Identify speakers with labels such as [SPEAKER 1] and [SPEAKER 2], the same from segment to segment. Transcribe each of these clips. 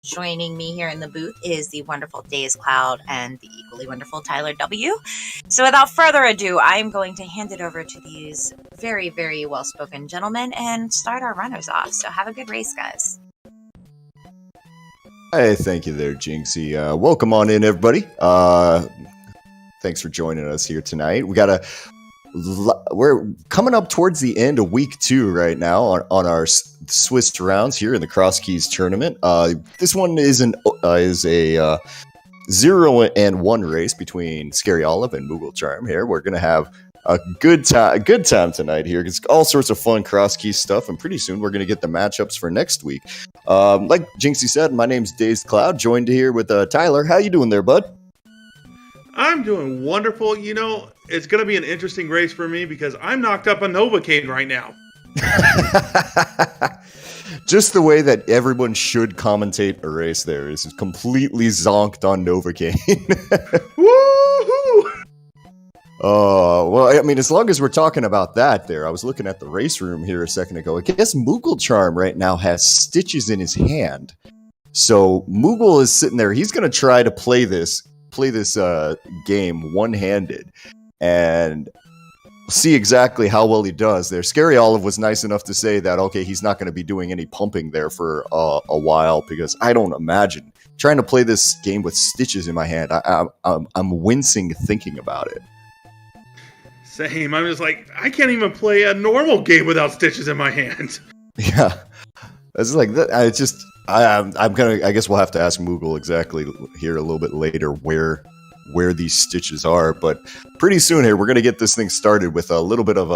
[SPEAKER 1] Joining me here in the booth is the wonderful Days Cloud and the equally wonderful Tyler W. So without further ado, I'm going to hand it over to these very, very well-spoken gentlemen and start our runners off. So have a good race, guys.
[SPEAKER 2] Hey, thank you there, Jinxie. Welcome on in, everybody. Thanks for joining us here tonight. We're coming up towards the end of week 2 right now on our Swiss rounds here in the Crosskeys tournament. This one is a 0-1 race between Scaryolive and Mooglecharm. Here, we're gonna have a good time tonight here. It's all sorts of fun Crosskeys stuff, and pretty soon we're gonna get the matchups for next week. Like Jinxie said, my name's Days Cloud. Joined here with Tyler. How you doing there, bud?
[SPEAKER 3] I'm doing wonderful. You know, it's going to be an interesting race for me because I'm knocked up on Novocaine right now.
[SPEAKER 2] Just the way that everyone should commentate a race there is completely zonked on Novocaine.
[SPEAKER 3] Woohoo!
[SPEAKER 2] Well, I mean, as long as we're talking about that there, I was looking at the race room here a second ago. I guess Mooglecharm right now has stitches in his hand. So Moogle is sitting there. He's going to try to play this game one-handed and see exactly how well he does there. Scaryolive was nice enough to say that, okay, he's not going to be doing any pumping there for a while, because I don't imagine trying to play this game with stitches in my hand. I'm wincing thinking about it.
[SPEAKER 3] Same. I'm just like, I can't even play a normal game without stitches in my hand.
[SPEAKER 2] Yeah. It's like that. I guess we'll have to ask Moogle exactly here a little bit later where these stitches are, but pretty soon here we're gonna get this thing started with a little bit of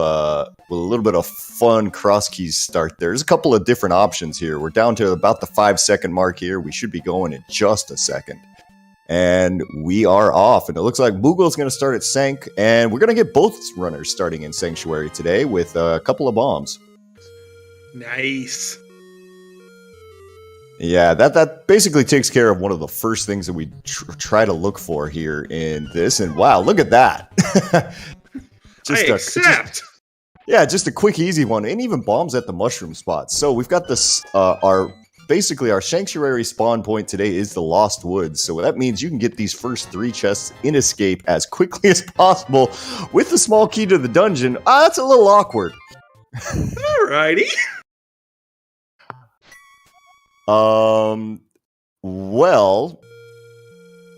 [SPEAKER 2] fun Crosskeys start. There's a couple of different options here. We're down to about the 5-second mark here. We should be going in just a second, and we are off. And it looks like Moogle's gonna start at Sank, and we're gonna get both runners starting in Sanctuary today with a couple of bombs.
[SPEAKER 3] Nice.
[SPEAKER 2] Yeah, that basically takes care of one of the first things that we try to look for here in this. And wow, look at that!
[SPEAKER 3] Just
[SPEAKER 2] a quick, easy one, and even bombs at the mushroom spots. So we've got this. Our sanctuary spawn point today is the Lost Woods. So that means you can get these first 3 chests in Escape as quickly as possible with the small key to the dungeon. That's a little awkward.
[SPEAKER 3] Alrighty.
[SPEAKER 2] Well,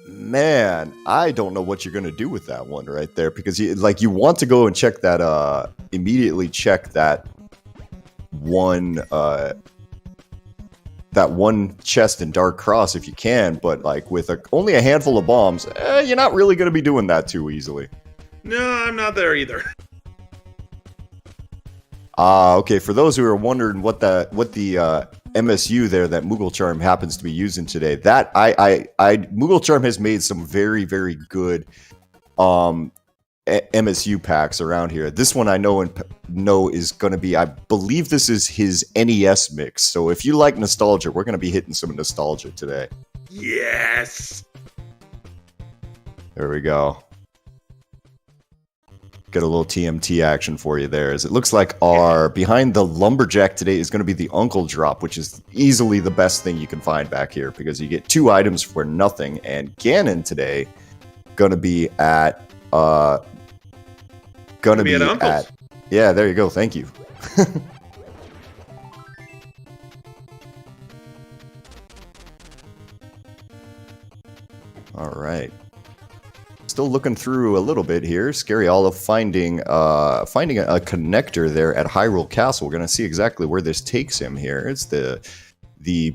[SPEAKER 2] man, I don't know what you're gonna do with that one right there, because you want to go and check that, immediately check that one chest in Dark Cross if you can, but like with only a handful of bombs, you're not really gonna be doing that too easily.
[SPEAKER 3] No, I'm not there either.
[SPEAKER 2] Okay, for those who are wondering what the MSU there that Mooglecharm happens to be using today, that Mooglecharm has made some very, very good MSU packs around here. This one I know is going to be, I believe this is his NES mix. So if you like nostalgia, we're going to be hitting some nostalgia today.
[SPEAKER 3] Yes.
[SPEAKER 2] There we go. Get a little TMT action for you there, as it looks like our behind the lumberjack today is going to be the Uncle Drop, which is easily the best thing you can find back here, because you get 2 items for nothing. And Ganon today going to be at yeah, there you go, thank you. All right. Still looking through a little bit here. Scaryolive finding a connector there at Hyrule Castle. We're going to see exactly where this takes him here. It's the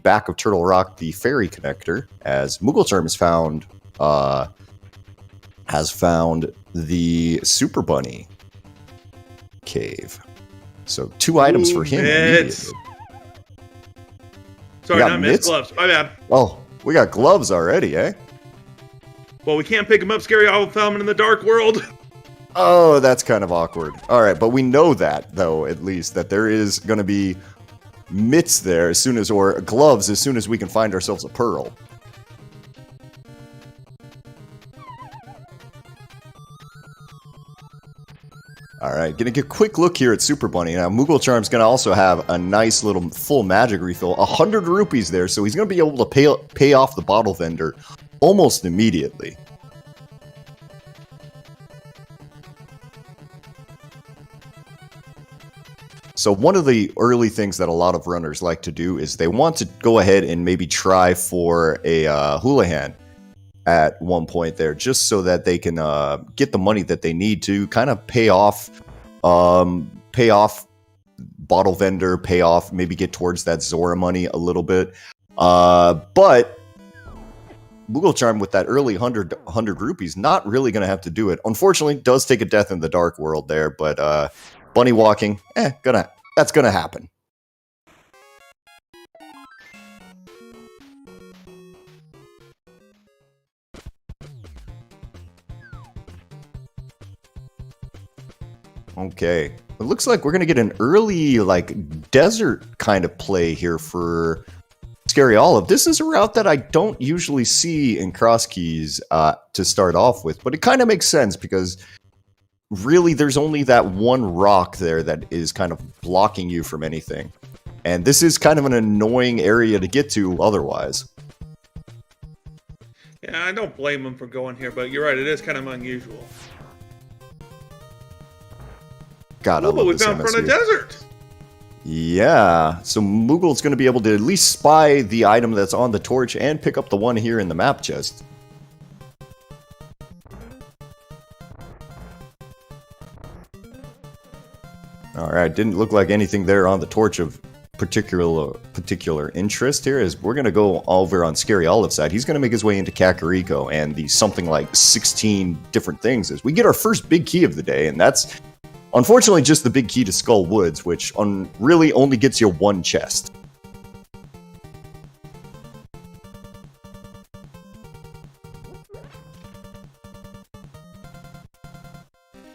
[SPEAKER 2] back of Turtle Rock, the ferry connector, as Mooglecharm has found the Super Bunny cave. So 2 items for him immediately.
[SPEAKER 3] Sorry, not mitts, gloves. My bad.
[SPEAKER 2] Oh, we got gloves already, eh?
[SPEAKER 3] Well, we can't pick him up. Scaryolive found him in the dark world.
[SPEAKER 2] Oh, that's kind of awkward. All right, but we know that, though, at least, that there is going to be mitts there or gloves as soon as we can find ourselves a pearl. All right, gonna get a quick look here at Super Bunny. Now, Mooglecharm's gonna also have a nice little full magic refill, 100 rupees there, so he's gonna be able to pay off the bottle vendor almost immediately. So one of the early things that a lot of runners like to do is they want to go ahead and maybe try for a Houlihan at one point there, just so that they can get the money that they need to kind of pay off bottle vendor, maybe get towards that Zora money a little bit. But Mooglecharm with that early 100 rupees, not really going to have to do it. Unfortunately, does take a death in the dark world there, but bunny walking, that's gonna happen. Okay, it looks like we're gonna get an early, like, desert kind of play here for Scaryolive. This is a route that I don't usually see in Crosskeys to start off with, but it kind of makes sense because really there's only that one rock there that is kind of blocking you from anything. And this is kind of an annoying area to get to otherwise.
[SPEAKER 3] Yeah, I don't blame him for going here, but you're right, it is kind of unusual.
[SPEAKER 2] God,
[SPEAKER 3] but we found front of desert.
[SPEAKER 2] Yeah, so Moogle's going to be able to at least spy the item that's on the torch and pick up the one here in the map chest. Alright, didn't look like anything there on the torch of particular interest here. As we're going to go over on Scaryolive's side. He's going to make his way into Kakariko and the something like 16 different things as we get our first big key of the day, and that's unfortunately just the big key to Skull Woods, which really only gets you one chest.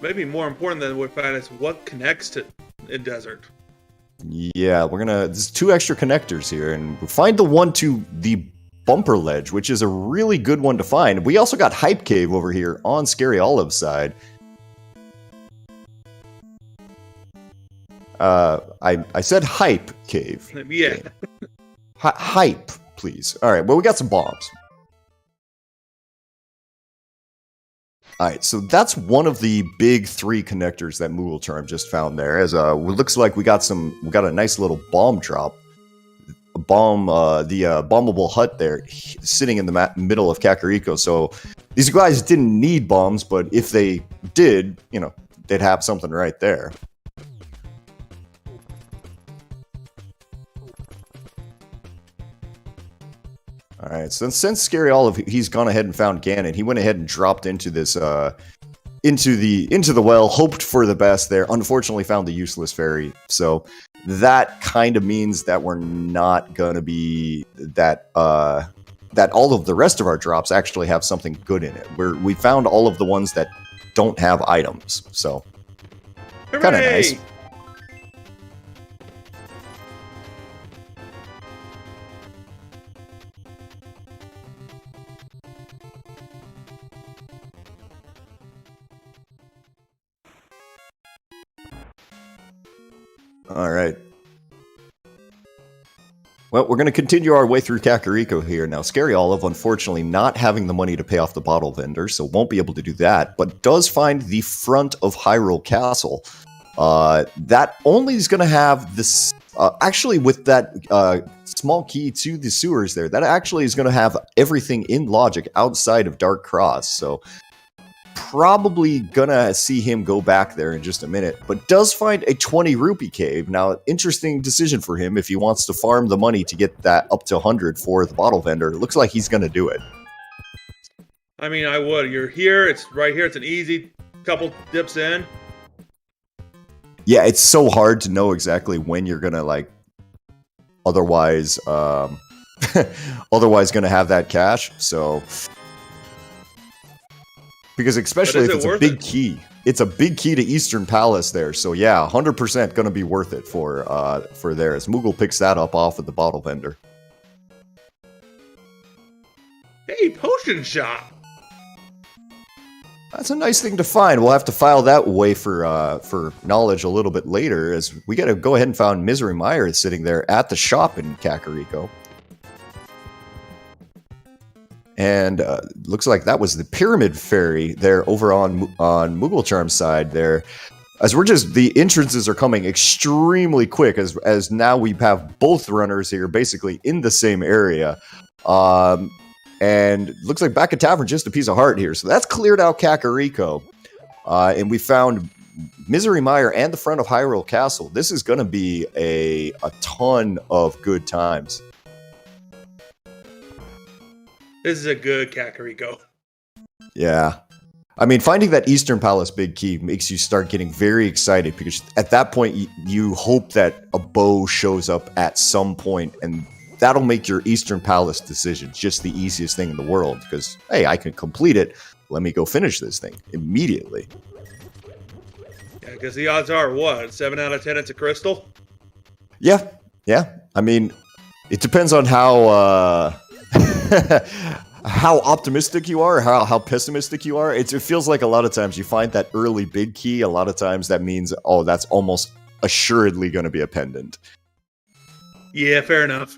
[SPEAKER 3] Maybe more important than we find is what connects to a desert.
[SPEAKER 2] Yeah, there's 2 extra connectors here, and we find the one to the bumper ledge, which is a really good one to find. We also got Hype Cave over here on Scaryolive's side. I said Hype Cave.
[SPEAKER 3] Yeah.
[SPEAKER 2] Hype, please. Alright, well, we got some bombs. Alright, so that's one of the big 3 connectors that Mooglecharm just found there. As it looks like we got a nice little bomb drop. The bombable hut there, sitting in the middle of Kakariko. So these guys didn't need bombs, but if they did, they'd have something right there. Alright, so since Scaryolive, he's gone ahead and found Ganon, he went ahead and dropped into this, into the well, hoped for the best there, unfortunately found the useless fairy, so that kind of means that we're not gonna be, that all of the rest of our drops actually have something good in it. We found all of the ones that don't have items, so kind of nice. Alright. Well, we're going to continue our way through Kakariko here. Now, Scaryolive, unfortunately, not having the money to pay off the bottle vendor, so won't be able to do that, but does find the front of Hyrule Castle. That only is going to have this... actually, with that small key to the sewers there, that actually is going to have everything in logic outside of Dark Cross, so... probably gonna see him go back there in just a minute, but does find a 20 rupee cave. Now, interesting decision for him if he wants to farm the money to get that up to 100 for the bottle vendor. It looks like he's gonna do it.
[SPEAKER 3] I mean, I would. You're here, it's right here, it's an easy couple dips in.
[SPEAKER 2] Yeah, it's so hard to know exactly when you're gonna, like, otherwise gonna have that cash, so... Because especially if it's a big key. It's a big key to Eastern Palace there. So yeah, 100% going to be worth it for there. As Moogle picks that up off of the bottle vendor.
[SPEAKER 3] Hey, potion shop!
[SPEAKER 2] That's a nice thing to find. We'll have to file that away for knowledge a little bit later, as we got to go ahead and find Misery Meyer sitting there at the shop in Kakariko. And looks like that was the Pyramid Fairy there over on Mooglecharm's side there. As the entrances are coming extremely quick, as now we have both runners here basically in the same area. And looks like back at Tavern, just a piece of heart here. So that's cleared out Kakariko. And we found Misery Meyer and the front of Hyrule Castle. This is going to be a ton of good times.
[SPEAKER 3] This is a good Kakariko.
[SPEAKER 2] Yeah. I mean, finding that Eastern Palace big key makes you start getting very excited, because at that point, you hope that a bow shows up at some point, and that'll make your Eastern Palace decision just the easiest thing in the world, because, hey, I can complete it. Let me go finish this thing immediately.
[SPEAKER 3] Yeah, because the odds are, what, 7 out of 10 it's a crystal?
[SPEAKER 2] Yeah. I mean, it depends on how how optimistic you are, or how pessimistic you are. It feels like a lot of times you find that early big key, a lot of times that means, oh, that's almost assuredly going to be a pendant.
[SPEAKER 3] Yeah, fair enough.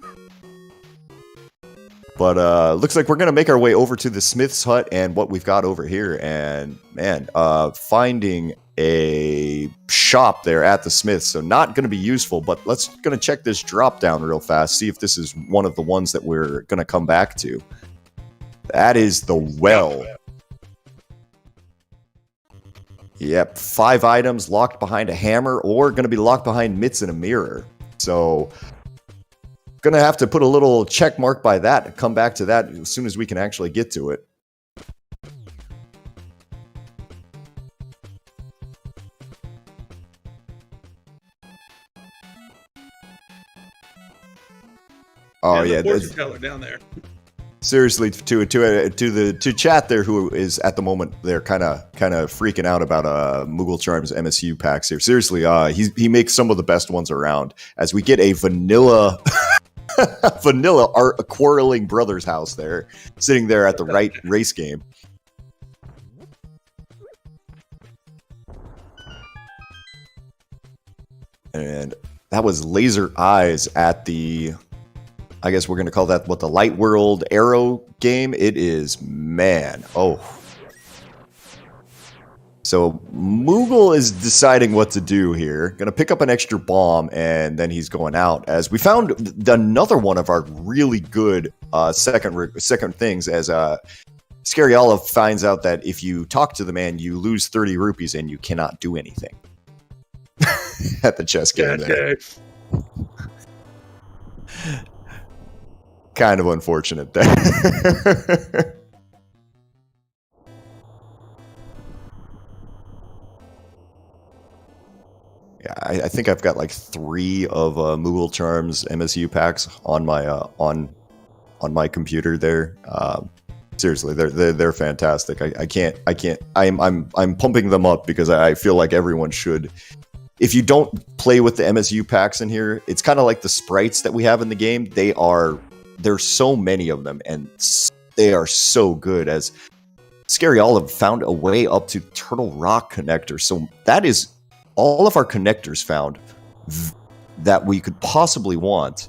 [SPEAKER 2] But looks like we're going to make our way over to the Smith's hut and what we've got over here. And, man, finding a shop there at the Smith's. So not going to be useful, but let's going to check this drop down real fast, see if this is one of the ones that we're going to come back to. That is the well. Yep, 5 items locked behind a hammer, or going to be locked behind mitts and a mirror. So gonna have to put a little check mark by that and come back to that as soon as we can actually get to it. Oh yeah,
[SPEAKER 3] fortune teller down there.
[SPEAKER 2] Seriously, to chat there, who is at the moment they're kind of freaking out about Mooglecharm's MSU packs here. Seriously, he makes some of the best ones around. As we get a vanilla quarreling brothers house there, sitting there at the right race game. And that was Laser Eyes at the, I guess we're going to call that what, the Light World Arrow game. It is, man. Oh. So Moogle is deciding what to do here. Going to pick up an extra bomb, and then he's going out. As we found another one of our really good second things, as Scaryolive finds out that if you talk to the man, you lose 30 rupees and you cannot do anything. At the chess game there. Kind of unfortunate there. Yeah, I think I've got like 3 of Mooglecharm's MSU packs on my on my computer there. Seriously, they're fantastic. I'm pumping them up because I feel like everyone should. If you don't play with the MSU packs in here, it's kind of like the sprites that we have in the game. There's so many of them, and they are so good. As Scaryolive found a way up to Turtle Rock connector, so that is all of our connectors found that we could possibly want,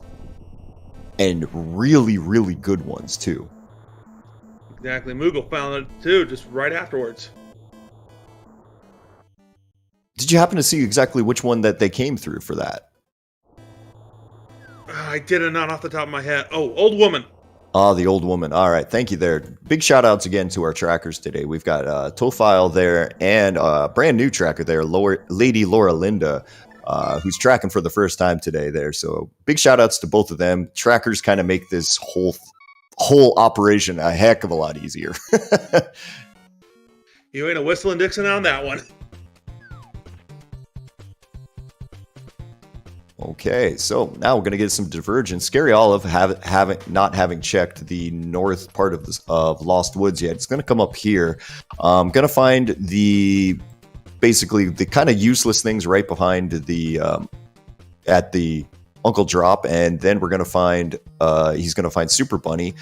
[SPEAKER 2] and really, really good ones too.
[SPEAKER 3] Exactly, Moogle found it too, just right afterwards.
[SPEAKER 2] Did you happen to see exactly which one that they came through for that?
[SPEAKER 3] I did it not off the top of my head. Oh, Old Woman.
[SPEAKER 2] Ah, the Old Woman. All right, thank you there. Big shout outs again to our trackers today. We've got Tofile there and a brand new tracker there, Lady Laura Linda, who's tracking for the first time today there. So big shout outs to both of them. Trackers kind of make this whole operation a heck of a lot easier.
[SPEAKER 3] You ain't a whistling Dixon on that one.
[SPEAKER 2] Okay, so now we're going to get some Divergence. Scaryolive not having checked the north part of Lost Woods yet. It's going to come up here. I'm going to find basically the kind of useless things right behind at the Uncle Drop, and then we're going to find he's going to find Super Bunny.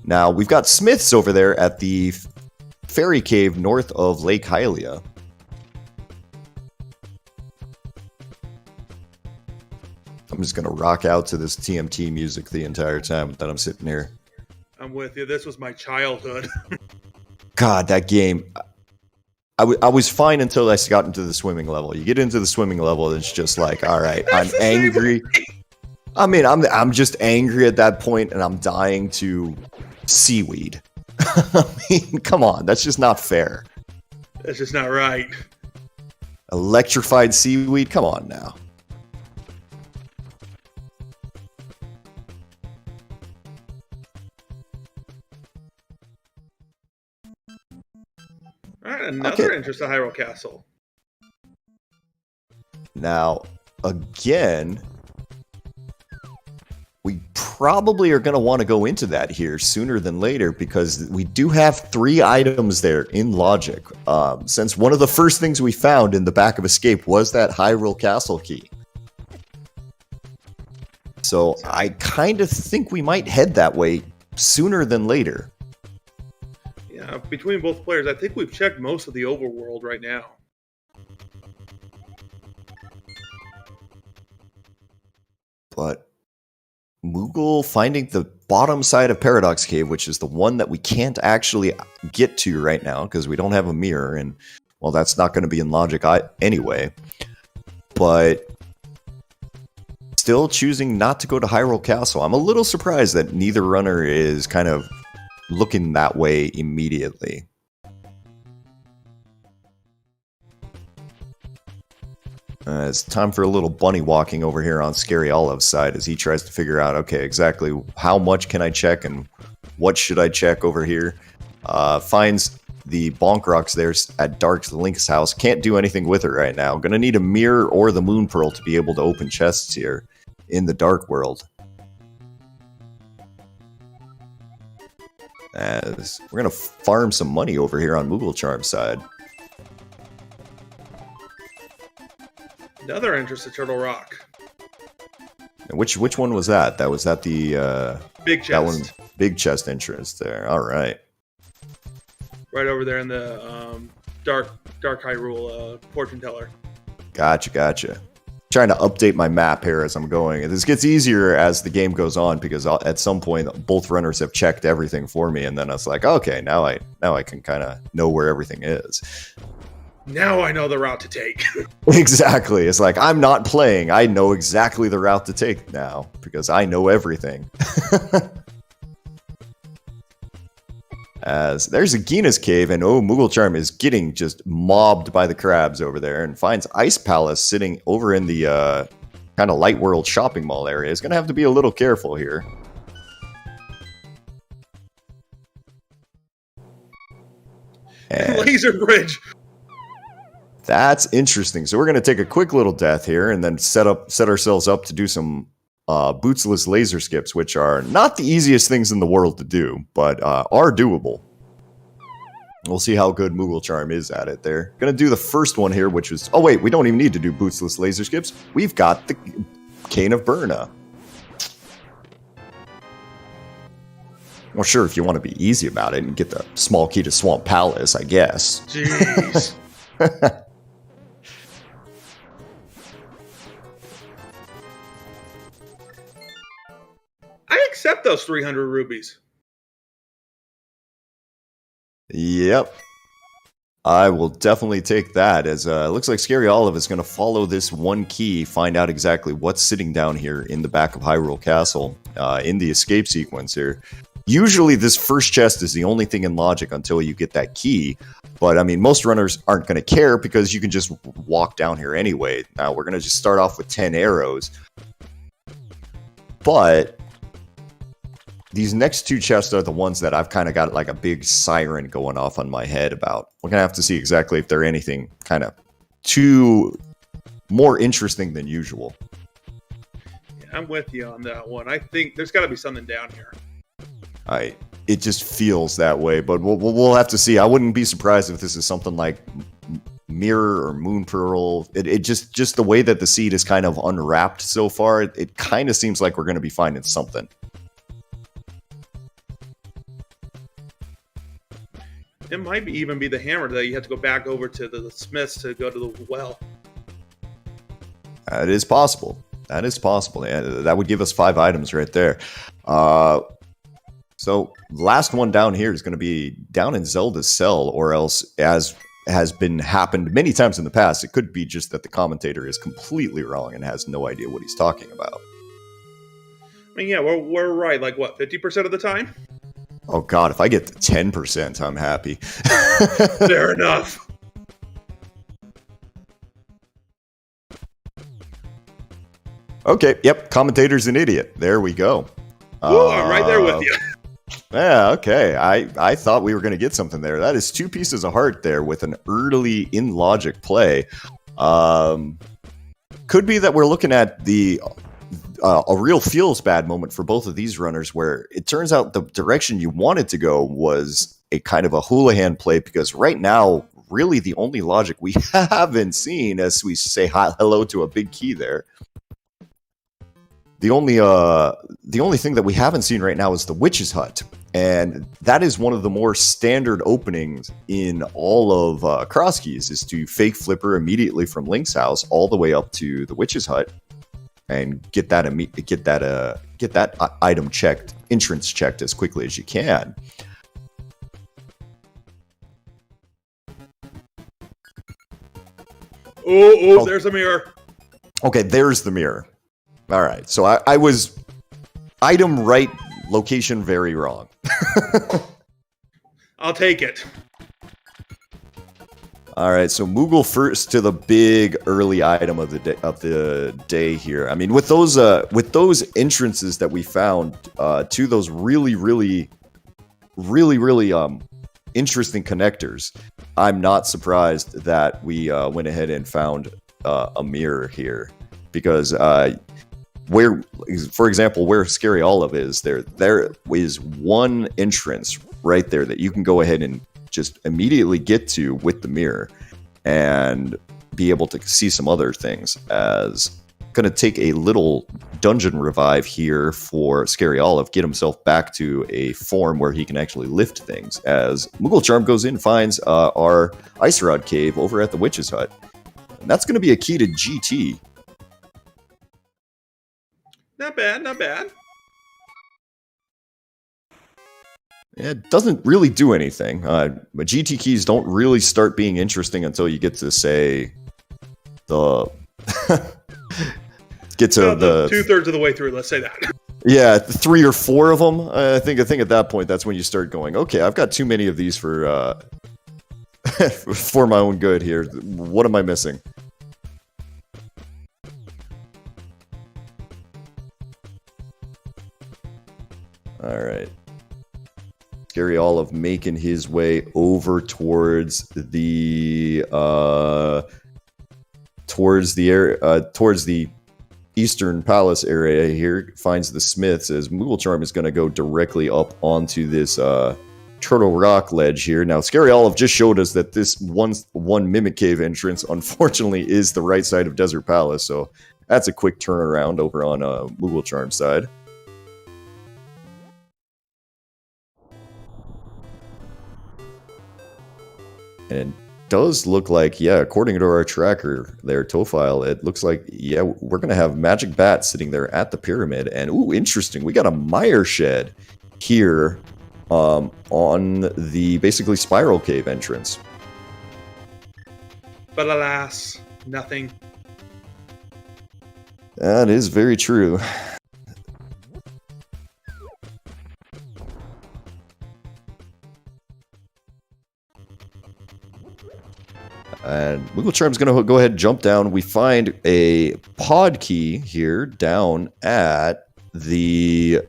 [SPEAKER 2] Now we've got Smiths over there at the fairy cave north of Lake Hylia. I'm just going to rock out to this TMT music the entire time that I'm sitting here.
[SPEAKER 3] I'm with you. This was my childhood.
[SPEAKER 2] God, that game. I was fine until I got into the swimming level. You get into the swimming level, and it's just like, all right, I'm angry. I mean, I'm just angry at that point, and I'm dying to seaweed. I mean, come on, that's just not fair.
[SPEAKER 3] That's just not right.
[SPEAKER 2] Electrified seaweed, come on now.
[SPEAKER 3] All right, another interest of Hyrule Castle.
[SPEAKER 2] Now, again, we probably are going to want to go into that here sooner than later because we do have 3 items there in logic. Since one of the first things we found in the back of Escape was that Hyrule Castle key. So I kind of think we might head that way sooner than later.
[SPEAKER 3] Yeah, between both players, I think we've checked most of the overworld right now.
[SPEAKER 2] But Moogle finding the bottom side of Paradox Cave, which is the one that we can't actually get to right now because we don't have a mirror, and well, that's not going to be in logic anyway. But still choosing not to go to Hyrule Castle. I'm a little surprised that neither runner is kind of looking that way immediately. It's time for a little bunny walking over here on Scaryolive's side as he tries to figure out, okay, exactly how much can I check and what should I check over here. Finds the Bonk Rocks there at Dark Link's house. Can't do anything with it right now. Gonna need a mirror or the Moon Pearl to be able to open chests here in the Dark World. As we're gonna farm some money over here on Mooglecharm's side.
[SPEAKER 3] Another interest of Turtle Rock.
[SPEAKER 2] Which one was that? That was the
[SPEAKER 3] big chest.
[SPEAKER 2] That one, big chest entrance there. All right.
[SPEAKER 3] Right over there in the Dark Hyrule fortune teller.
[SPEAKER 2] Gotcha. Trying to update my map here as I'm going. And this gets easier as the game goes on because at some point both runners have checked everything for me, and then it's like, okay, now I can kind of know where everything is.
[SPEAKER 3] Now I know the route to take.
[SPEAKER 2] Exactly. It's like, I'm not playing. I know exactly the route to take now because I know everything. As there's a Gina's cave, and Mooglecharm is getting just mobbed by the crabs over there and finds Ice Palace sitting over in the kind of Light World shopping mall area. He's going to have to be a little careful here.
[SPEAKER 3] And laser bridge.
[SPEAKER 2] That's interesting. So we're going to take a quick little death here and then set ourselves up to do some bootsless laser skips, which are not the easiest things in the world to do, but are doable. We'll see how good Mooglecharm is at it there. Going to do the first one here, which was... Oh, wait, we don't even need to do bootsless laser skips. We've got the Cane of Burna. Well, sure, if you want to be easy about it and get the small key to Swamp Palace, I guess.
[SPEAKER 3] Jeez. I accept those 300 rubies.
[SPEAKER 2] Yep. I will definitely take that, as it looks like Scaryolive is going to follow this one key, find out exactly what's sitting down here in the back of Hyrule Castle in the escape sequence here. Usually this first chest is the only thing in logic until you get that key, but I mean, most runners aren't going to care because you can just walk down here anyway. Now, we're going to just start off with 10 arrows, but these next two chests are the ones that I've kind of got like a big siren going off on my head about. We're going to have to see exactly if they're anything kind of too more interesting than usual.
[SPEAKER 3] Yeah, I'm with you on that one. I think there's got to be something down here.
[SPEAKER 2] It just feels that way, but we'll have to see. I wouldn't be surprised if this is something like Mirror or Moon Pearl. It just the way that the seed is kind of unwrapped so far, it kind of seems like we're going to be finding something.
[SPEAKER 3] It might even be the hammer that you have to go back over to the smiths to go to the well.
[SPEAKER 2] That is possible. That is possible. That would give us 5 items right there. So last one down here is going to be down in Zelda's cell, or else, as has been happened many times in the past, it could be just that the commentator is completely wrong and has no idea what he's talking about.
[SPEAKER 3] I mean, yeah, we're right. Like, what, 50% of the time?
[SPEAKER 2] Oh, God, if I get to 10%, I'm happy.
[SPEAKER 3] Fair enough.
[SPEAKER 2] Okay, yep, commentator's an idiot. There we go.
[SPEAKER 3] Ooh, I'm right there with you.
[SPEAKER 2] Yeah, okay. I thought we were going to get something there. That is 2 pieces of heart there with an early in-logic play. Could be that we're looking at a real feels bad moment for both of these runners, where it turns out the direction you wanted to go was a kind of a Houlihan play, because right now, really the only logic we haven't seen, as we say hello to a big key there, the only thing that we haven't seen right now is the witch's hut, and that is one of the more standard openings in all of Crosskeys, is to fake flipper immediately from Link's house all the way up to the witch's hut and get that item checked, entrance checked as quickly as you can.
[SPEAKER 3] Oh, there's a mirror.
[SPEAKER 2] Okay, there's the mirror. All right, so I was item right, location very wrong.
[SPEAKER 3] I'll take it.
[SPEAKER 2] All right, so Moogle first to the big early item of the day here. I mean, with those entrances that we found to those really interesting connectors, I'm not surprised that we went ahead and found a mirror here, because where, for example, where Scaryolive is, there is one entrance right there that you can go ahead and just immediately get to with the mirror and be able to see some other things. As going to take a little dungeon revive here for Scaryolive, get himself back to a form where he can actually lift things, as Mooglecharm goes in and finds our Ice Rod Cave over at the Witch's Hut. And that's going to be a key to GT.
[SPEAKER 3] Not bad, not bad.
[SPEAKER 2] It doesn't really do anything. But GT keys don't really start being interesting until you get to, say, the... get to the
[SPEAKER 3] 2/3 of the way through, let's say that.
[SPEAKER 2] Yeah, 3 or 4 of them. I think at that point, that's when you start going, okay, I've got too many of these for for my own good here. What am I missing? All right. Scaryolive making his way over towards the Eastern Palace area here, finds the Smiths, as Mooglecharm is going to go directly up onto this Turtle Rock ledge here. Now, Scaryolive just showed us that this one Mimic Cave entrance, unfortunately, is the right side of Desert Palace, so that's a quick turnaround over on Mooglecharm's side. And it does look like, yeah, according to our tracker there, Tofile, it looks like, yeah, we're going to have Magic Bat sitting there at the pyramid. And, ooh, interesting. We got a Mire Shed here on the, basically, Spiral Cave entrance.
[SPEAKER 3] But alas, nothing.
[SPEAKER 2] That is very true. And Mooglecharm's going to go ahead and jump down. We find a pod key here down at the...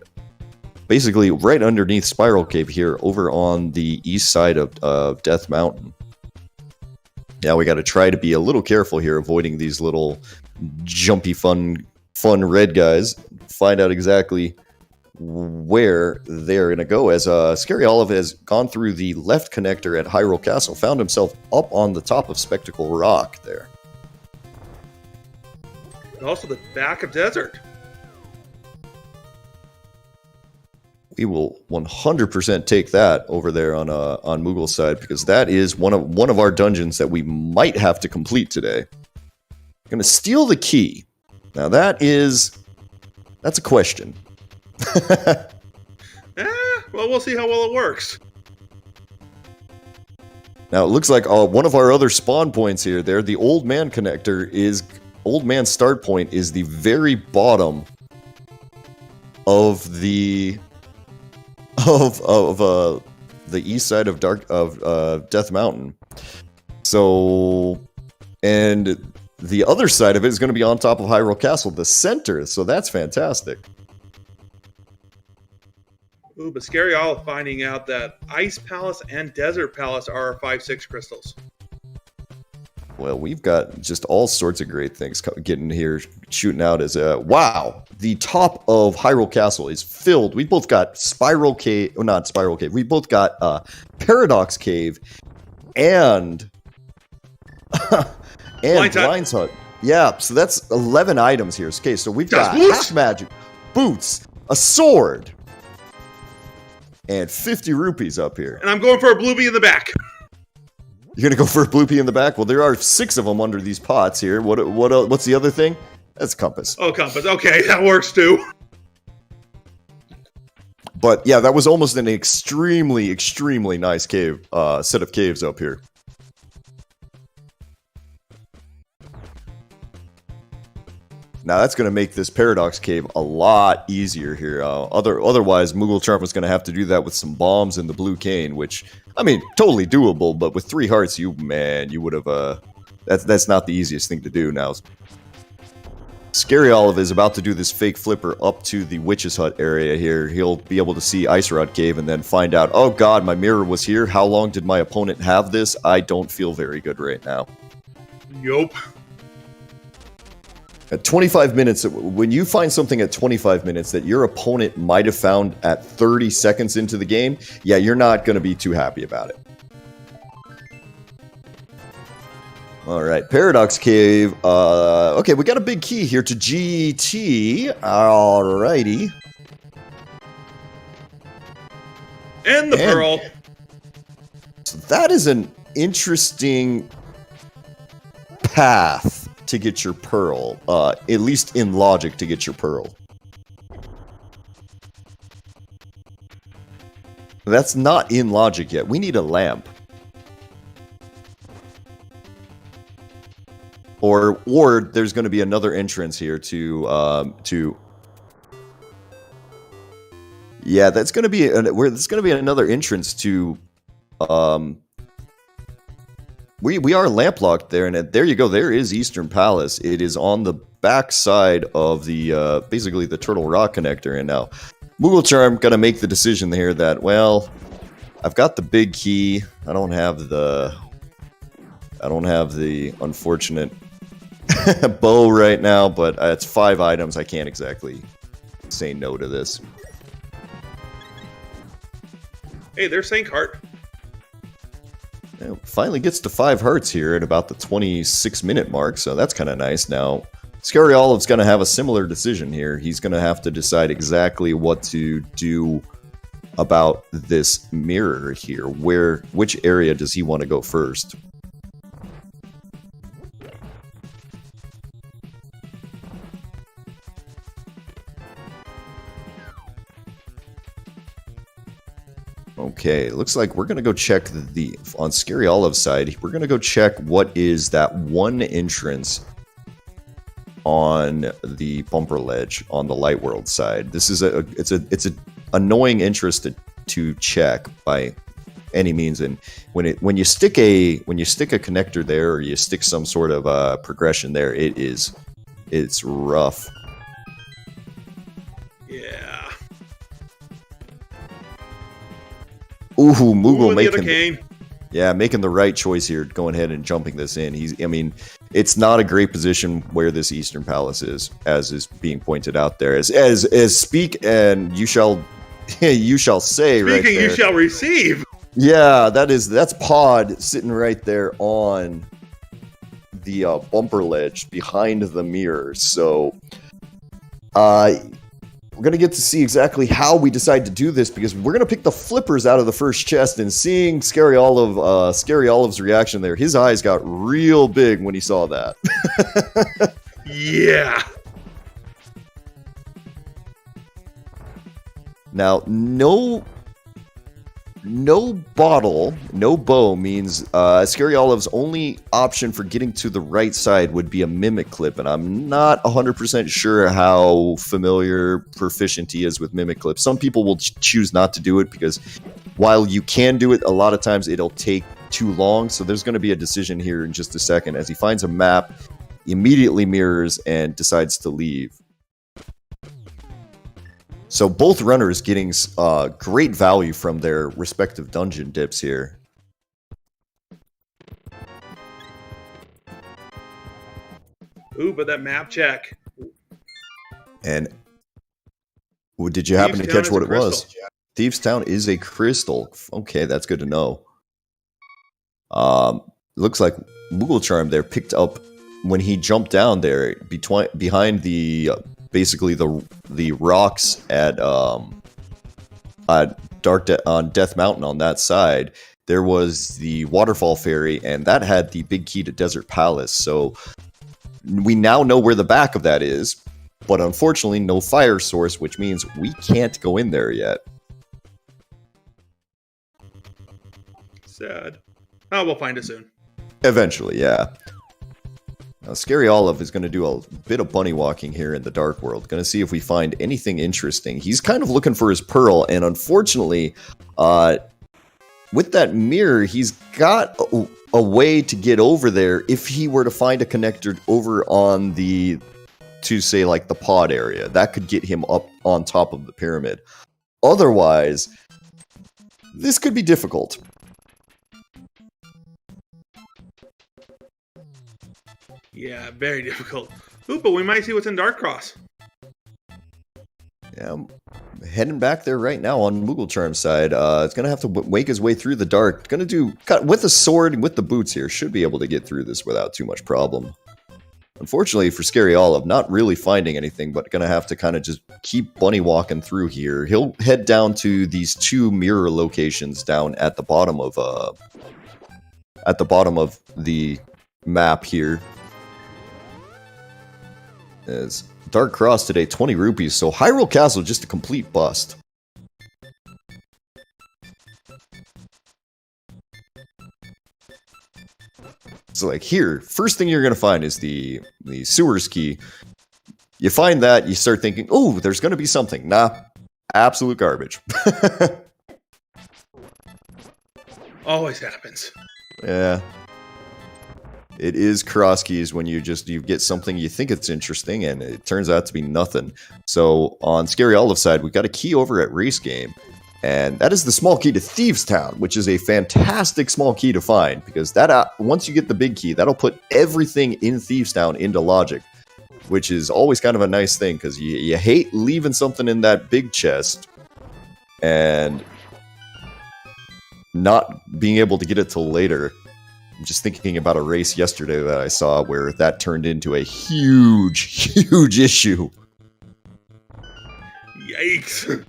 [SPEAKER 2] basically right underneath Spiral Cave here, over on the east side of Death Mountain. Now we got to try to be a little careful here, avoiding these little jumpy fun red guys. Find out exactly where they're going to go, as Scaryolive has gone through the left connector at Hyrule Castle, found himself up on the top of Spectacle Rock there.
[SPEAKER 3] And also the back of Desert.
[SPEAKER 2] we will 100% take that over there on Moogle's side, because that is one of our dungeons that we might have to complete today. I'm going to steal the key. Now that's a question.
[SPEAKER 3] Well, we'll see how well it works.
[SPEAKER 2] Now it looks like one of our other spawn points here. There, the old man old man start point is the very bottom of the east side of Death Mountain. So, and the other side of it is going to be on top of Hyrule Castle, the center. So that's fantastic.
[SPEAKER 3] Ooh, but Scaryolive finding out that Ice Palace and Desert Palace are 5/6 crystals.
[SPEAKER 2] Well, we've got just all sorts of great things getting here, shooting out as wow, the top of Hyrule Castle is filled. We both got Spiral Cave, or not Spiral Cave. We both got Paradox Cave and Blind's Hut. Yeah, so that's 11 items here. Okay, so we've got half magic, boots, a sword, and 50 rupees up here.
[SPEAKER 3] And I'm going for a bluebee in the back.
[SPEAKER 2] You're going to go for a bluebee in the back? Well, there are 6 of them under these pots here. What's the other thing? That's compass.
[SPEAKER 3] Oh, compass. Okay, that works too.
[SPEAKER 2] But yeah, that was almost an extremely, extremely nice cave set of caves up here. Now that's going to make this Paradox Cave a lot easier here. Otherwise, Mooglecharm was going to have to do that with some bombs and the blue cane, which, I mean, totally doable. But with 3 hearts, you would have. That's not the easiest thing to do now. Scaryolive is about to do this fake flipper up to the Witch's Hut area here. He'll be able to see Ice Rod Cave and then find out, oh god, my mirror was here. How long did my opponent have this? I don't feel very good right now.
[SPEAKER 3] Yup.
[SPEAKER 2] At 25 minutes, when you find something at 25 minutes that your opponent might have found at 30 seconds into the game, yeah, you're not going to be too happy about it. All right, Paradox Cave. Okay, we got a big key here to GT. Alrighty.
[SPEAKER 3] And the pearl.
[SPEAKER 2] So that is an interesting path to get your pearl, at least in logic to get your pearl. That's not in logic yet. We need a lamp. Or there's going to be another entrance here to yeah, that's going to be there's going to be another entrance to We are lamp locked there, and there you go. There is Eastern Palace. It is on the back side of the basically the Turtle Rock connector. And now Mooglecharm gonna make the decision here that, well, I've got the big key. I don't have the unfortunate bow right now, but it's 5 items. I can't exactly say no to this.
[SPEAKER 3] Hey, there's Saint Heart.
[SPEAKER 2] Finally gets to 5 hearts here at about the 26-minute mark, so that's kind of nice. Now, Scaryolive's going to have a similar decision here. He's going to have to decide exactly what to do about this mirror here. Which area does he want to go first? Okay, looks like we're going to go check on Scaryolive's side, we're going to go check what is that one entrance on the bumper ledge on the Light World side. This is it's an annoying interest to check by any means, and when you stick a connector there, or you stick some sort of progression there, it's rough.
[SPEAKER 3] Yeah.
[SPEAKER 2] Ooh, Moogle making the right choice here, going ahead and jumping this in. It's not a great position where this Eastern Palace is, as is being pointed out there. As speak and you shall you shall say. Speaking, right there.
[SPEAKER 3] You shall receive.
[SPEAKER 2] Yeah, that's Pod sitting right there on the bumper ledge behind the mirror. So, we're going to get to see exactly how we decide to do this, because we're going to pick the flippers out of the first chest. And seeing Scaryolive's reaction there, his eyes got real big when he saw that.
[SPEAKER 3] Yeah.
[SPEAKER 2] Now, no bottle, no bow means Scaryolive's only option for getting to the right side would be a mimic clip, and I'm not 100% sure how proficient he is with mimic clips. Some people will choose not to do it because while you can do it, a lot of times it'll take too long, so there's going to be a decision here in just a second. As he finds a map, he immediately mirrors and decides to leave. So both runners getting great value from their respective dungeon dips here.
[SPEAKER 3] Ooh, but that map check.
[SPEAKER 2] And did you happen to catch what it was? Thieves' Town is a crystal. Okay, that's good to know. Looks like Mooglecharm there picked up when he jumped down there behind the basically the rocks at on Death Mountain on that side. There was the waterfall ferry, and that had the big key to Desert Palace. So we now know where the back of that is, but unfortunately no fire source, which means we can't go in there yet.
[SPEAKER 3] Sad. Oh, we'll find it soon.
[SPEAKER 2] Eventually, yeah. Now, Scaryolive is going to do a bit of bunny walking here in the Dark World. Going to see if we find anything interesting. He's kind of looking for his pearl, and unfortunately, with that mirror, he's got a way to get over there if he were to find a connector over on the pod area. That could get him up on top of the pyramid. Otherwise, this could be difficult.
[SPEAKER 3] Yeah, very difficult. Ooh, but we might see what's in Dark Cross.
[SPEAKER 2] Yeah, I'm heading back there right now on Mooglecharm's side. It's going to have to wake his way through the dark. Going to do, with a sword and with the boots here, should be able to get through this without too much problem. Unfortunately for Scaryolive, not really finding anything, but going to have to kind of just keep bunny walking through here. He'll head down to these two mirror locations down at the bottom of the map here. Is Dark Cross today, 20 rupees, so Hyrule Castle just a complete bust. So like here, first thing you're going to find is the sewers key. You find that, you start thinking, oh, there's going to be something. Nah, absolute garbage.
[SPEAKER 3] Always happens.
[SPEAKER 2] Yeah. It is Crosskeys when you get something you think it's interesting and it turns out to be nothing. So on Scaryolive's side, we've got a key over at Race Game, and that is the small key to Thieves' Town, which is a fantastic small key to find because that once you get the big key, that'll put everything in Thieves' Town into logic, which is always kind of a nice thing because you hate leaving something in that big chest and not being able to get it till later. I'm just thinking about a race yesterday that I saw where that turned into a huge issue.
[SPEAKER 3] Yikes.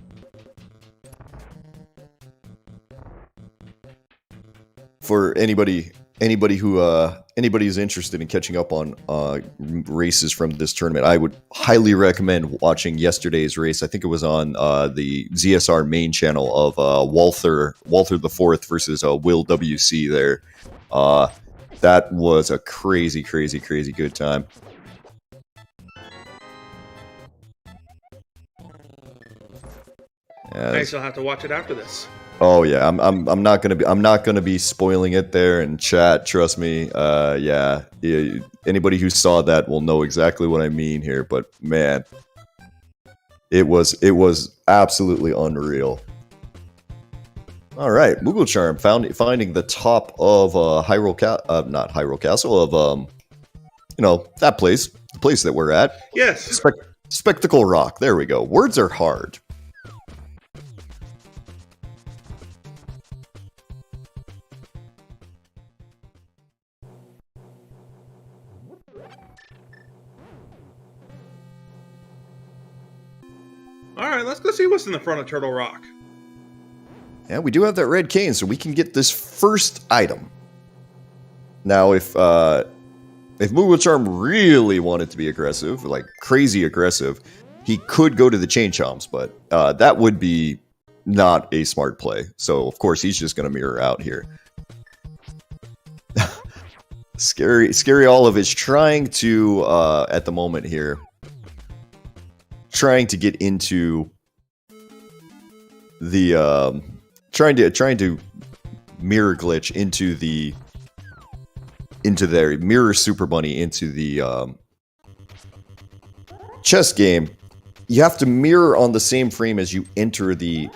[SPEAKER 2] For anybody who's interested in catching up on races from this tournament, I would highly recommend watching yesterday's race. I think it was on the ZSR main channel of Walther the Fourth versus Will WC there. That was a crazy good time.
[SPEAKER 3] I still have to watch it after this.
[SPEAKER 2] Oh yeah, I'm not gonna be spoiling it there in chat. Trust me. Yeah. Anybody who saw that will know exactly what I mean here. But man, it was absolutely unreal. All right, Mooglecharm finding the top of not Hyrule Castle of that place, the place that we're at.
[SPEAKER 3] Yes.
[SPEAKER 2] Spectacle Rock. There we go. Words are hard.
[SPEAKER 3] Alright, let's go see what's in the front of Turtle Rock.
[SPEAKER 2] Yeah, we do have that red cane, so we can get this first item. Now, if Mooglecharm really wanted to be aggressive, like crazy aggressive, he could go to the Chain Chomps, but that would be not a smart play. So, of course, he's just going to mirror out here. Scaryolive is trying to, at the moment here, trying to get into the, trying to mirror glitch into their mirror Super Bunny into the chess game. You have to mirror on the same frame as you enter the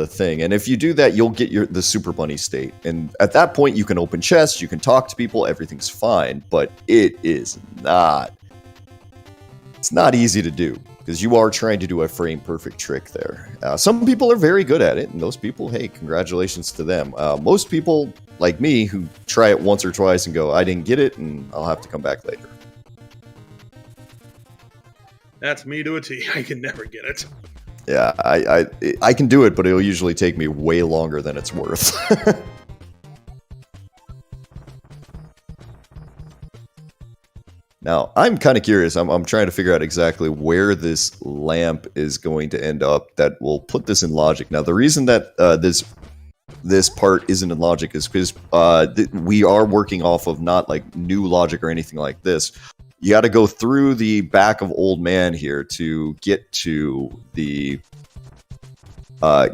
[SPEAKER 2] thing, and if you do that, you'll get the Super Bunny state. And at that point, you can open chests, you can talk to people, everything's fine. But it is not. It's not easy to do because you are trying to do a frame perfect trick there. Some people are very good at it, and those people, hey, congratulations to them. Most people, like me, who try it once or twice and go, I didn't get it, and I'll have to come back later.
[SPEAKER 3] That's me to a T. I can never get it.
[SPEAKER 2] Yeah, I can do it, but it'll usually take me way longer than it's worth. Now, I'm kind of curious. I'm trying to figure out exactly where this lamp is going to end up that will put this in logic. Now, the reason that this part isn't in logic is because we are working off of not like new logic or anything like this. You got to go through the back of Old Man here to get to the top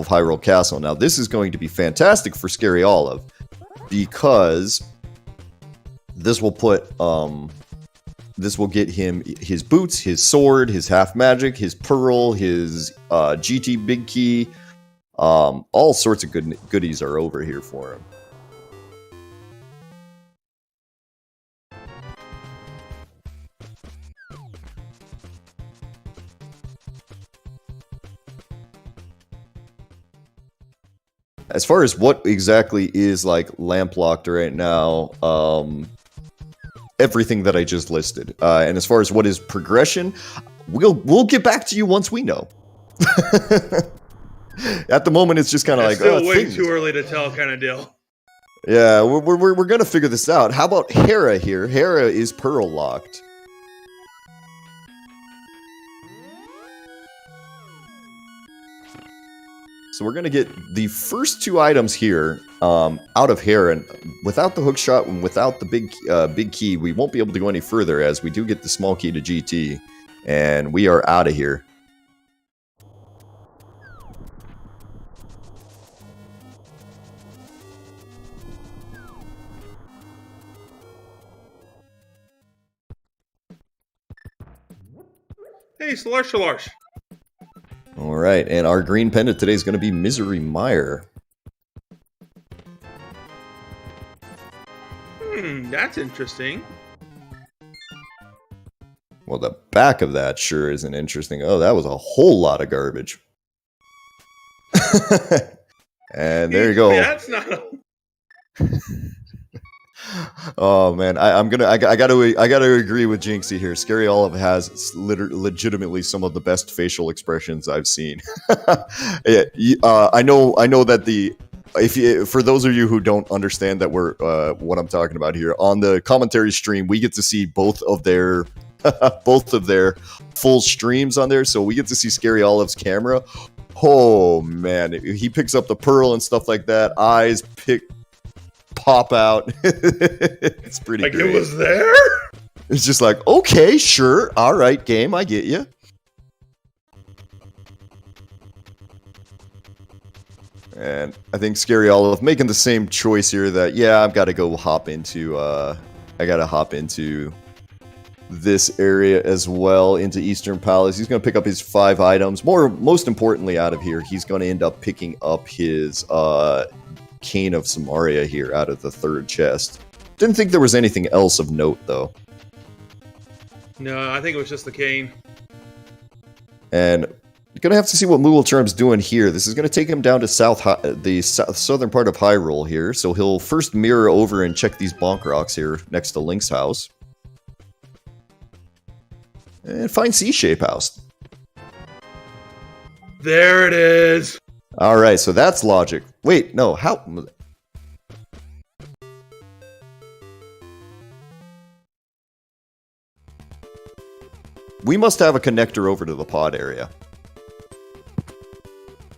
[SPEAKER 2] of Hyrule Castle. Now, this is going to be fantastic for Scaryolive because this will put this will get him his boots, his sword, his half magic, his pearl, his GT big key. All sorts of goodies are over here for him. As far as what exactly is like lamp locked right now, everything that I just listed. And as far as what is progression, we'll get back to you once we know. At the moment, it's just kind of like
[SPEAKER 3] still way too early to tell, kind of deal.
[SPEAKER 2] Yeah, we're gonna figure this out. How about Hera here? Hera is pearl locked. So we're going to get the first two items here out of Heron. Without the hook shot and without the big key, we won't be able to go any further as we do get the small key to GT. And we are out of here.
[SPEAKER 3] Hey, Slarsh.
[SPEAKER 2] All right, and our green pendant today is going to be Misery Mire.
[SPEAKER 3] That's interesting.
[SPEAKER 2] Well, the back of that sure isn't interesting. Oh, that was a whole lot of garbage. And there you go.
[SPEAKER 3] That's not a...
[SPEAKER 2] Oh man, I gotta agree with Jinxie here. Scaryolive has legitimately some of the best facial expressions I've seen. Yeah, I know that for those of you who don't understand that we're what I'm talking about here, on the commentary stream we get to see both of their full streams on there, so we get to see Scaryolive's camera. Oh man, he picks up the pearl and stuff like that. Eyes pop out. It's pretty
[SPEAKER 3] like
[SPEAKER 2] great.
[SPEAKER 3] It was there?
[SPEAKER 2] It's just like, okay, sure, all right, game, I get you. And I think Scaryolive making the same choice here that, yeah, I've got to go hop into, this area as well, into Eastern Palace. He's going to pick up his 5 items. Most importantly out of here, he's going to end up picking up his, Cane of Samaria here out of the 3rd chest. Didn't think there was anything else of note, though.
[SPEAKER 3] No, I think it was just the cane.
[SPEAKER 2] And gonna have to see what Mooglecharm's doing here. This is gonna take him down to the southern part of Hyrule here, so he'll first mirror over and check these bonk rocks here next to Link's house. And find C-shape house.
[SPEAKER 3] There it is.
[SPEAKER 2] All right, so that's logic. Wait, no, how? We must have a connector over to the pod area.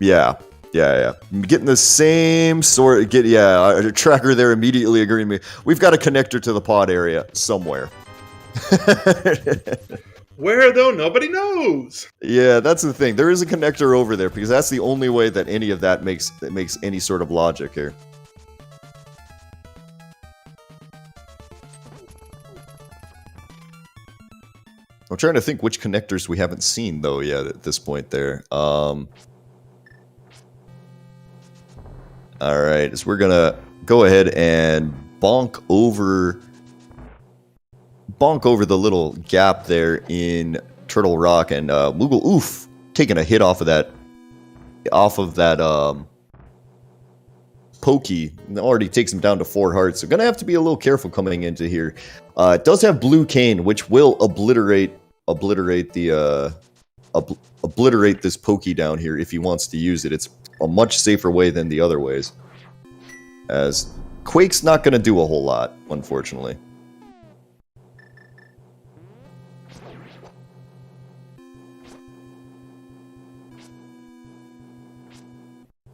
[SPEAKER 2] Yeah. I'm getting the same sort. A tracker there immediately agreeing with me. We've got a connector to the pod area somewhere.
[SPEAKER 3] Where though? Nobody knows.
[SPEAKER 2] Yeah, that's the thing. There is a connector over there because that's the only way that any of that makes any sort of logic here. I'm trying to think which connectors we haven't seen though yet at this point there. All right, so we're gonna go ahead and bonk over the little gap there in Turtle Rock, and Moogle, oof, taking a hit off of that pokey already takes him down to 4 hearts. So gonna have to be a little careful coming into here. It does have blue cane, which will obliterate this pokey down here if he wants to use it. It's a much safer way than the other ways, as Quake's not gonna do a whole lot, unfortunately.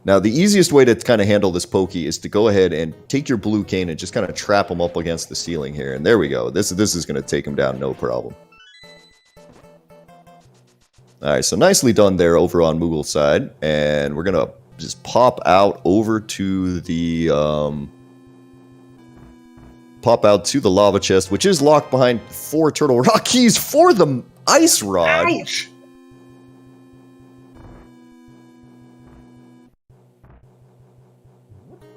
[SPEAKER 2] Now, the easiest way to kind of handle this pokey is to go ahead and take your blue cane and just kind of trap him up against the ceiling here. And there we go. This is going to take him down, no problem. Alright, so nicely done there over on Moogle's side. And we're going to just pop out over to the... pop out to the lava chest, which is locked behind 4 turtle rock keys for the ice rod.
[SPEAKER 3] Ouch!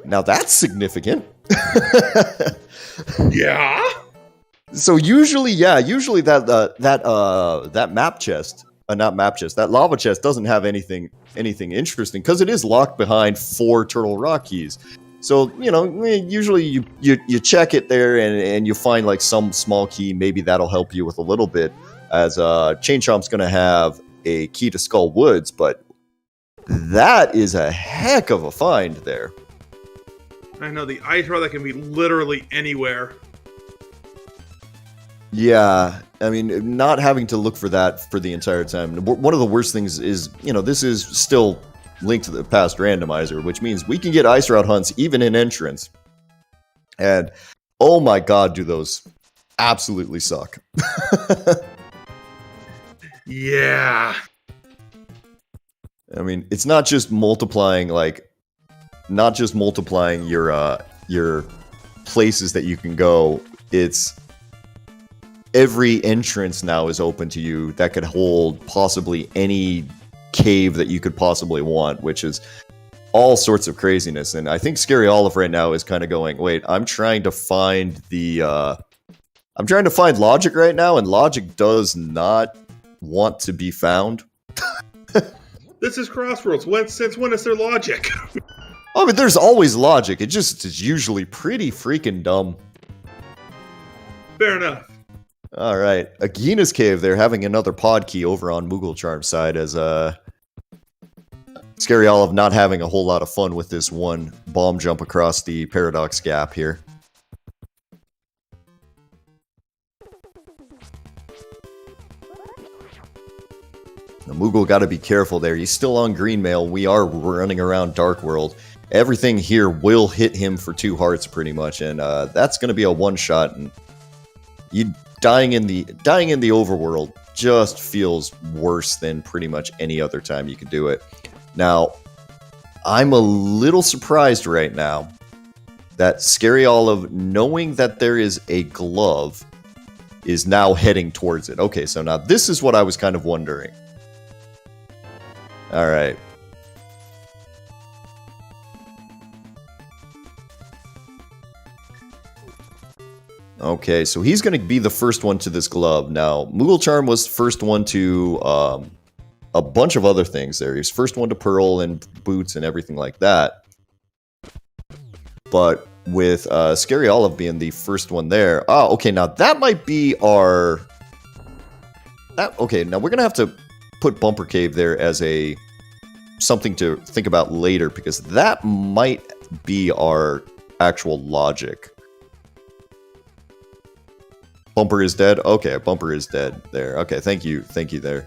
[SPEAKER 2] Now that's significant.
[SPEAKER 3] Yeah.
[SPEAKER 2] So usually that map chest, not map chest, that lava chest doesn't have anything interesting because it is locked behind 4 turtle rock keys. So usually you check it there and you find like some small key. Maybe that'll help you with a little bit, as Chain Chomp's gonna have a key to Skull Woods, but that is a heck of a find there.
[SPEAKER 3] I know, the ice rod that can be literally anywhere.
[SPEAKER 2] Yeah, I mean, not having to look for that for the entire time. One of the worst things is, this is still linked to the past randomizer, which means we can get ice rod hunts even in entrance. And, oh my god, do those absolutely suck.
[SPEAKER 3] Yeah.
[SPEAKER 2] I mean, it's not just multiplying, your places that you can go. It's every entrance now is open to you that could hold possibly any cave that you could possibly want, which is all sorts of craziness. And I think Scaryolive right now is kind of going, wait, I'm trying to find logic right now, and logic does not want to be found.
[SPEAKER 3] This is Crossroads. Since when is there logic?
[SPEAKER 2] Oh, but there's always logic. It just is usually pretty freaking dumb.
[SPEAKER 3] Fair enough.
[SPEAKER 2] All right, Agina's Cave. They're having another pod key over on Mooglecharm's side, as Scaryolive not having a whole lot of fun with this one bomb jump across the paradox gap here. The Moogle got to be careful there. He's still on green mail. We are running around Dark World. Everything here will hit him for 2 hearts pretty much, and that's going to be a one-shot. And you dying in the overworld just feels worse than pretty much any other time you can do it. Now, I'm a little surprised right now that Scaryolive, knowing that there is a glove, is now heading towards it. Okay, so now this is what I was kind of wondering. All right. Okay, so he's going to be the first one to this glove. Now, Mooglecharm was the first one to a bunch of other things there. He's first one to Pearl and Boots and everything like that. But with Scaryolive being the first one there... Oh, okay, now that might be our okay, now we're gonna have to put Bumper Cave there as a something to think about later, because that might be our actual logic. Bumper is dead? Okay, Bumper is dead there. Okay, thank you there.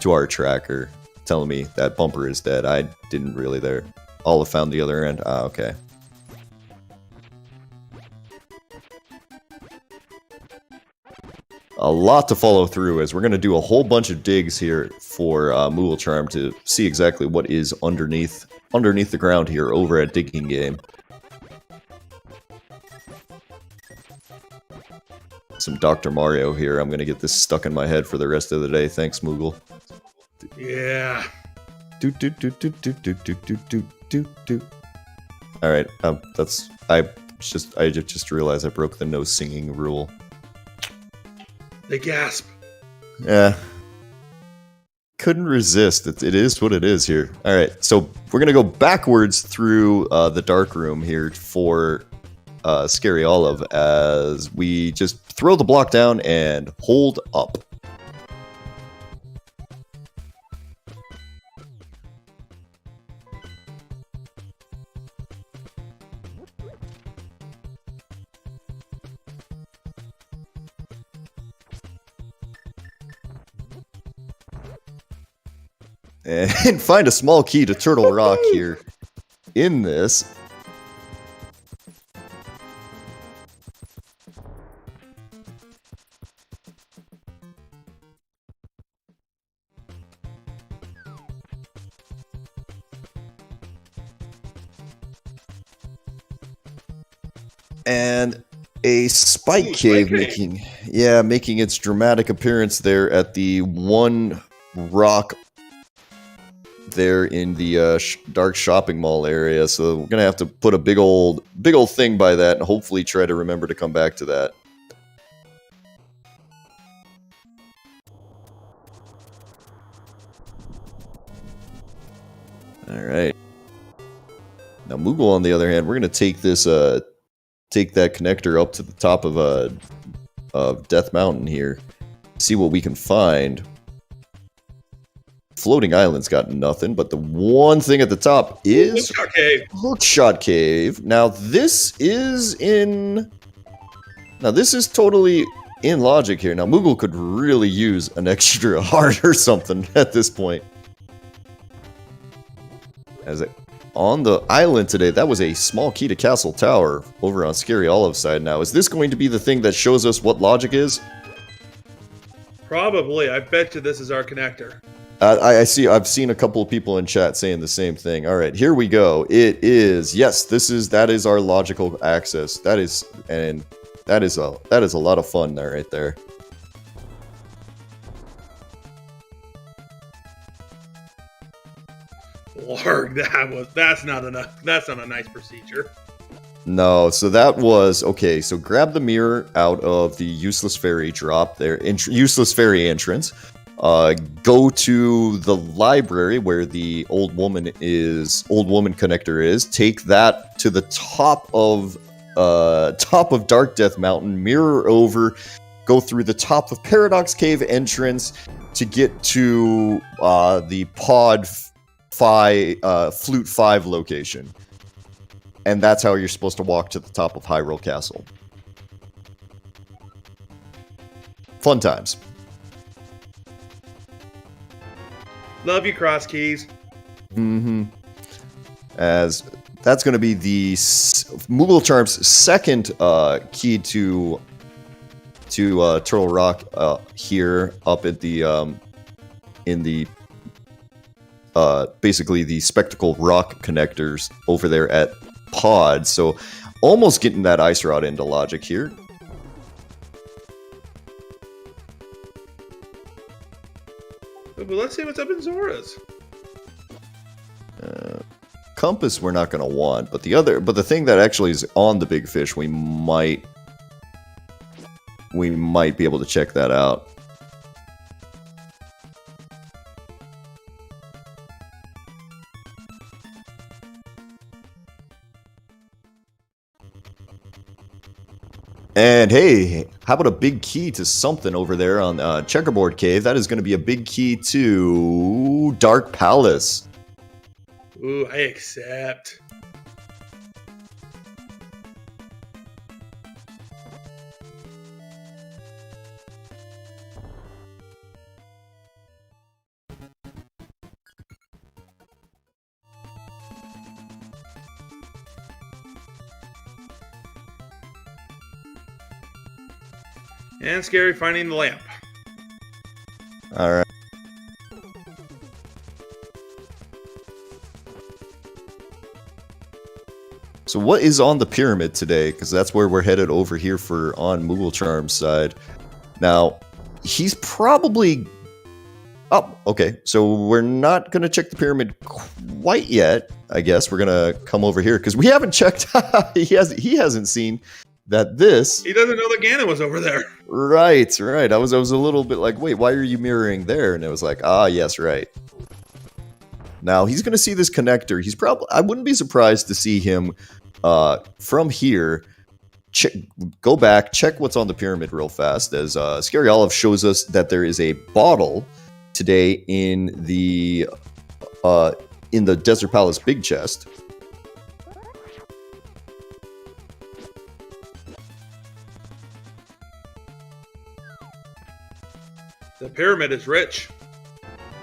[SPEAKER 2] To our tracker, telling me that Bumper is dead. I didn't really there. Olive found the other end. Ah, okay. A lot to follow through, as we're going to do a whole bunch of digs here for Mooglecharm to see exactly what is underneath the ground here over at Digging Game. Some Dr. Mario here. I'm going to get this stuck in my head for the rest of the day. Thanks, Moogle.
[SPEAKER 3] Yeah.
[SPEAKER 2] All right. I just realized I broke the no singing rule.
[SPEAKER 3] They gasp.
[SPEAKER 2] Yeah. Couldn't resist. It is what it is here. All right. So we're gonna go backwards through the dark room here for Scaryolive, as we just throw the block down and hold up. And find a small key to Turtle Rock here in this. And a spike cave making its dramatic appearance there at the one rock there in the dark shopping mall area. So we're gonna have to put a big old thing by that and hopefully try to remember to come back to that. All right. Now Moogle, on the other hand, we're gonna take this take that connector up to the top of Death Mountain here, see what we can find. Floating Island's got nothing, but the one thing at the top is Hookshot Cave. Now this is totally in logic here. Now Moogle could really use an extra heart or something at this point. As on the island today, that was a small key to Castle Tower over on Scaryolive's side. Now, is this going to be the thing that shows us what logic is?
[SPEAKER 3] Probably. I bet you this is our connector.
[SPEAKER 2] I see. I've seen a couple of people in chat saying the same thing. All right, here we go. It is, yes, that is our logical access. That is a lot of fun there, right there.
[SPEAKER 3] Lord, that's not enough. That's not a nice procedure.
[SPEAKER 2] No, so that was okay. So grab the mirror out of the useless fairy drop there, useless fairy entrance. Go to the library where the old woman connector is. Take that to the top of Dark Death Mountain. Mirror over. Go through the top of Paradox Cave entrance to get to the Flute 5 location. And that's how you're supposed to walk to the top of Hyrule Castle. Fun times.
[SPEAKER 3] Love you, Crosskeys.
[SPEAKER 2] Mm-hmm. As that's going to be the Mooglecharm's second key to Turtle Rock here up at the in the basically the Spectacle Rock connectors over there at Pod. So almost getting that ice rod into logic here.
[SPEAKER 3] But let's see what's up in Zora's.
[SPEAKER 2] Compass we're not going to want, but the thing that actually is on the big fish, we might be able to check that out. And hey, how about a big key to something over there on Checkerboard Cave? That is going to be a big key to Dark Palace.
[SPEAKER 3] Ooh, I accept. And Scary finding the lamp.
[SPEAKER 2] All right. So what is on the pyramid today? Because that's where we're headed over here for on Mooglecharm's side. Now, he's probably... Oh, okay. So we're not going to check the pyramid quite yet, I guess. We're going to come over here because we haven't checked. He hasn't seen that this...
[SPEAKER 3] He doesn't know that Ganon was over there.
[SPEAKER 2] Right. I was a little bit like, wait, why are you mirroring there? And it was like, ah, yes, right. Now, he's going to see this connector. He's probably... I wouldn't be surprised to see him from here... Go back, check what's on the pyramid real fast, as Scaryolive shows us that there is a bottle today in the Desert Palace big chest.
[SPEAKER 3] The pyramid is rich.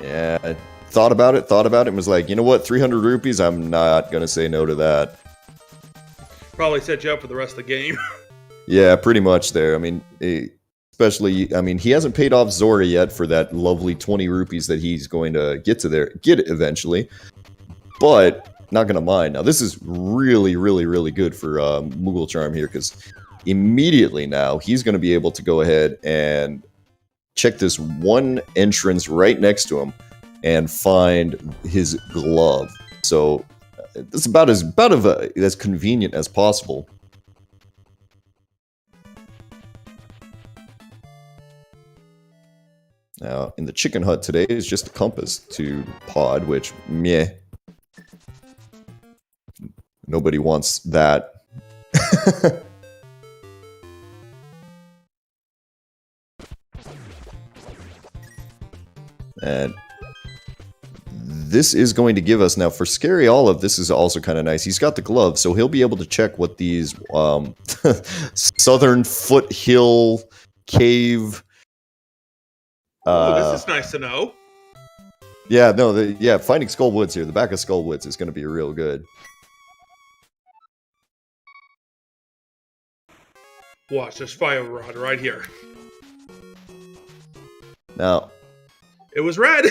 [SPEAKER 2] Yeah, I thought about it, and was like, you know what, 300 rupees, I'm not going to say no to that.
[SPEAKER 3] Probably set you up for the rest of the game.
[SPEAKER 2] Yeah, pretty much there. I mean, especially, I mean, he hasn't paid off Zora yet for that lovely 20 rupees that he's going to get eventually. But, not going to mind. Now, this is really, really, really good for Mooglecharm here, because immediately now, he's going to be able to go ahead and check this one entrance right next to him and find his glove. So, it's about as convenient as possible. Now, in the chicken hut today is just a compass to pod, which, meh. Nobody wants that. And this is going to give us, now for Scaryolive, this is also kind of nice. He's got the glove, so he'll be able to check what these southern foothill cave...
[SPEAKER 3] this is nice to know.
[SPEAKER 2] Yeah, no, finding Skull Woods here, the back of Skull Woods is going to be real good.
[SPEAKER 3] Watch this fire rod right here.
[SPEAKER 2] Now,
[SPEAKER 3] it was red.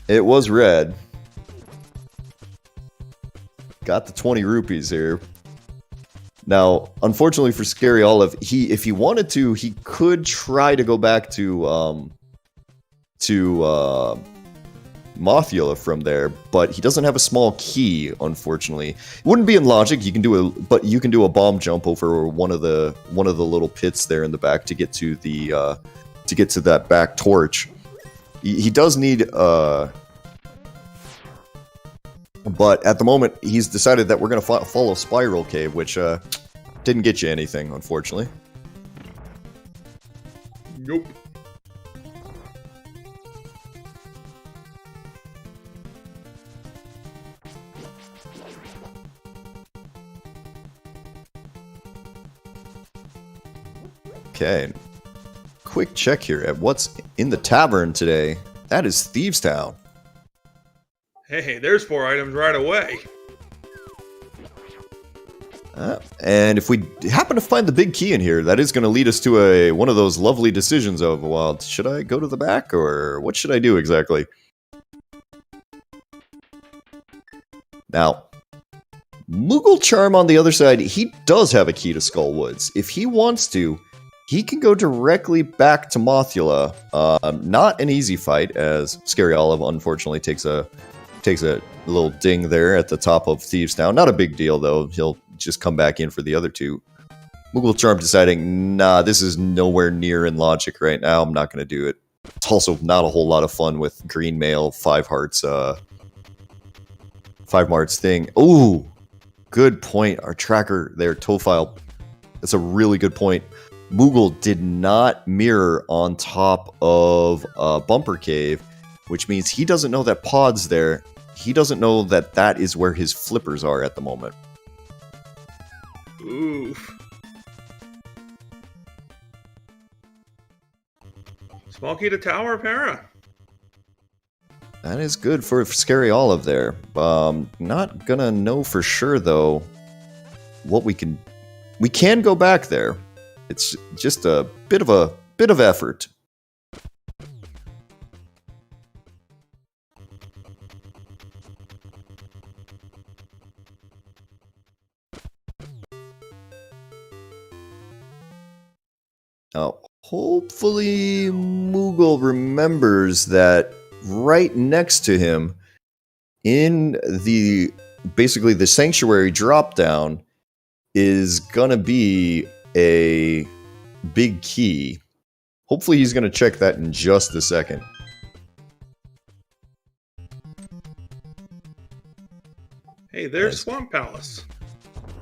[SPEAKER 2] It was red. Got the 20 rupees here. Now, unfortunately for Scaryolive, if he wanted to, he could try to go back to Mothula from there, but he doesn't have a small key, unfortunately. It wouldn't be in logic. You can do a bomb jump over one of the little pits there in the back to get to that back torch. He does need but at the moment he's decided that we're going to follow Spiral Cave, which didn't get you anything, unfortunately.
[SPEAKER 3] Nope.
[SPEAKER 2] Okay. Quick check here at what's in the tavern today. That is Thieves Town.
[SPEAKER 3] Hey, there's 4 items right away.
[SPEAKER 2] And if we happen to find the big key in here, that is going to lead us to one of those lovely decisions of, well, should I go to the back or what should I do exactly? Now, Mooglecharm on the other side, he does have a key to Skull Woods. If he wants to, he can go directly back to Mothula. Not an easy fight, as Scaryolive unfortunately takes a little ding there at the top of Thieves Town. Not a big deal, though. He'll just come back in for the other two. Mooglecharm deciding, nah, this is nowhere near in logic right now. I'm not going to do it. It's also not a whole lot of fun with Green Mail, 5 Hearts thing. Ooh, good point. Our tracker there, Tofile, That's a really good point. Moogle did not mirror on top of Bumper Cave, which means he doesn't know that Pod's there. He doesn't know that that is where his flippers are at the moment.
[SPEAKER 3] Oof. Small key to Tower of Hera.
[SPEAKER 2] That is good for Scaryolive there. Not gonna know for sure though what we can. We can go back there. It's just a bit of effort. Now, hopefully Moogle remembers that right next to him in the basically the sanctuary drop down is gonna be a big key. Hopefully he's gonna check that in just a second.
[SPEAKER 3] Hey, there's Swamp Palace.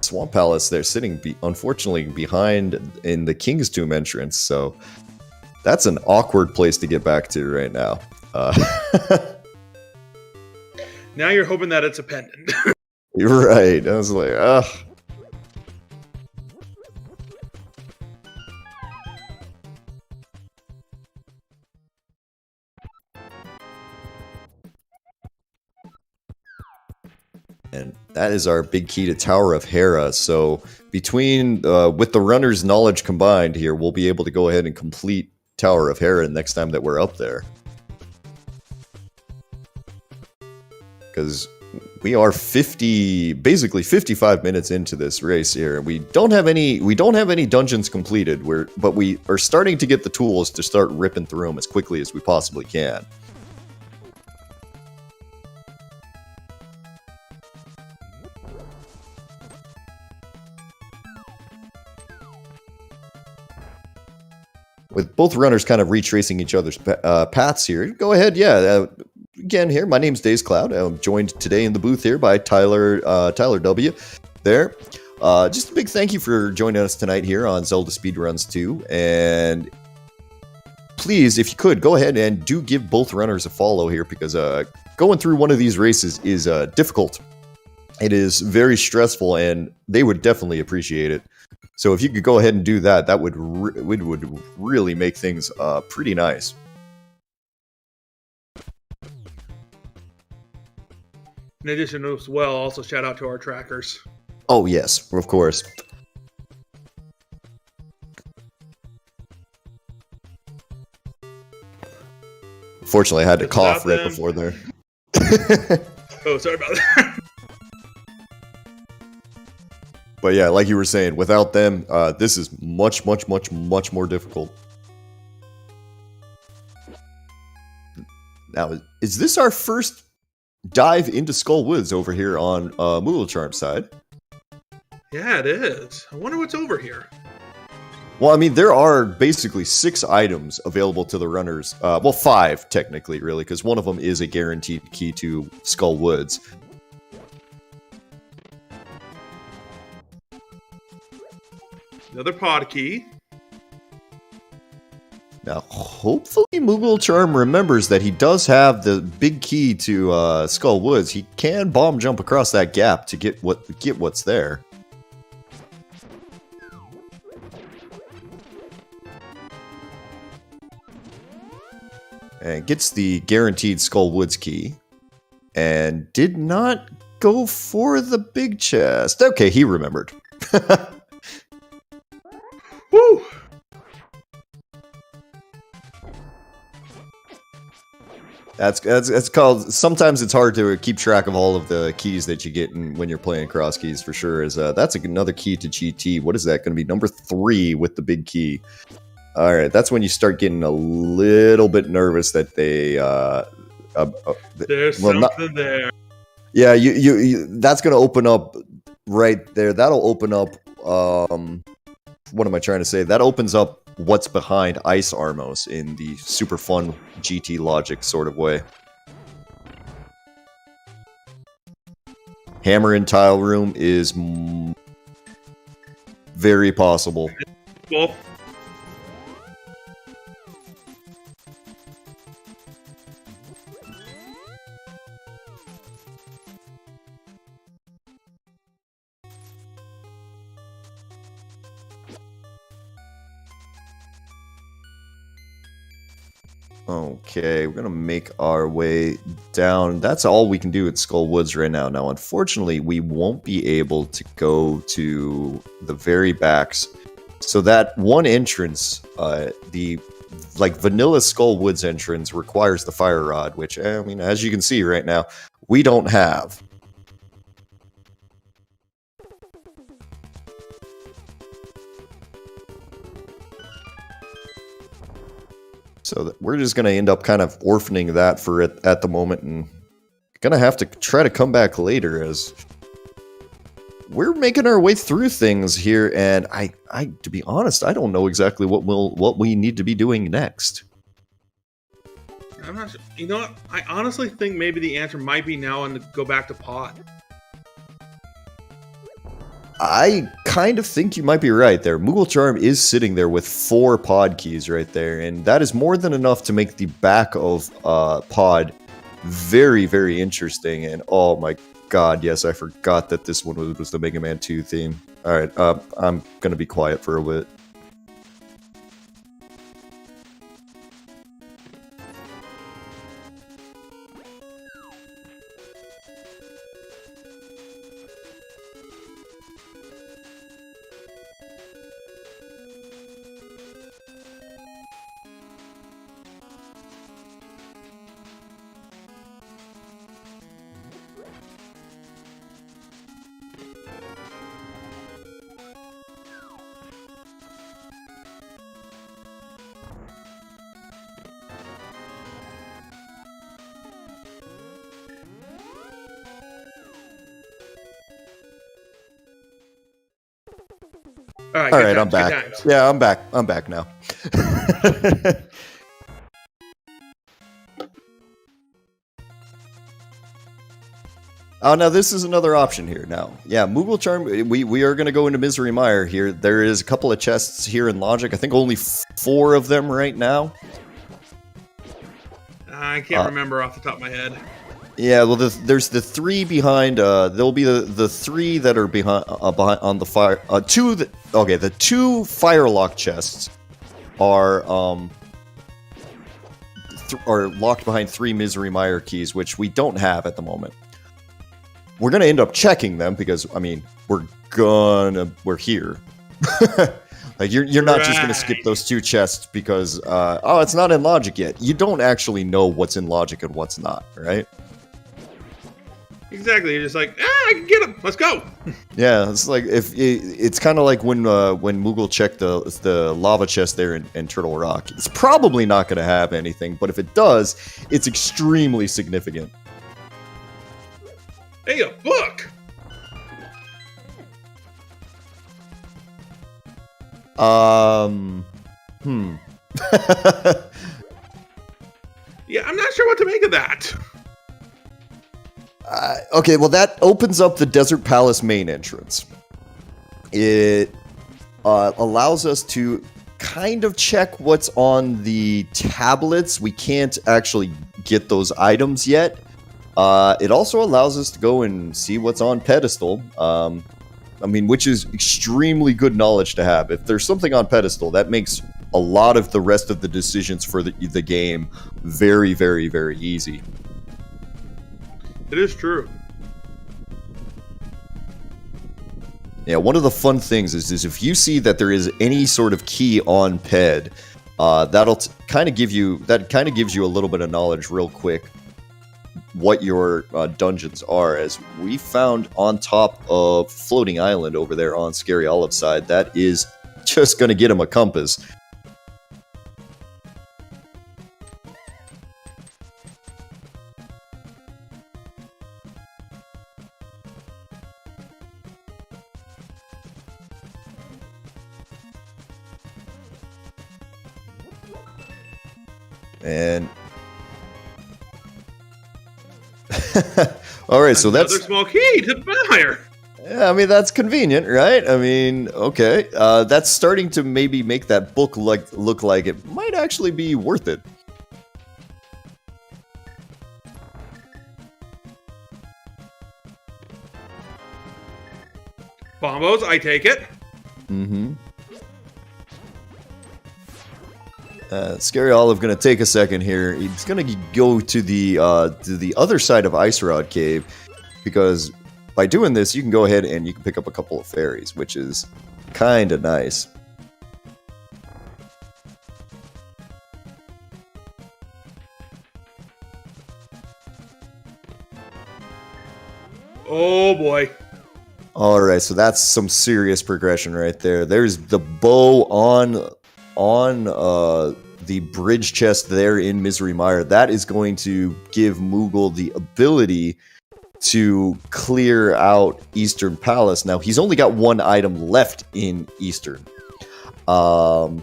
[SPEAKER 2] Swamp Palace, they're sitting unfortunately behind in the King's Tomb entrance, so that's an awkward place to get back to right now.
[SPEAKER 3] Now you're hoping that it's a pendant.
[SPEAKER 2] You're right. I was like, ugh. And that is our big key to Tower of Hera. So between, with the runner's knowledge combined here, we'll be able to go ahead and complete Tower of Hera next time that we're up there. Because we are basically 55 minutes into this race here. We don't have any dungeons completed, but we are starting to get the tools to start ripping through them as quickly as we possibly can. With both runners kind of retracing each other's paths here, go ahead, yeah. Again, here, my name's Days Cloud. I'm joined today in the booth here by Tyler W. There. Just a big thank you for joining us tonight here on Zelda Speedruns 2. And please, if you could, go ahead and do give both runners a follow here, because going through one of these races is difficult. It is very stressful, and they would definitely appreciate it. So if you could go ahead and do that, that would really make things pretty nice.
[SPEAKER 3] In addition, as well, also shout out to our trackers.
[SPEAKER 2] Oh yes, of course. Fortunately, I had to cough right before there.
[SPEAKER 3] Oh, sorry about that.
[SPEAKER 2] But yeah, like you were saying, without them, this is much more difficult. Now, is this our first dive into Skull Woods over here on Mooglecharm's side?
[SPEAKER 3] Yeah, it is. I wonder what's over here.
[SPEAKER 2] Well, I mean, there are basically 6 items available to the runners. Well, 5, technically, really, because one of them is a guaranteed key to Skull Woods.
[SPEAKER 3] Another pod key.
[SPEAKER 2] Now, hopefully Mooglecharm remembers that he does have the big key to Skull Woods. He can bomb jump across that gap to get what's there. And gets the guaranteed Skull Woods key. And did not go for the big chest. Okay, he remembered.
[SPEAKER 3] Woo!
[SPEAKER 2] That's called. Sometimes it's hard to keep track of all of the keys that you get when you're playing Crosskeys. For sure, that's another key to GT. What is that going to be? Number 3 with the big key. All right, that's when you start getting a little bit nervous that they.
[SPEAKER 3] There's something there.
[SPEAKER 2] Yeah, you that's going to open up right there. That'll open up. What am I trying to say? That opens up what's behind Ice Armos in the super fun GT logic sort of way. Hammer and Tile Room is very possible.
[SPEAKER 3] Well,
[SPEAKER 2] Okay, we're gonna make our way down. That's all we can do at Skull Woods right now. Now, unfortunately, we won't be able to go to the very backs. So that one entrance, the vanilla Skull Woods entrance, requires the fire rod, which I mean, as you can see right now, we don't have. So we're just going to end up kind of orphaning that for it at the moment, and going to have to try to come back later as we're making our way through things here. And I to be honest, I don't know exactly what we need to be doing next.
[SPEAKER 3] I'm not sure. You know what? I honestly think maybe the answer might be now and go back to pot.
[SPEAKER 2] I kind of think you might be right there. Mooglecharm is sitting there with 4 pod keys right there, and that is more than enough to make the back of pod very, very interesting. And oh my god, yes, I forgot that this one was the Mega Man 2 theme. Alright, I'm gonna be quiet for a bit.
[SPEAKER 3] All
[SPEAKER 2] Alright, I'm back. Yeah, I'm back. I'm back now. Oh, now this is another option here now. Yeah, Mooglecharm, we are going to go into Misery Mire here. There is a couple of chests here in Logic. I think only 4 of them right now.
[SPEAKER 3] I can't remember off the top of my head.
[SPEAKER 2] Yeah, well, there's the 3 behind. There'll be the 3 that are behind on the fire. 2. Okay, the 2 firelock chests are locked behind 3 Misery Mire keys, which we don't have at the moment. We're gonna end up checking them because I mean we're here. Like you're not just gonna skip those 2 chests because oh, it's not in Logic yet. You don't actually know what's in Logic and what's not, right?
[SPEAKER 3] Exactly. You're just like, I can get him. Let's go.
[SPEAKER 2] Yeah, it's like it's kind of like when Moogle checked the lava chest there in Turtle Rock. It's probably not going to have anything, but if it does, it's extremely significant.
[SPEAKER 3] Hey, a book. Yeah, I'm not sure what to make of that.
[SPEAKER 2] Okay, well that opens up the Desert Palace main entrance. It allows us to kind of check what's on the tablets. We can't actually get those items yet. It also allows us to go and see what's on pedestal. I mean, which is extremely good knowledge to have. If there's something on pedestal, that makes a lot of the rest of the decisions for the game very, very, very easy.
[SPEAKER 3] It is true.
[SPEAKER 2] Yeah, one of the fun things is if you see that there is any sort of key on ped, that'll kind of give you a little bit of knowledge real quick what your dungeons are. As we found on top of Floating Island over there on Scaryolive's side, that is just going to get him a compass. And all right, so that's
[SPEAKER 3] another small key to the fire.
[SPEAKER 2] Yeah, I mean, that's convenient, right? I mean, okay. That's starting to maybe make that book look like it might actually be worth it.
[SPEAKER 3] Bombos, I take it.
[SPEAKER 2] Mm-hmm. Scaryolive gonna take a second here. He's gonna go to the other side of Ice Rod Cave, because by doing this, you can go ahead and you can pick up a couple of fairies, which is kind of nice.
[SPEAKER 3] Oh boy.
[SPEAKER 2] Alright, so that's some serious progression right there. There's the bow on the bridge chest there in Misery Mire. That is going to give Moogle the ability to clear out Eastern Palace. Now, he's only got one item left in Eastern. So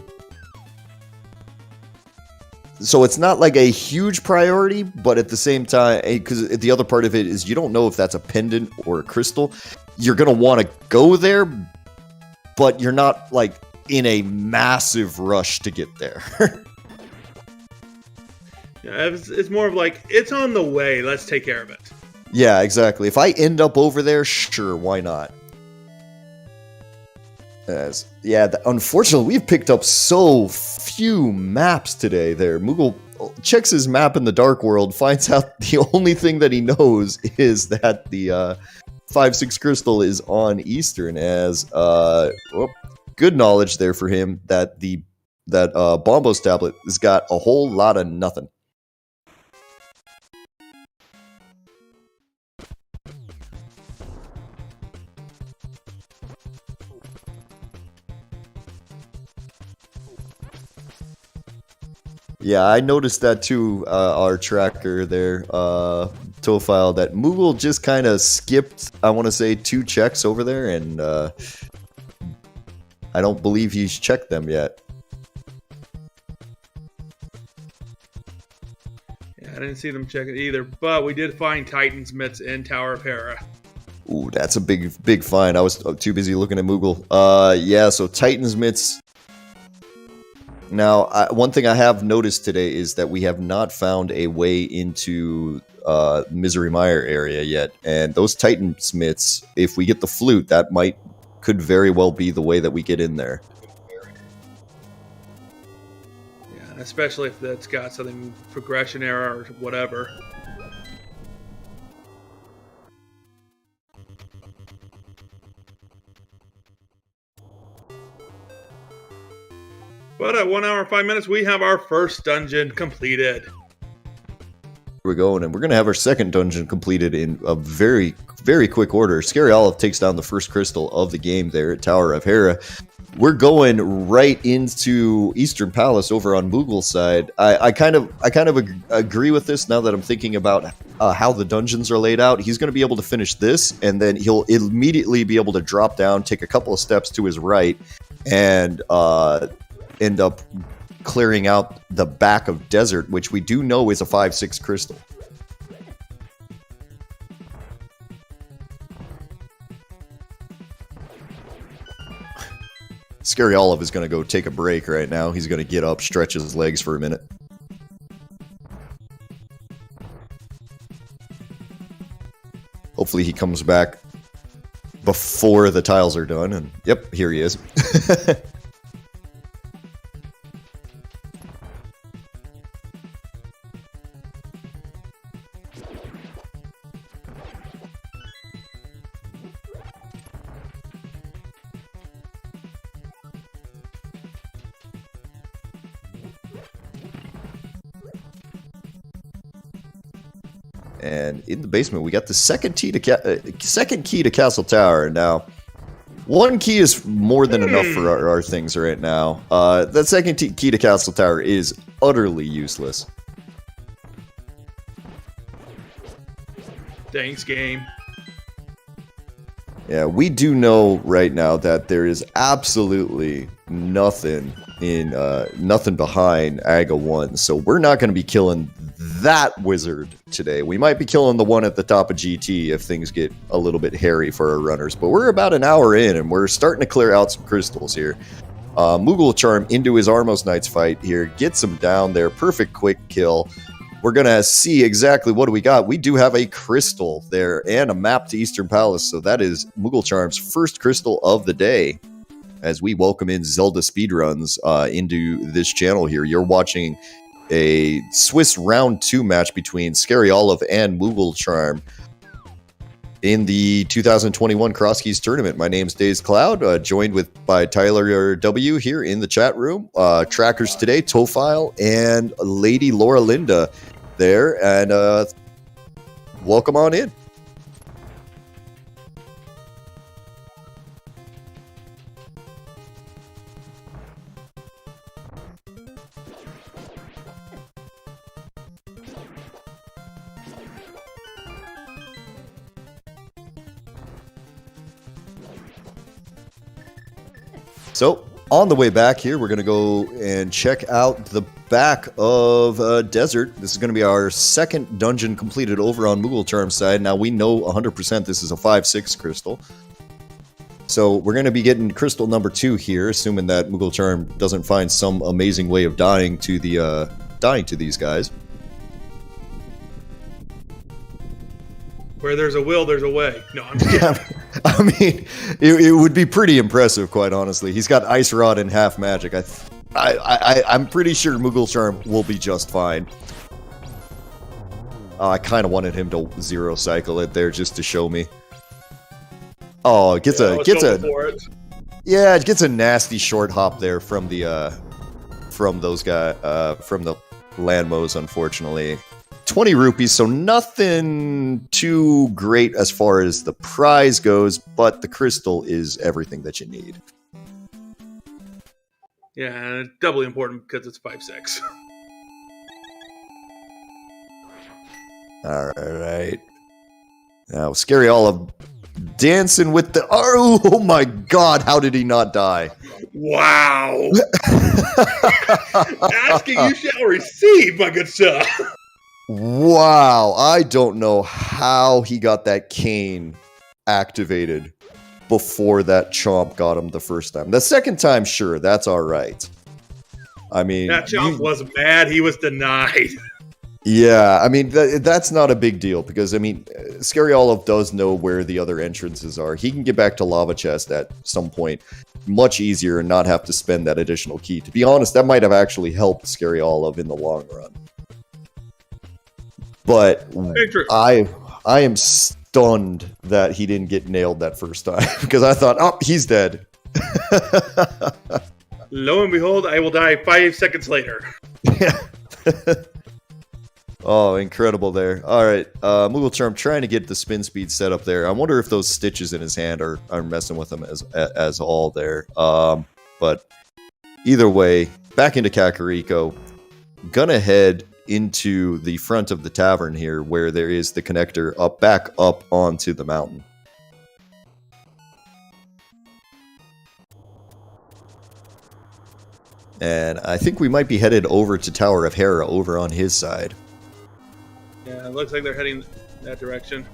[SPEAKER 2] it's not like a huge priority, but at the same time, because the other part of it is you don't know if that's a pendant or a crystal. You're going to want to go there, but you're not like in a massive rush to get there.
[SPEAKER 3] Yeah, it's more of like, it's on the way, let's take care of it.
[SPEAKER 2] Yeah, exactly. If I end up over there, sure, why not? Unfortunately, we've picked up so few maps today there. Moogle checks his map in the Dark World, finds out the only thing that he knows is that the 5-6 crystal is on Eastern, as good knowledge there for him that that Bombos tablet has got a whole lot of nothing. Yeah, I noticed that too, our tracker there, Tofile, that Moogle just kind of skipped, I want to say, 2 checks over there, and I don't believe he's checked them yet.
[SPEAKER 3] Yeah, I didn't see them check it either, but we did find Titan's Mitts in Tower of Hera.
[SPEAKER 2] Ooh, that's a big find. I was too busy looking at Moogle. Yeah, so Titan's Mitts. Now, one thing I have noticed today is that we have not found a way into Misery Mire area yet, and those Titan Smiths, if we get the flute, that could very well be the way that we get in there.
[SPEAKER 3] Yeah, especially if that's got something progression error or whatever. But at 1 hour and 5 minutes, we have our first dungeon completed.
[SPEAKER 2] We're going, and we're going to have our second dungeon completed in a very, very quick order. Scaryolive takes down the first crystal of the game there at Tower of Hera. We're going right into Eastern Palace over on Moogle's side. I kind of agree with this now that I'm thinking about how the dungeons are laid out. He's going to be able to finish this, and then he'll immediately be able to drop down, take a couple of steps to his right, and end up clearing out the back of Desert, which we do know is a 5-6 crystal. Scaryolive is going to go take a break right now. He's going to get up, stretch his legs for a minute. Hopefully he comes back before the tiles are done, and yep, here he is. And in the basement, we got the second key to Castle Tower. Now, one key is more than enough for our things right now. That second key to Castle Tower is utterly useless.
[SPEAKER 3] Thanks, game.
[SPEAKER 2] Yeah, we do know right now that there is absolutely nothing behind Aga 1, so we're not going to be killing that wizard today. We might be killing the one at the top of GT if things get a little bit hairy for our runners, but we're about an hour in and we're starting to clear out some crystals here. Mooglecharm into his Armos Knights fight here, gets him down there, perfect quick kill. We're going to see exactly what do we got. We do have a crystal there and a map to Eastern Palace, so that is Mooglecharm's first crystal of the day as we welcome in Zelda Speedruns into this channel here. You're watching a Swiss round 2 match between Scaryolive and Mooglecharm in the 2021 Crosskeys tournament. My name's DazedCloud, joined by Tyler W here in the chat room. Trackers today, Tofile and Lady Laura Linda there, and welcome on in. So, on the way back here, we're going to go and check out the back of Desert. This is going to be our second dungeon completed over on Mooglecharm's side. Now, we know 100% this is a 5-6 crystal. So, we're going to be getting crystal number 2 here, assuming that Mooglecharm doesn't find some amazing way of dying to these guys.
[SPEAKER 3] Where there's a will, there's a way. No, I'm just kidding.
[SPEAKER 2] I mean, it would be pretty impressive, quite honestly. He's got Ice Rod and half magic. I'm pretty sure Mooglecharm will be just fine. I kind of wanted him to zero cycle it there just to show me. Oh, it gets it gets a nasty short hop there from the from those guys from the Landmos, unfortunately. 20 rupees, so nothing too great as far as the prize goes, but the crystal is everything that you need.
[SPEAKER 3] Yeah, and it's doubly important because it's 5-6.
[SPEAKER 2] Alright. Now, Scaryolive dancing with the... Oh my god, how did he not die?
[SPEAKER 3] Wow! Asking you shall receive, my good sir!
[SPEAKER 2] Wow, I don't know how he got that cane activated before that chomp got him the first time. The second time, sure, that's all right. I mean...
[SPEAKER 3] That chomp was mad, he was denied.
[SPEAKER 2] Yeah, I mean, that's not a big deal, because, I mean, Scaryolive does know where the other entrances are. He can get back to Lava Chest at some point much easier and not have to spend that additional key. To be honest, that might have actually helped Scaryolive in the long run. But I am stunned that he didn't get nailed that first time, because I thought, oh, he's dead.
[SPEAKER 3] Lo and behold, I will die 5 seconds later.
[SPEAKER 2] Yeah. Oh, incredible there. All right, Mooglecharm trying to get the spin speed set up there. I wonder if those stitches in his hand are messing with him as all there. But either way, back into Kakariko. Gonna head into the front of the tavern here, where there is the connector back up onto the mountain. And I think we might be headed over to Tower of Hera over on his side.
[SPEAKER 3] Yeah, it looks like they're heading that direction.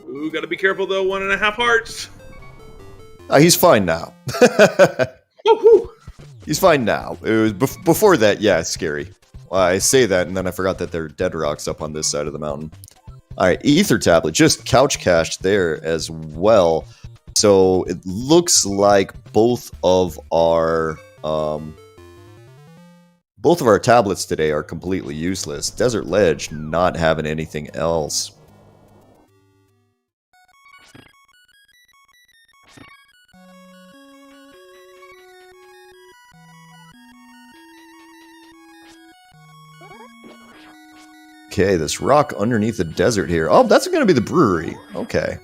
[SPEAKER 3] Ooh, gotta be careful though, 1.5 hearts.
[SPEAKER 2] He's fine now.
[SPEAKER 3] Woo-hoo.
[SPEAKER 2] He's fine now. It was before that, yeah, it's scary. Well, I say that, and then I forgot that there are dead rocks up on this side of the mountain. All right, Ether Tablet, just couch cached there as well. So it looks like both of our tablets today are completely useless. Desert Ledge not having anything else. Okay, this rock underneath the desert here. Oh, that's going to be the brewery. Okay.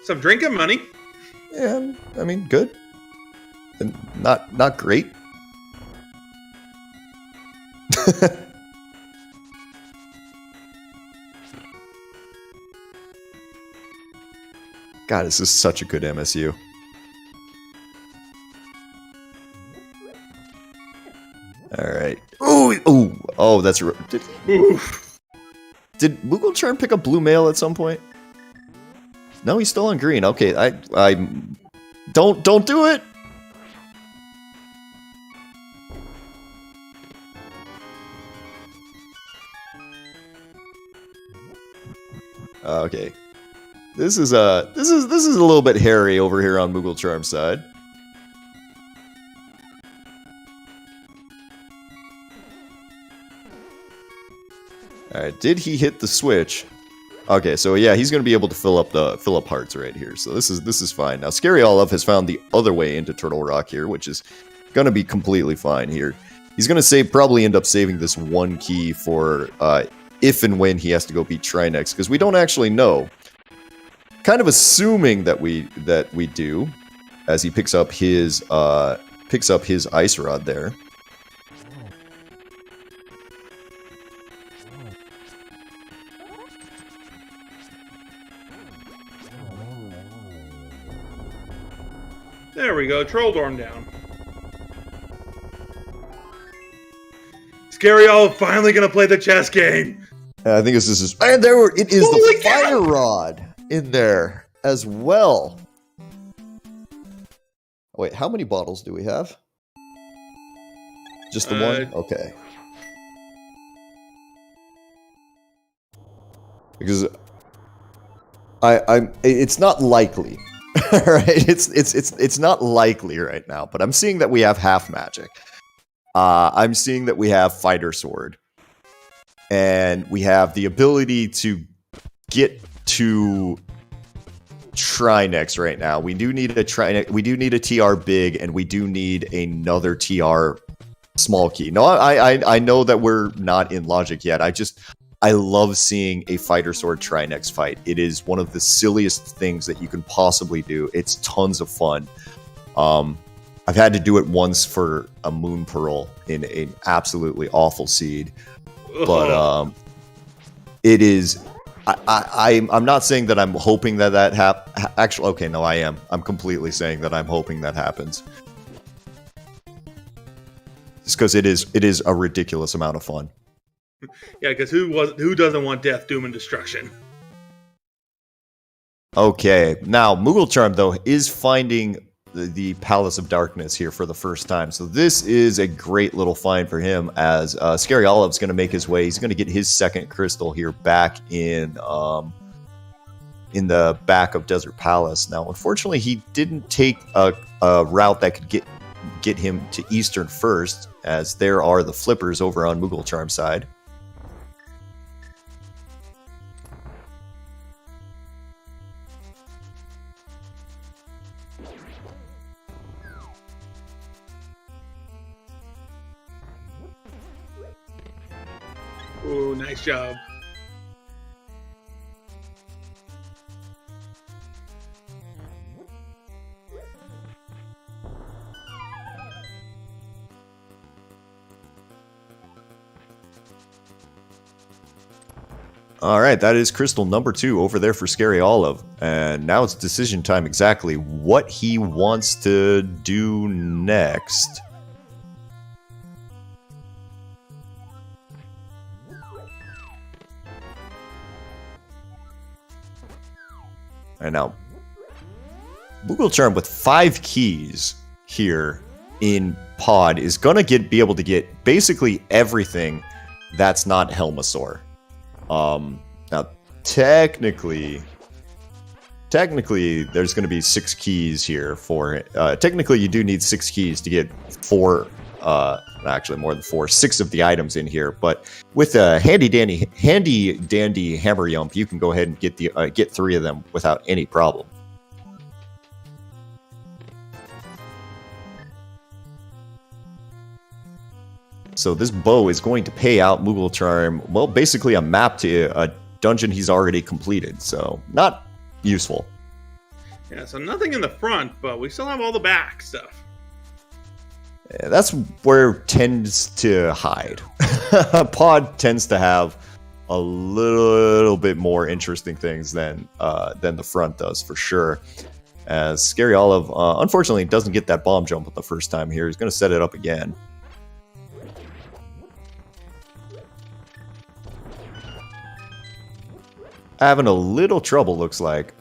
[SPEAKER 3] Some drinking money.
[SPEAKER 2] Yeah, I mean, good. And not great. God, this is such a good MSU. Alright. Oh, that's... Did Mooglecharm pick up blue mail at some point? No, he's still on green. Okay, I don't do it. Okay. This is a little bit hairy over here on Mooglecharm's side. Alright, did he hit the switch? Okay, so yeah, he's gonna be able to fill up hearts right here. So this is fine. Now Scaryolive has found the other way into Turtle Rock here, which is gonna be completely fine here. He's gonna probably end up saving this one key for if and when he has to go beat Trinex, because we don't actually know. Kind of assuming that we do, as he picks up his ice rod there.
[SPEAKER 3] There we go, Troll Dorm down. Scaryolive finally gonna play the chess game.
[SPEAKER 2] I think this is, and it is the fire rod in there as well. Wait, how many bottles do we have? Just the one? Okay. Because it's not likely. Right? It's not likely right now, but I'm seeing that we have half magic. I'm seeing that we have fighter sword. And we have the ability to get to Trinex right now. We do need a Trinex. We do need a TR big, and we do need another TR small key. No, I know that we're not in logic yet. I love seeing a fighter sword Trinex fight. It is one of the silliest things that you can possibly do. It's tons of fun. I've had to do it once for a Moon Pearl in an absolutely awful seed. But it is. I'm not saying that I'm hoping that actually, okay, no, I am. I'm completely saying that I'm hoping that happens. Just because it is a ridiculous amount of fun.
[SPEAKER 3] Yeah, because who doesn't want death, doom, and destruction?
[SPEAKER 2] Okay, now Mooglecharm though is finding the Palace of Darkness here for the first time, so this is a great little find for him. As Scaryolive's going to make his way, he's going to get his second crystal here back in the back of Desert Palace. Now, unfortunately, he didn't take a route that could get him to Eastern first, as there are the flippers over on Mooglecharm's side.
[SPEAKER 3] Ooh, nice job.
[SPEAKER 2] All right, that is crystal number 2 over there for Scaryolive. And now it's decision time exactly what he wants to do next. And now, Mooglecharm with 5 keys here in Pod is going to be able to get basically everything that's not Helmasaur. Now, technically, there's going to be 6 keys here for it. Technically, you do need 6 keys to get 4, actually more than 4, 6 of the items in here. But with a handy dandy hammer yump, you can go ahead and get 3 of them without any problem. So this bow is going to pay out Mooglecharm, well, basically a map to a dungeon he's already completed. So not useful.
[SPEAKER 3] Yeah, so nothing in the front, but we still have all the back stuff.
[SPEAKER 2] Yeah, that's where it tends to hide. Pod tends to have a little bit more interesting things than the front does, for sure. As Scaryolive, unfortunately, doesn't get that bomb jump the first time here. He's going to set it up again. Having a little trouble, looks like.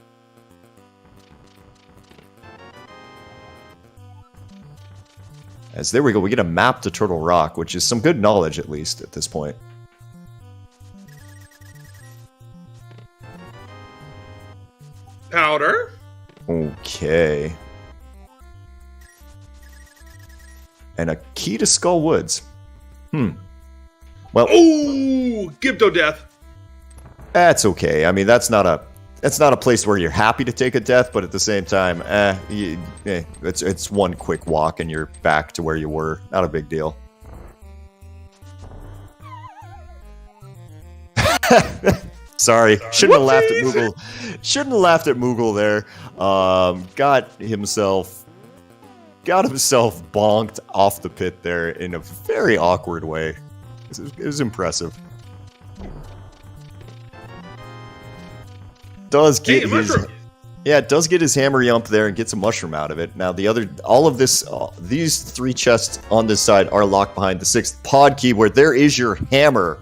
[SPEAKER 2] As there we go, we get a map to Turtle Rock, which is some good knowledge, at least, at this point.
[SPEAKER 3] Powder.
[SPEAKER 2] Okay. And a key to Skull Woods. Well,
[SPEAKER 3] Oh, Gibdo death.
[SPEAKER 2] that's okay. I mean, that's not a place where you're happy to take a death, but at the same time, it's one quick walk and you're back to where you were. Not a big deal. Sorry, shouldn't have laughed at Moogle. Shouldn't have laughed at Moogle there. Got himself bonked off the pit there in a very awkward way. It was impressive. Does get does get his hammer yump there and gets a mushroom out of it. Now these 3 chests on this side are locked behind the 6th pod key, where there is your hammer,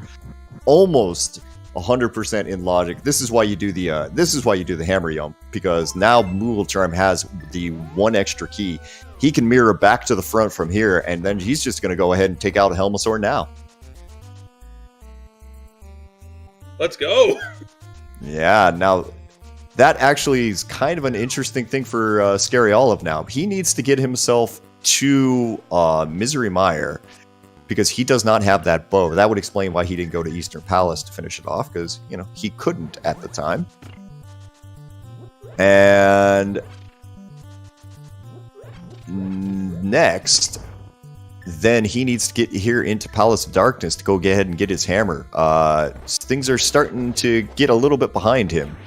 [SPEAKER 2] almost 100% in logic. This is why you do the hammer yump, because now Mooglecharm has the 1 extra key. He can mirror back to the front from here, and then he's just going to go ahead and take out Helmasaur now.
[SPEAKER 3] Let's go.
[SPEAKER 2] Yeah, now that actually is kind of an interesting thing for Scaryolive now. He needs to get himself to Misery Mire, because he does not have that bow. That would explain why he didn't go to Eastern Palace to finish it off, because, you know, he couldn't at the time. And next, then he needs to get here into Palace of Darkness to go ahead and get his hammer. Things are starting to get a little bit behind him.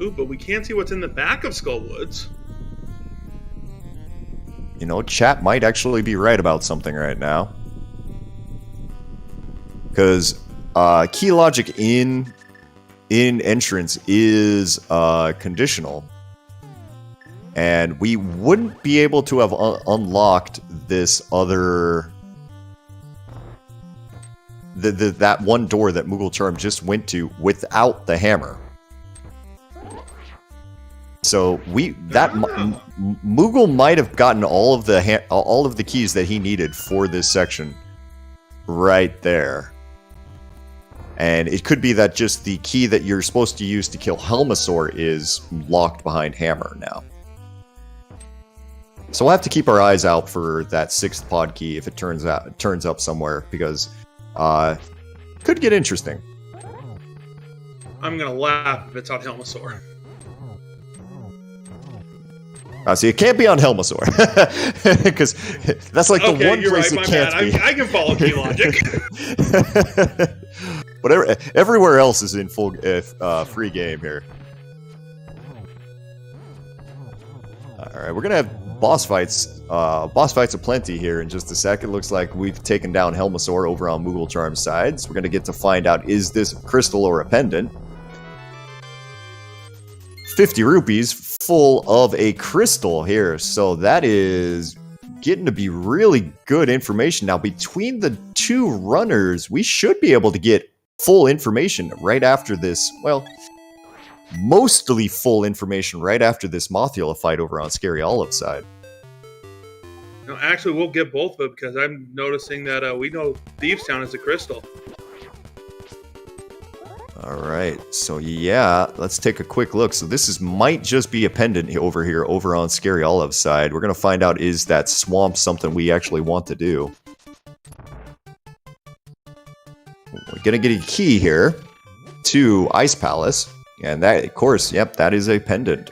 [SPEAKER 3] Ooh, but we can't see what's in the back of Skullwoods.
[SPEAKER 2] You know, chat might actually be right about something right now. Because key logic in entrance is conditional. And we wouldn't be able to have unlocked this other... that one door that Mooglecharm just went to without the hammer. So Moogle might have gotten all of the keys that he needed for this section right there. And it could be that just the key that you're supposed to use to kill Helmasaur is locked behind hammer now. So we'll have to keep our eyes out for that 6th pod key if it turns up somewhere, because could get interesting.
[SPEAKER 3] I'm gonna laugh if it's on Helmasaur.
[SPEAKER 2] See, it can't be on Helmasaur, because that's like the one place it can't be.
[SPEAKER 3] I can follow key logic.
[SPEAKER 2] Whatever. Everywhere else is in full free game here. All right, we're gonna have boss fights aplenty here in just a second. Looks like we've taken down Helmasaur over on Mooglecharm's side. So we're gonna get to find out, is this a crystal or a pendant? 50 rupees full of a crystal here, so that is getting to be really good information. Now, between the 2 runners, we should be able to get full information right after this. Well, mostly full information right after this Mothula fight over on Scaryolive's side.
[SPEAKER 3] No, actually, we'll get both of them, because I'm noticing that we know Thieves Town is a crystal.
[SPEAKER 2] Alright, so yeah, let's take a quick look. So this might just be a pendant over here, over on Scaryolive's side. We're going to find out, is that swamp something we actually want to do? We're going to get a key here to Ice Palace. And that, of course, yep, that is a pendant.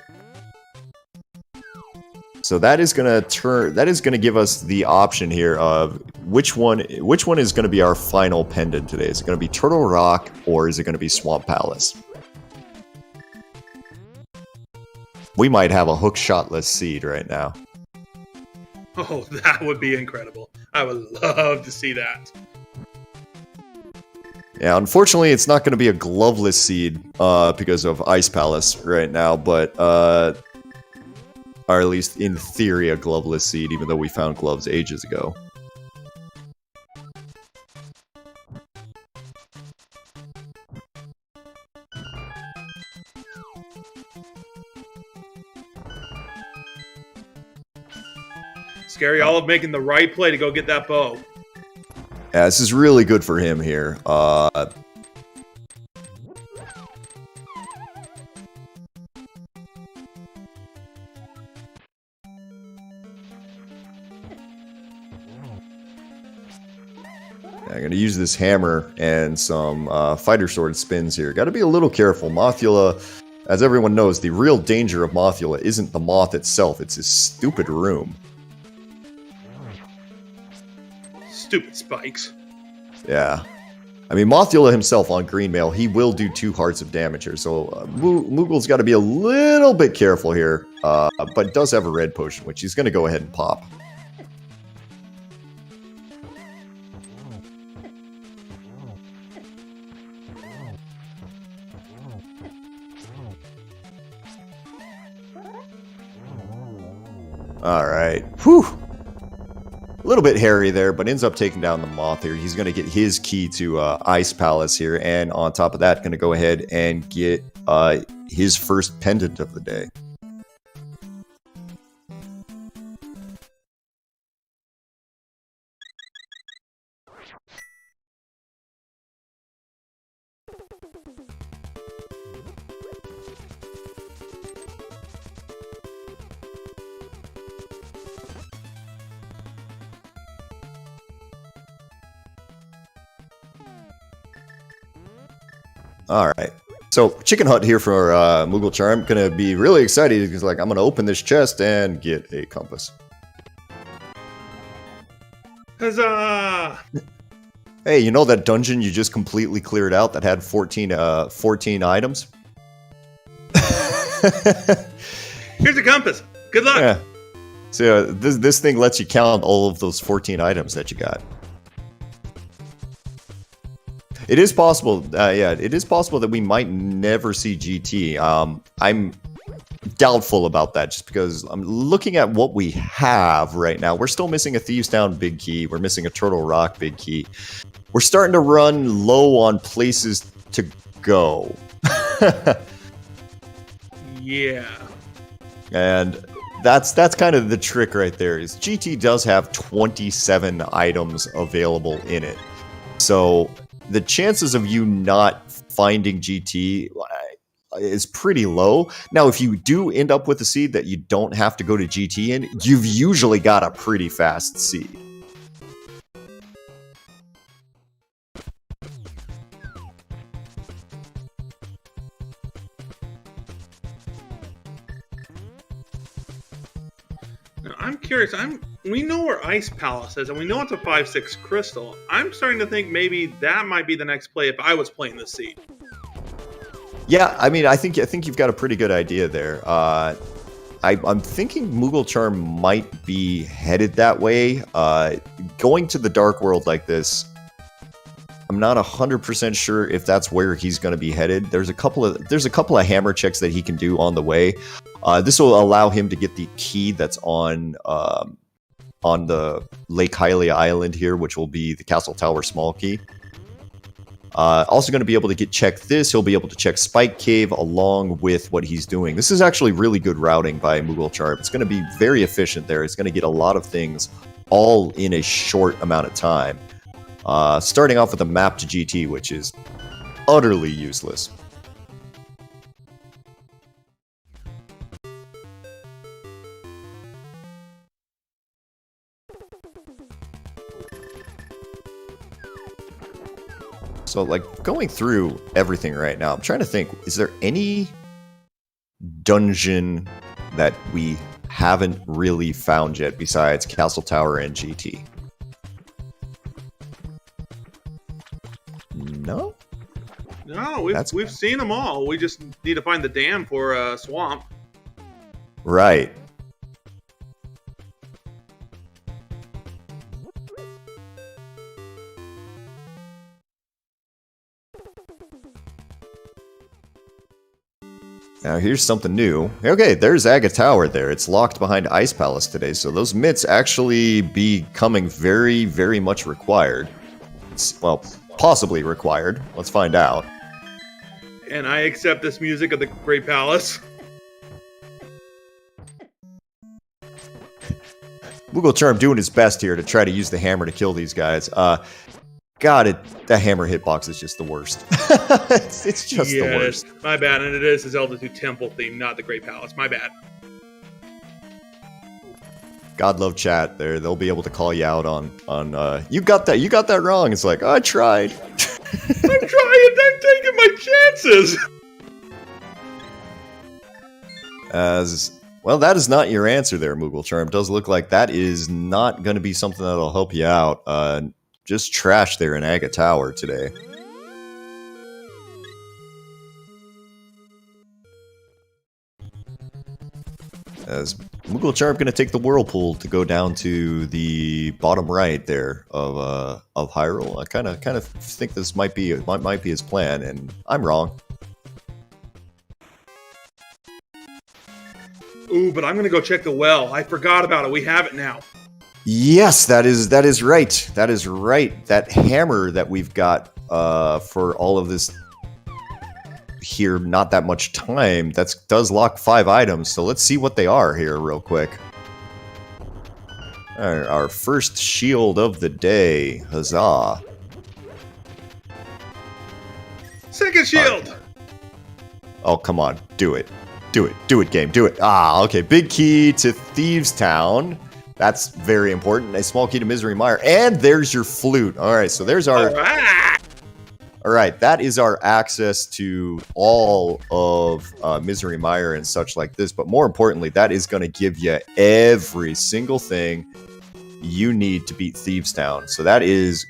[SPEAKER 2] So that is going to give us the option here of which one is going to be our final pendant today. Is it going to be Turtle Rock, or is it going to be Swamp Palace? we might have a hook shotless seed right now.
[SPEAKER 3] Oh, that would be incredible. I would love to see that.
[SPEAKER 2] Yeah, unfortunately, it's not going to be a gloveless seed because of Ice Palace right now, but or at least in theory a gloveless seed, even though we found gloves ages ago.
[SPEAKER 3] Scaryolive making the right play to go get that bow.
[SPEAKER 2] Yeah, this is really good for him here. I'm going to use this hammer and some fighter sword spins here. Got to be a little careful. Mothula, as everyone knows, the real danger of Mothula isn't the moth itself. It's his stupid room.
[SPEAKER 3] Stupid spikes.
[SPEAKER 2] Yeah. I mean, Mothula himself on green mail, he will do 2 hearts of damage here. So Moogle's got to be a little bit careful here. But does have a red potion, which he's going to go ahead and pop. Alright. Whew. A little bit hairy there, but ends up taking down the moth here. He's going to get his key to Ice Palace here. And on top of that, going to go ahead and get his first pendant of the day. Alright, so Chicken Hut here for Mooglecharm. Gonna be really excited because like I'm gonna open this chest and get a compass.
[SPEAKER 3] Huzzah!
[SPEAKER 2] Hey, you know that dungeon you just completely cleared out that had 14 items?
[SPEAKER 3] Here's a compass. Good luck.
[SPEAKER 2] Yeah. So this thing lets you count all of those 14 items that you got. It is possible, yeah, it is possible that we might never see GT. I'm doubtful about that just because I'm looking at what we have right now. We're still missing a Thieves Town big key. We're missing a Turtle Rock big key. We're starting to run low on places to go.
[SPEAKER 3] Yeah.
[SPEAKER 2] And that's kind of the trick right there is GT does have 27 items available in it. So the chances of you not finding GT is pretty low. Now, if you do end up with a seed that you don't have to go to GT in, you've usually got a pretty fast seed.
[SPEAKER 3] Now, I'm curious. We know where Ice Palace is, and we know it's a 5/6 crystal. I'm starting to think maybe that might be the next play if I was playing this seed.
[SPEAKER 2] Yeah, I mean, I think you've got a pretty good idea there. I'm thinking Mooglecharm might be headed that way. Going to the Dark World like this, I'm not 100% sure if that's where he's going to be headed. There's a couple of hammer checks that he can do on the way. This will allow him to get the key that's on the Lake Hylia Island here, which will be the Castle Tower small key. Also going to be able to check this. He'll be able to check Spike Cave along with what he's doing. This is actually really good routing by Mooglecharm. It's going to be very efficient there. It's going to get a lot of things all in a short amount of time. Starting off with a map to GT, which is utterly useless. So, like, going through everything right now, I'm trying to think, is there any dungeon that we haven't really found yet besides Castle Tower and GT? No?
[SPEAKER 3] No, we've seen them all. We just need to find the dam for Swamp.
[SPEAKER 2] Right. Now here's something new. Okay, there's Aga Tower there. It's locked behind Ice Palace today, so those mitts actually becoming very, very much required. Well, possibly required. Let's find out.
[SPEAKER 3] And I accept this music of the Great Palace.
[SPEAKER 2] Mooglecharm doing his best here to try to use the hammer to kill these guys. God, that hammer hitbox is just the worst. it's just the worst.
[SPEAKER 3] My bad, and it is the Zelda 2 temple theme, not the Great Palace. My bad.
[SPEAKER 2] God love chat there. They'll be able to call you out on you got that wrong. It's like, oh, I tried.
[SPEAKER 3] I'm trying, I'm taking my chances.
[SPEAKER 2] Well, that is not your answer there, Mooglecharm. It does look like that is not going to be something that'll help you out. Just trash there in Aga Tower today. As Mooglecharm going to take the Whirlpool to go down to the bottom right there of Hyrule. I kind of think this might be his plan, and I'm wrong.
[SPEAKER 3] Ooh, but I'm gonna go check the well. I forgot about it. We have it now.
[SPEAKER 2] Yes, that is right. That is right. That hammer that we've got for all of this here, not that much time. That does lock 5 items. So let's see what they are here real quick. Our first shield of the day. Huzzah.
[SPEAKER 3] Second shield.
[SPEAKER 2] Oh, come on. Do it. Do it. Do it, game. Do it. Ah, okay. Big key to Thieves Town. That's very important. A small key to Misery Mire. And there's your flute. All right, so there's our... All right, that is our access to all of Misery Mire and such like this. But more importantly, that is going to give you every single thing you need to beat Thieves Town. So that is...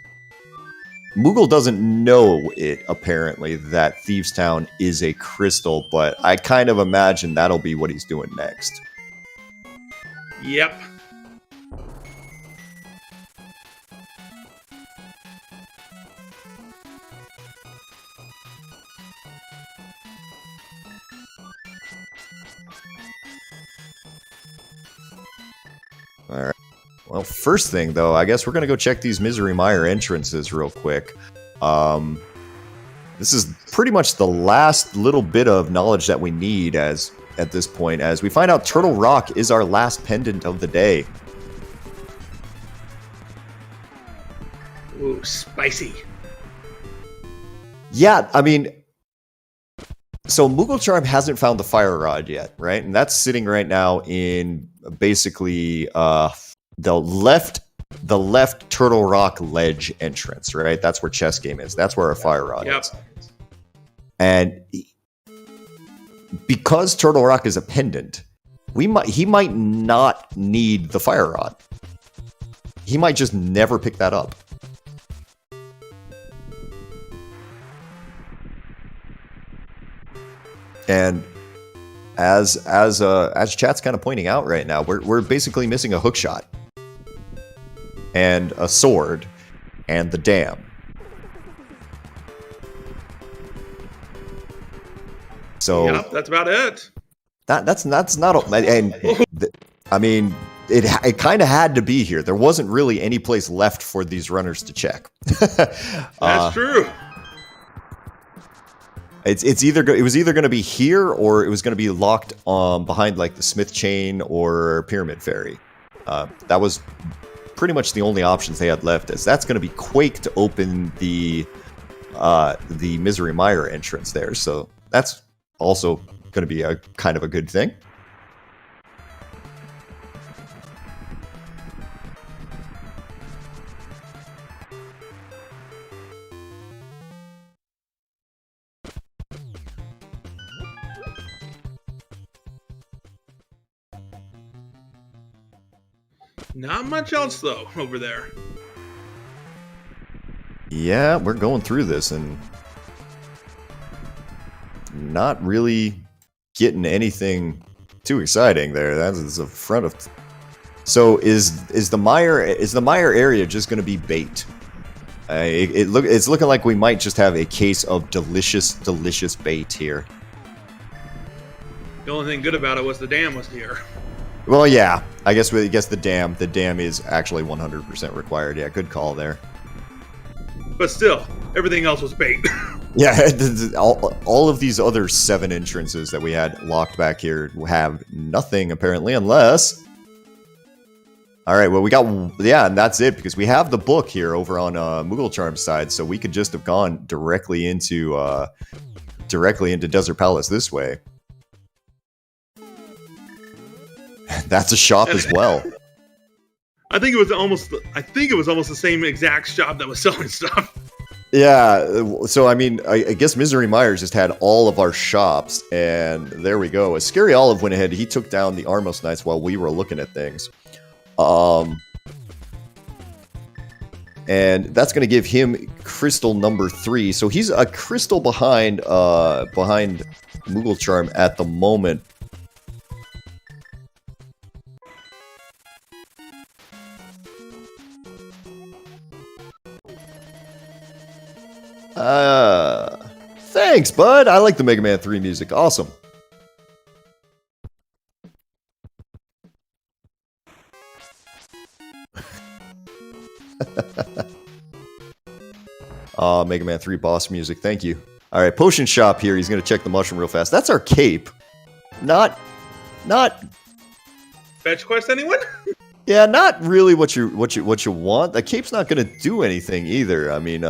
[SPEAKER 2] Moogle doesn't know it, apparently, that Thieves Town is a crystal, but I kind of imagine that'll be what he's doing next.
[SPEAKER 3] Yep.
[SPEAKER 2] Alright. Well, first thing, though, I guess we're going to go check these Misery Mire entrances real quick. This is pretty much the last little bit of knowledge that we need at this point, as we find out Turtle Rock is our last pendant of the day.
[SPEAKER 3] Ooh, spicy.
[SPEAKER 2] Yeah, I mean... So Mooglecharm hasn't found the Fire Rod yet, right? And that's sitting right now in basically... the left Turtle Rock ledge entrance, right? That's where Chess Game is. That's where our Fire Rod is. And because Turtle Rock is a pendant, he might not need the Fire Rod. He might just never pick that up. And as chat's kind of pointing out right now, we're basically missing a hook shot. And a sword, and the dam. So
[SPEAKER 3] yep, that's about it.
[SPEAKER 2] That's not, and I mean, it kind of had to be here. There wasn't really any place left for these runners to check.
[SPEAKER 3] That's true.
[SPEAKER 2] It was either going to be here or it was going to be locked behind like the Smith Chain or Pyramid Fairy. That was pretty much the only options they had left, as that's going to be Quake to open the Misery Mire entrance there. So that's also going to be a kind of a good thing.
[SPEAKER 3] Not much else, though, over there.
[SPEAKER 2] Yeah, we're going through this and not really getting anything too exciting there. That's the front of. So is the mire area just going to be bait? It's looking like we might just have a case of delicious bait here.
[SPEAKER 3] The only thing good about it was the dam was here.
[SPEAKER 2] Well, yeah. I guess the dam is actually 100% required. Yeah, good call there.
[SPEAKER 3] But still, everything else was bait.
[SPEAKER 2] Yeah, all of these other 7 entrances that we had locked back here have nothing apparently, unless. All right, well, we got, yeah, and that's it, because we have the book here over on Mooglecharm's side, so we could just have gone directly into Desert Palace this way. That's a shop as well.
[SPEAKER 3] I think it was almost the same exact shop that was selling stuff.
[SPEAKER 2] Yeah, so I mean, I guess Misery Myers just had all of our shops, and there we go. Scaryolive went ahead, he took down the Armos Knights while we were looking at things. And that's going to give him crystal number 3. So he's a crystal behind Mooglecharm at the moment. Thanks, bud. I like the Mega Man 3 music. Awesome. Mega Man 3 boss music. Thank you. All right, potion shop here. He's gonna check the mushroom real fast. That's our cape. Not.
[SPEAKER 3] Fetch quest, anyone?
[SPEAKER 2] Yeah, not really what you want. The cape's not gonna do anything either. I mean,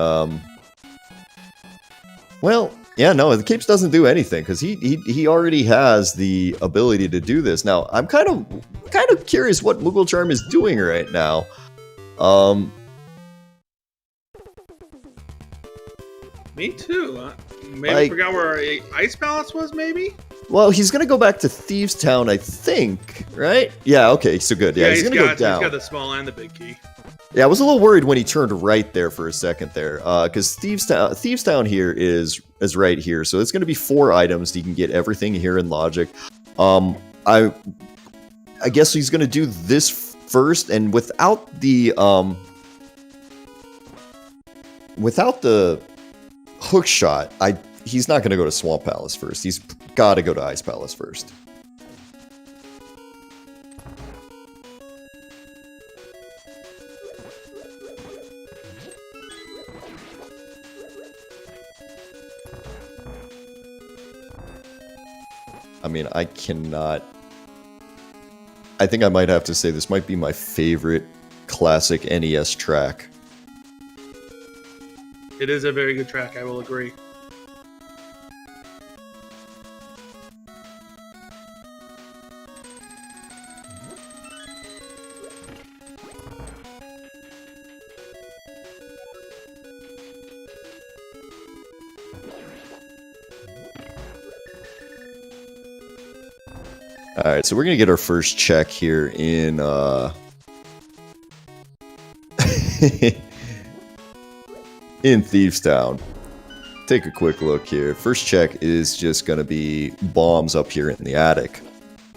[SPEAKER 2] well, yeah, no, the capes doesn't do anything because he already has the ability to do this. Now, I'm kind of curious what Mooglecharm is doing right now.
[SPEAKER 3] Me too. Maybe forgot where our Ice Palace was, maybe?
[SPEAKER 2] Well, he's going to go back to Thieves Town, I think, right? Yeah, okay, so good. Yeah, he's going to go down.
[SPEAKER 3] He's got the small and the big key.
[SPEAKER 2] Yeah, I was a little worried when he turned right there for a second there, because Thieves Town here is right here, so it's going to be 4 items. You can get everything here in Logic. I guess he's going to do this first, and without the hook shot, he's not going to go to Swamp Palace first. He's got to go to Ice Palace first. I mean, I cannot. I think I might have to say this might be my favorite classic NES track.
[SPEAKER 3] It is a very good track, I will agree.
[SPEAKER 2] Alright, so we're going to get our first check here in, in Thieves Town. Take a quick look here. First check is just going to be bombs up here in the attic.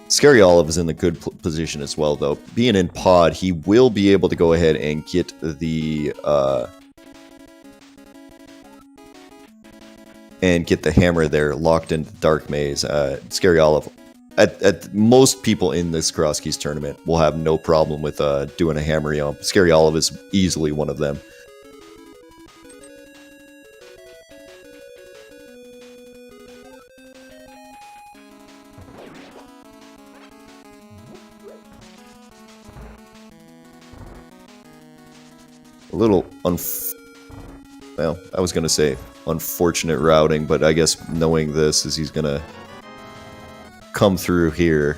[SPEAKER 2] Scaryolive is in the good position as well, though. Being in pod, he will be able to go ahead and get the, hammer there locked in the Dark Maze. Scaryolive, at most people in this Crosskeys tournament will have no problem with doing a hammer jump. Scaryolive is easily one of them. A little well, I was going to say unfortunate routing, but I guess knowing this is he's going to come through here.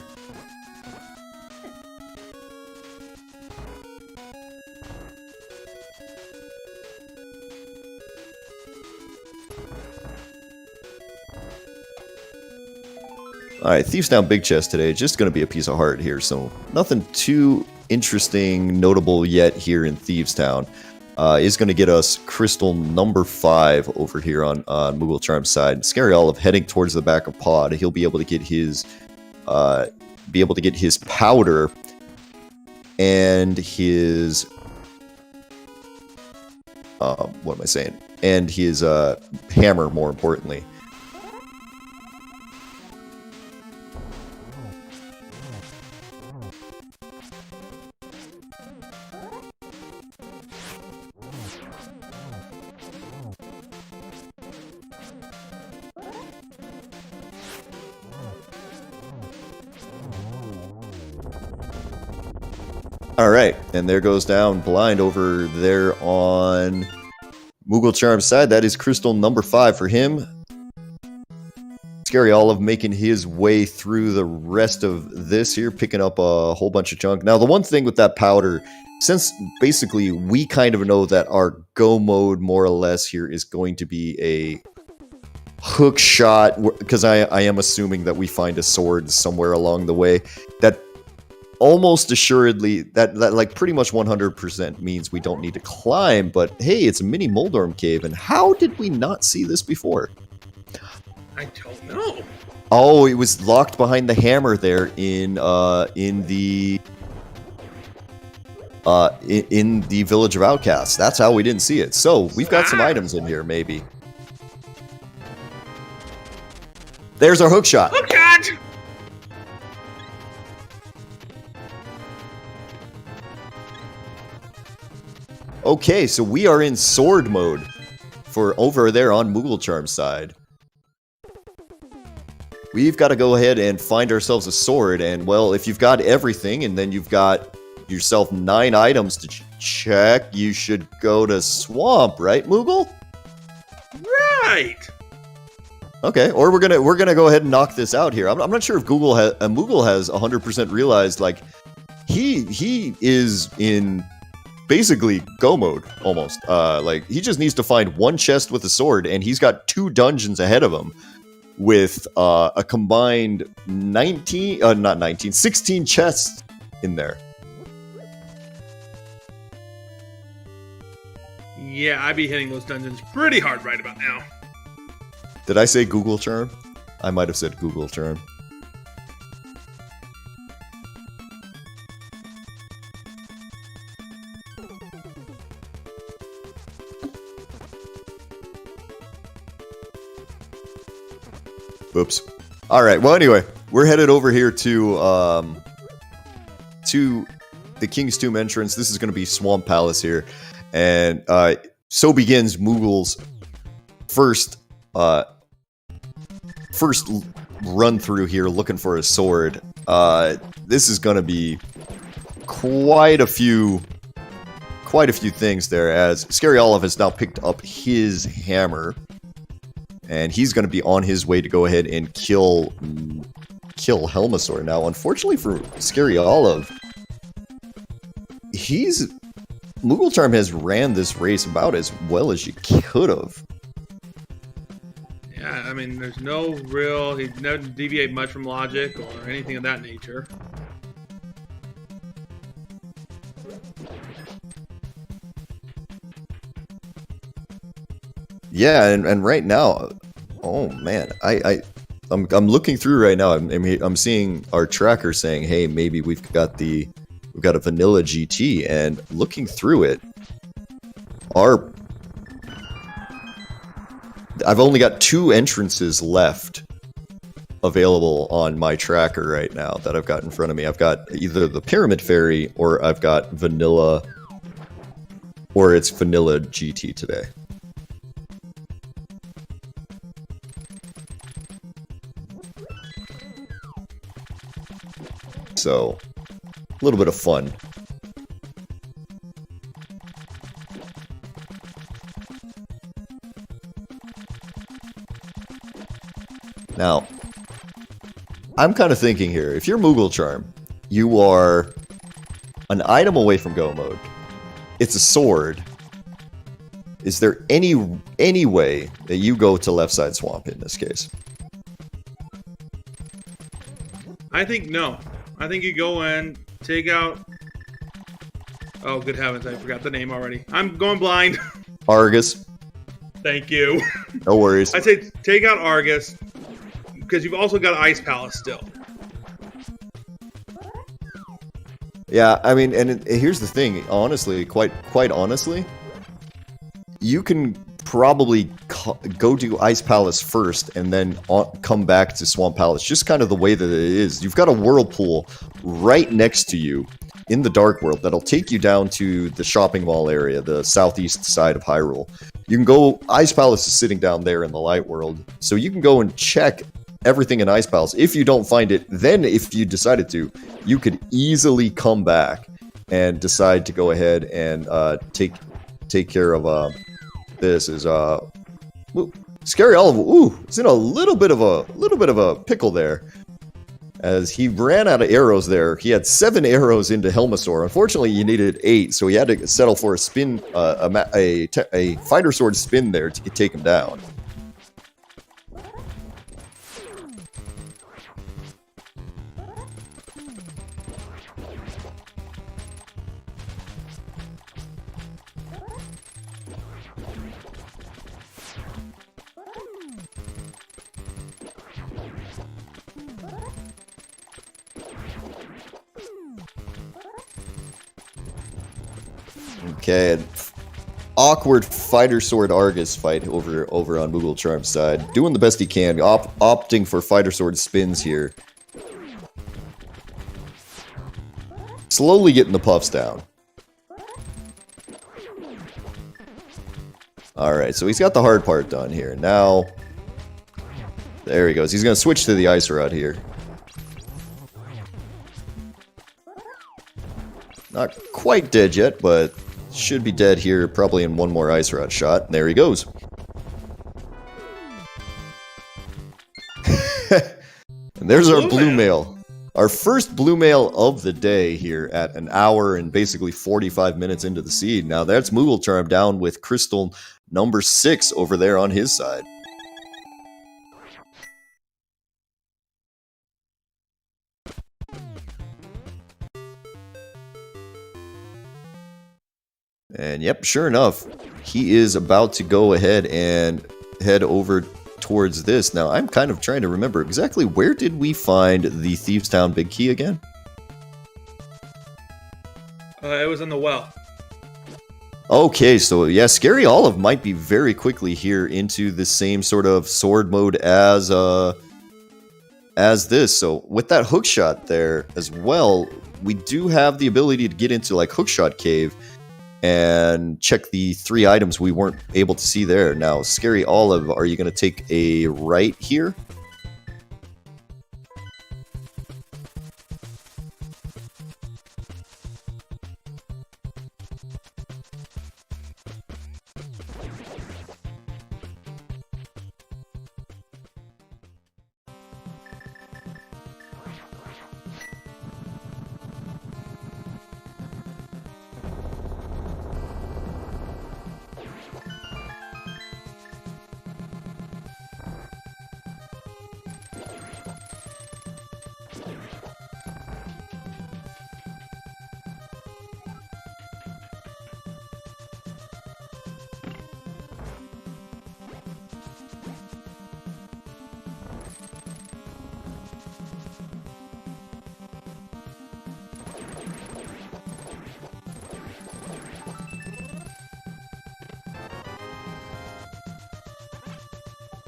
[SPEAKER 2] Alright, Thieves Down Big Chest today. Just going to be a piece of heart here, so nothing too interesting, notable yet here in Thieves Town. Is going to get us crystal number 5 over here on Mooglecharm's side. Scaryolive heading towards the back of pod. He'll be able to get his be able to get his powder and his what am I saying? And his hammer, more importantly. All right, and there goes down blind over there on Mooglecharm's side. That is crystal number 5 for him. Scaryolive making his way through the rest of this here, picking up a whole bunch of junk. Now, the one thing with that powder, since basically we kind of know that our go mode, more or less, here is going to be a hook shot, because I am assuming that we find a sword somewhere along the way, that almost assuredly, that like pretty much 100% means we don't need to climb, but hey, it's a mini Moldorm cave, and how did we not see this before?
[SPEAKER 3] I don't know.
[SPEAKER 2] Oh, it was locked behind the hammer there in the Village of Outcasts. That's how we didn't see it. So, we've got some items in here, maybe. There's our hook shot.
[SPEAKER 3] Hook shot!
[SPEAKER 2] Okay, so we are in sword mode for over there on Mooglecharm's side. We've got to go ahead and find ourselves a sword, and well, if you've got everything and then you've got yourself 9 items to check, you should go to Swamp, right, Moogle?
[SPEAKER 3] Right.
[SPEAKER 2] Okay, or we're gonna go ahead and knock this out here. I'm not sure if Moogle has 100% realized, like, he is in basically go mode almost. Like, he just needs to find one chest with a sword, and he's got 2 dungeons ahead of him with a combined 16 chests in there.
[SPEAKER 3] Yeah, I'd be hitting those dungeons pretty hard right about now.
[SPEAKER 2] Did I say Google Charm? I might have said Google Charm. Oops. All right. Well, anyway, we're headed over here to the King's Tomb entrance. This is going to be Swamp Palace here, and so begins Moogle's first run through here, looking for a sword. This is going to be quite a few things there, as Scaryolive has now picked up his hammer. And he's going to be on his way to go ahead and kill Helmasaur. Now, unfortunately for Scaryolive, Mooglecharm has ran this race about as well as you could have.
[SPEAKER 3] Yeah, I mean, there's no real... He doesn't deviate much from logic or anything of that nature.
[SPEAKER 2] Yeah, and right now, oh man, I'm looking through right now. I'm seeing our tracker saying, hey, maybe we've got a vanilla GT, and looking through it, I've only got 2 entrances left available on my tracker right now that I've got in front of me. I've got either the Pyramid Fairy, or I've got vanilla, or it's vanilla GT today. So, a little bit of fun. Now, I'm kind of thinking here, if you're Mooglecharm, you are an item away from go mode. It's a sword. Is there any way that you go to left side swamp in this case?
[SPEAKER 3] I think no. I think you go in, take out... Oh, good heavens, I forgot the name already. I'm going blind.
[SPEAKER 2] Argus.
[SPEAKER 3] Thank you.
[SPEAKER 2] No worries.
[SPEAKER 3] I say take out Argus, because you've also got Ice Palace still.
[SPEAKER 2] Yeah, I mean, and here's the thing. Honestly, quite honestly, you can probably go to Ice Palace first and then come back to Swamp Palace. Just kind of the way that it is. You've got a whirlpool right next to you in the Dark World that'll take you down to the shopping mall area, the southeast side of Hyrule. You can go. Ice Palace is sitting down there in the Light World, so you can go and check everything in Ice Palace. If you don't find it, then if you decided to, you could easily come back and decide to go ahead and take care of this. Is Scaryolive. Ooh, it's in a little bit of a pickle there, as he ran out of arrows there. He had 7 arrows into Helmasaur. Unfortunately, you needed 8, so he had to settle for a spin, a fighter sword spin there to take him down. Okay, awkward fighter sword Argus fight over on Mooglecharm's side. Doing the best he can, opting for fighter sword spins here. Slowly getting the puffs down. Alright, so he's got the hard part done here. Now, there he goes. He's going to switch to the Ice Rod here. Not quite dead yet, but should be dead here, probably in one more Ice Rod shot. And there he goes. And there's our blue mail. Our first blue mail of the day here at an hour and basically 45 minutes into the seed. Now that's Mooglecharm down with crystal number 6 over there on his side. And yep, sure enough, he is about to go ahead and head over towards this. Now, I'm kind of trying to remember exactly where did we find the Thieves Town Big Key again?
[SPEAKER 3] It was in the well.
[SPEAKER 2] Okay, so yeah, Scaryolive might be very quickly here into the same sort of sword mode as this. So with that hookshot there as well, we do have the ability to get into like Hookshot Cave and check the 3 items we weren't able to see there. Now, Scaryolive, are you going to take a right here?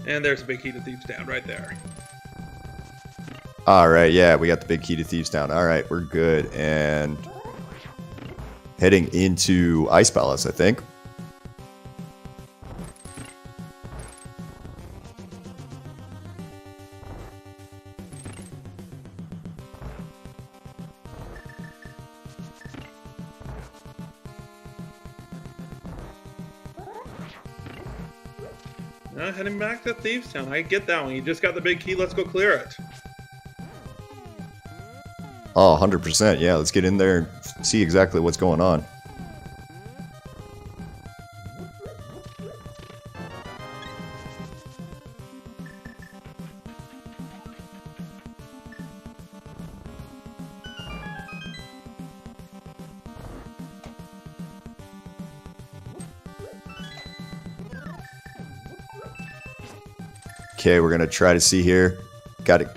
[SPEAKER 3] And there's a big key to Thieves Town right there.
[SPEAKER 2] Alright, yeah, we got the big key to Thieves Town. Alright, we're good. And heading into Ice Palace, I think.
[SPEAKER 3] Heading back to Thieves Town. I get that one. You just got the big key. Let's go clear it.
[SPEAKER 2] Oh, 100%. Yeah, let's get in there and see exactly what's going on. Okay, we're gonna try to see here. Got a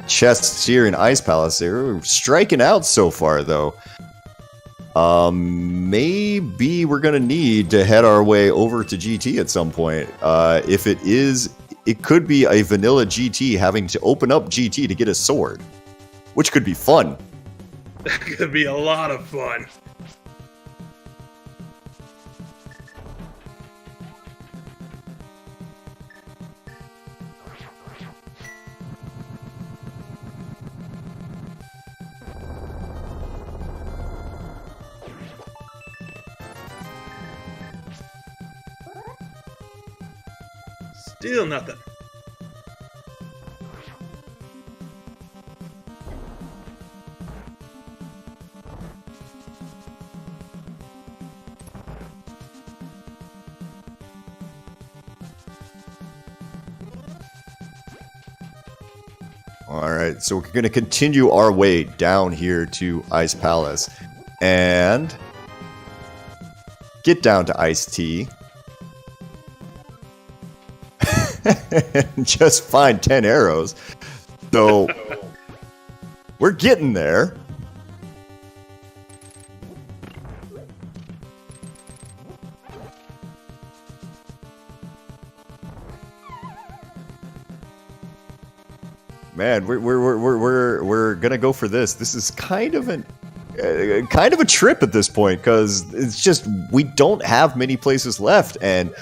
[SPEAKER 2] chests here in Ice Palace here. We're striking out so far, though. maybe we're going to need to head our way over to GT at some point. If it is, it could be a vanilla GT having to open up GT to get a sword, which could be fun.
[SPEAKER 3] That could be a lot of fun. Still nothing.
[SPEAKER 2] All right, so we're going to continue our way down here to Ice Palace and get down to Ice Tea. Just find 10 arrows. So we're getting there. Man, we're gonna go for this. This is kind of a trip at this point because it's just we don't have many places left, and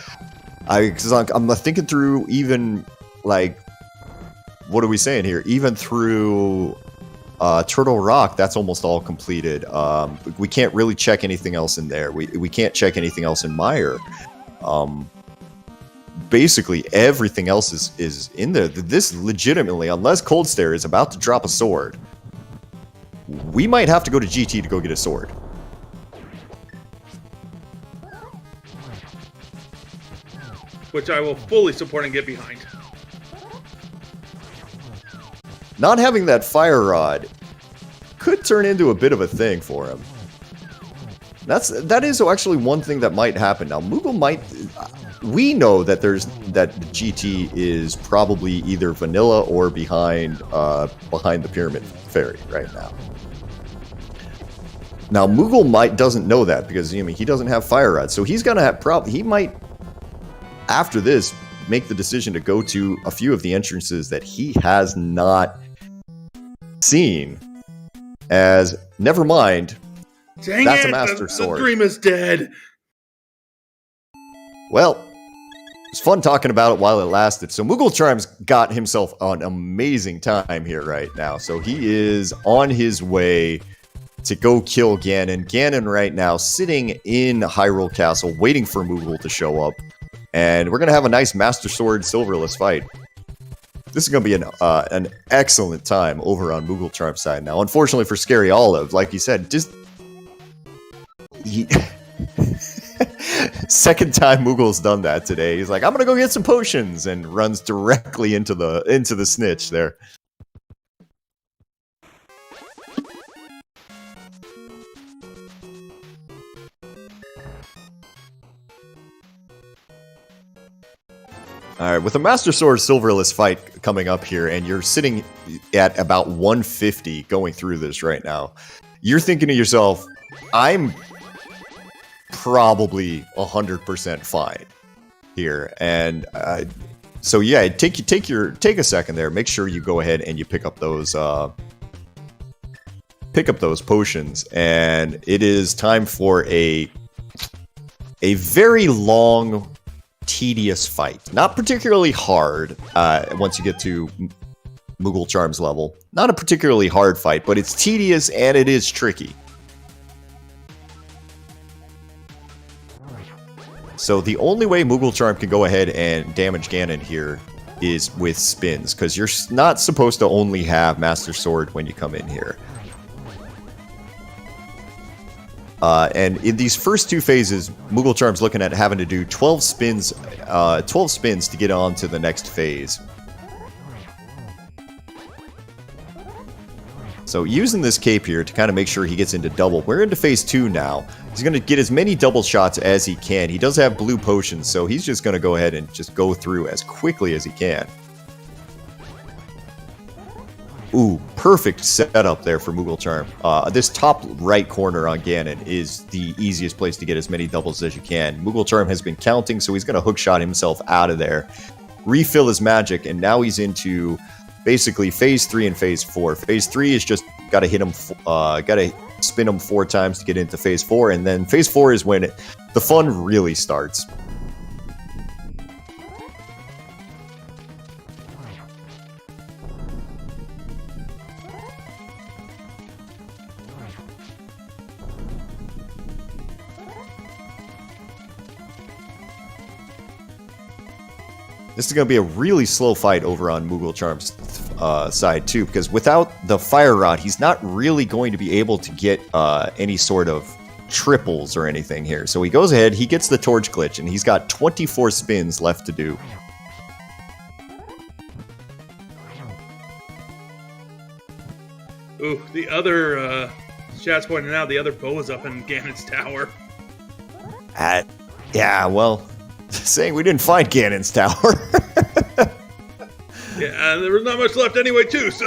[SPEAKER 2] I'm thinking through even like what are we saying here? Even through Turtle Rock, that's almost all completed. We can't really check anything else in there. We can't check anything else in Mire. Basically everything else is in there. This legitimately, unless Cold Stare is about to drop a sword, we might have to go to GT to go get a sword.
[SPEAKER 3] Which I will fully support and get behind.
[SPEAKER 2] Not having that fire rod could turn into a bit of a thing for him. That is actually one thing that might happen. Now Moogle might. We know that the GT is probably either vanilla or behind the Pyramid Fairy right now. Now Moogle doesn't know that because he doesn't have fire rod, so he's gonna have he might after this make the decision to go to a few of the entrances that he has not seen. As never mind,
[SPEAKER 3] dang
[SPEAKER 2] that's
[SPEAKER 3] it,
[SPEAKER 2] a Master Sword.
[SPEAKER 3] The dream is dead.
[SPEAKER 2] Well, it's fun talking about it while it lasted. So Mooglecharm's got himself an amazing time here right now. So he is on his way to go kill Ganon. Ganon right now sitting in Hyrule Castle waiting for Moogle to show up. And we're going to have a nice Master Sword Silverless fight. This is going to be an excellent time over on Mooglecharm's side now. Unfortunately for Scaryolive, like you said, second time Moogle's done that today. He's like, I'm gonna go get some potions, and runs directly into the snitch there. Alright, with a Master Sword Silverless fight coming up here, and you're sitting at about 150 going through this right now, you're thinking to yourself, I'm probably 100% fine here, and so yeah, take a second there. Make sure you go ahead and you pick up those potions, and it is time for a very long, tedious fight. Not particularly hard once you get to Mooglecharm's level. Not a particularly hard fight, but it's tedious and it is tricky. So the only way Mooglecharm can go ahead and damage Ganon here is with spins, because you're not supposed to only have Master Sword when you come in here. And in these first two phases, Mooglecharm's looking at having to do 12 spins to get on to the next phase. So using this cape here to kind of make sure he gets into double. We're into phase 2 now. He's going to get as many double shots as he can. He does have blue potions, so he's just going to go ahead and just go through as quickly as he can. Ooh, perfect setup there for Mooglecharm. This top right corner on Ganon is the easiest place to get as many doubles as you can. Mooglecharm has been counting, so he's going to hookshot himself out of there, refill his magic, and now he's into basically phase 3 and phase 4. Phase 3 is just got to hit him, got to spin him 4 times to get into phase 4, and then phase 4 is when the fun really starts. This is going to be a really slow fight over on Mooglecharm's side, too, because without the Fire Rod, he's not really going to be able to get any sort of triples or anything here. So he goes ahead, he gets the Torch Glitch, and he's got 24 spins left to do.
[SPEAKER 3] Ooh, the other, chat's pointing out, the other bow is up in Ganon's tower.
[SPEAKER 2] Yeah, well, saying we didn't find Ganon's tower.
[SPEAKER 3] Yeah, there was not much left anyway, too, so...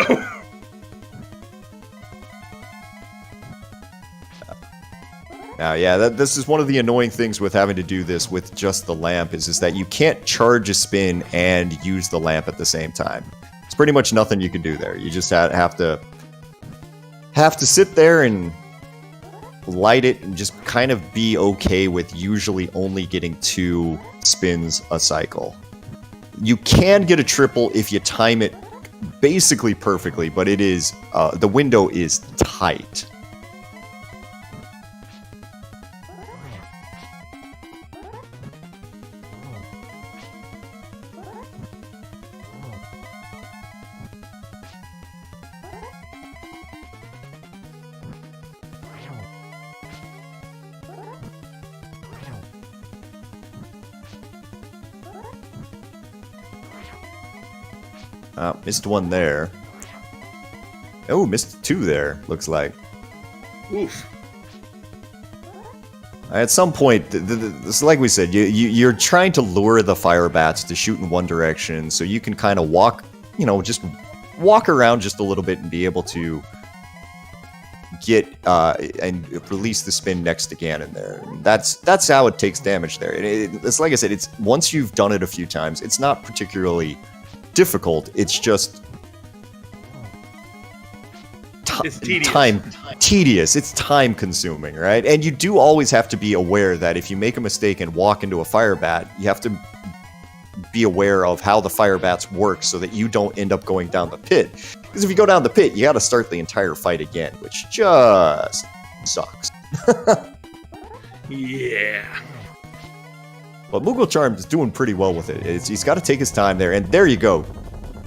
[SPEAKER 2] Now, yeah, this is one of the annoying things with having to do this with just the lamp is that you can't charge a spin and use the lamp at the same time. It's pretty much nothing you can do there. You just have to sit there and light it and just kind of be okay with usually only getting 2 spins a cycle. You can get a triple if you time it basically perfectly, but it is the window is tight. Missed one there. Oh, missed 2 there, looks like.
[SPEAKER 3] Oof.
[SPEAKER 2] At some point, like we said, you're trying to lure the fire bats to shoot in one direction so you can kind of walk, just walk around just a little bit and be able to get and release the spin next to Ganon there. And that's how it takes damage there. It's like I said, it's once you've done it a few times, it's not particularly difficult. It's just
[SPEAKER 3] it's tedious.
[SPEAKER 2] Tedious. It's time consuming, right? And you do always have to be aware that if you make a mistake and walk into a fire bat, you have to be aware of how the fire bats work so that you don't end up going down the pit. Because if you go down the pit, you got to start the entire fight again, which just sucks.
[SPEAKER 3] Yeah.
[SPEAKER 2] But Mooglecharm is doing pretty well with it. He's got to take his time there, and there you go.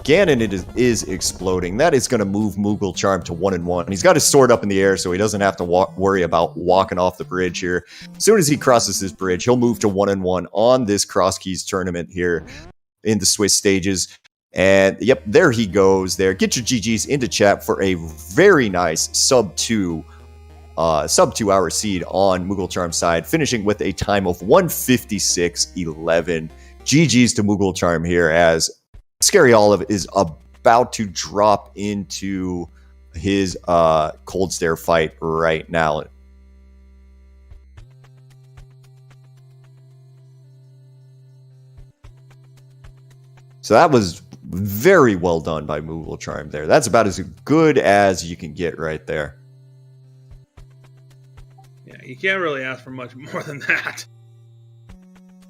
[SPEAKER 2] Ganon is exploding. That is going to move Mooglecharm to 1-1. He's got his sword up in the air, so he doesn't have to worry about walking off the bridge here. As soon as he crosses this bridge, he'll move to 1-1 on this Crosskeys tournament here in the Swiss stages. And yep, there he goes there. Get your GGs into chat for a very nice sub 2 hour seed on Mooglecharm's side, finishing with a time of 156.11. GG's to Mooglecharm here as Scaryolive is about to drop into his cold stare fight right now. So that was very well done by Mooglecharm there. That's about as good as you can get right there.
[SPEAKER 3] Yeah, you can't really ask for much more than that.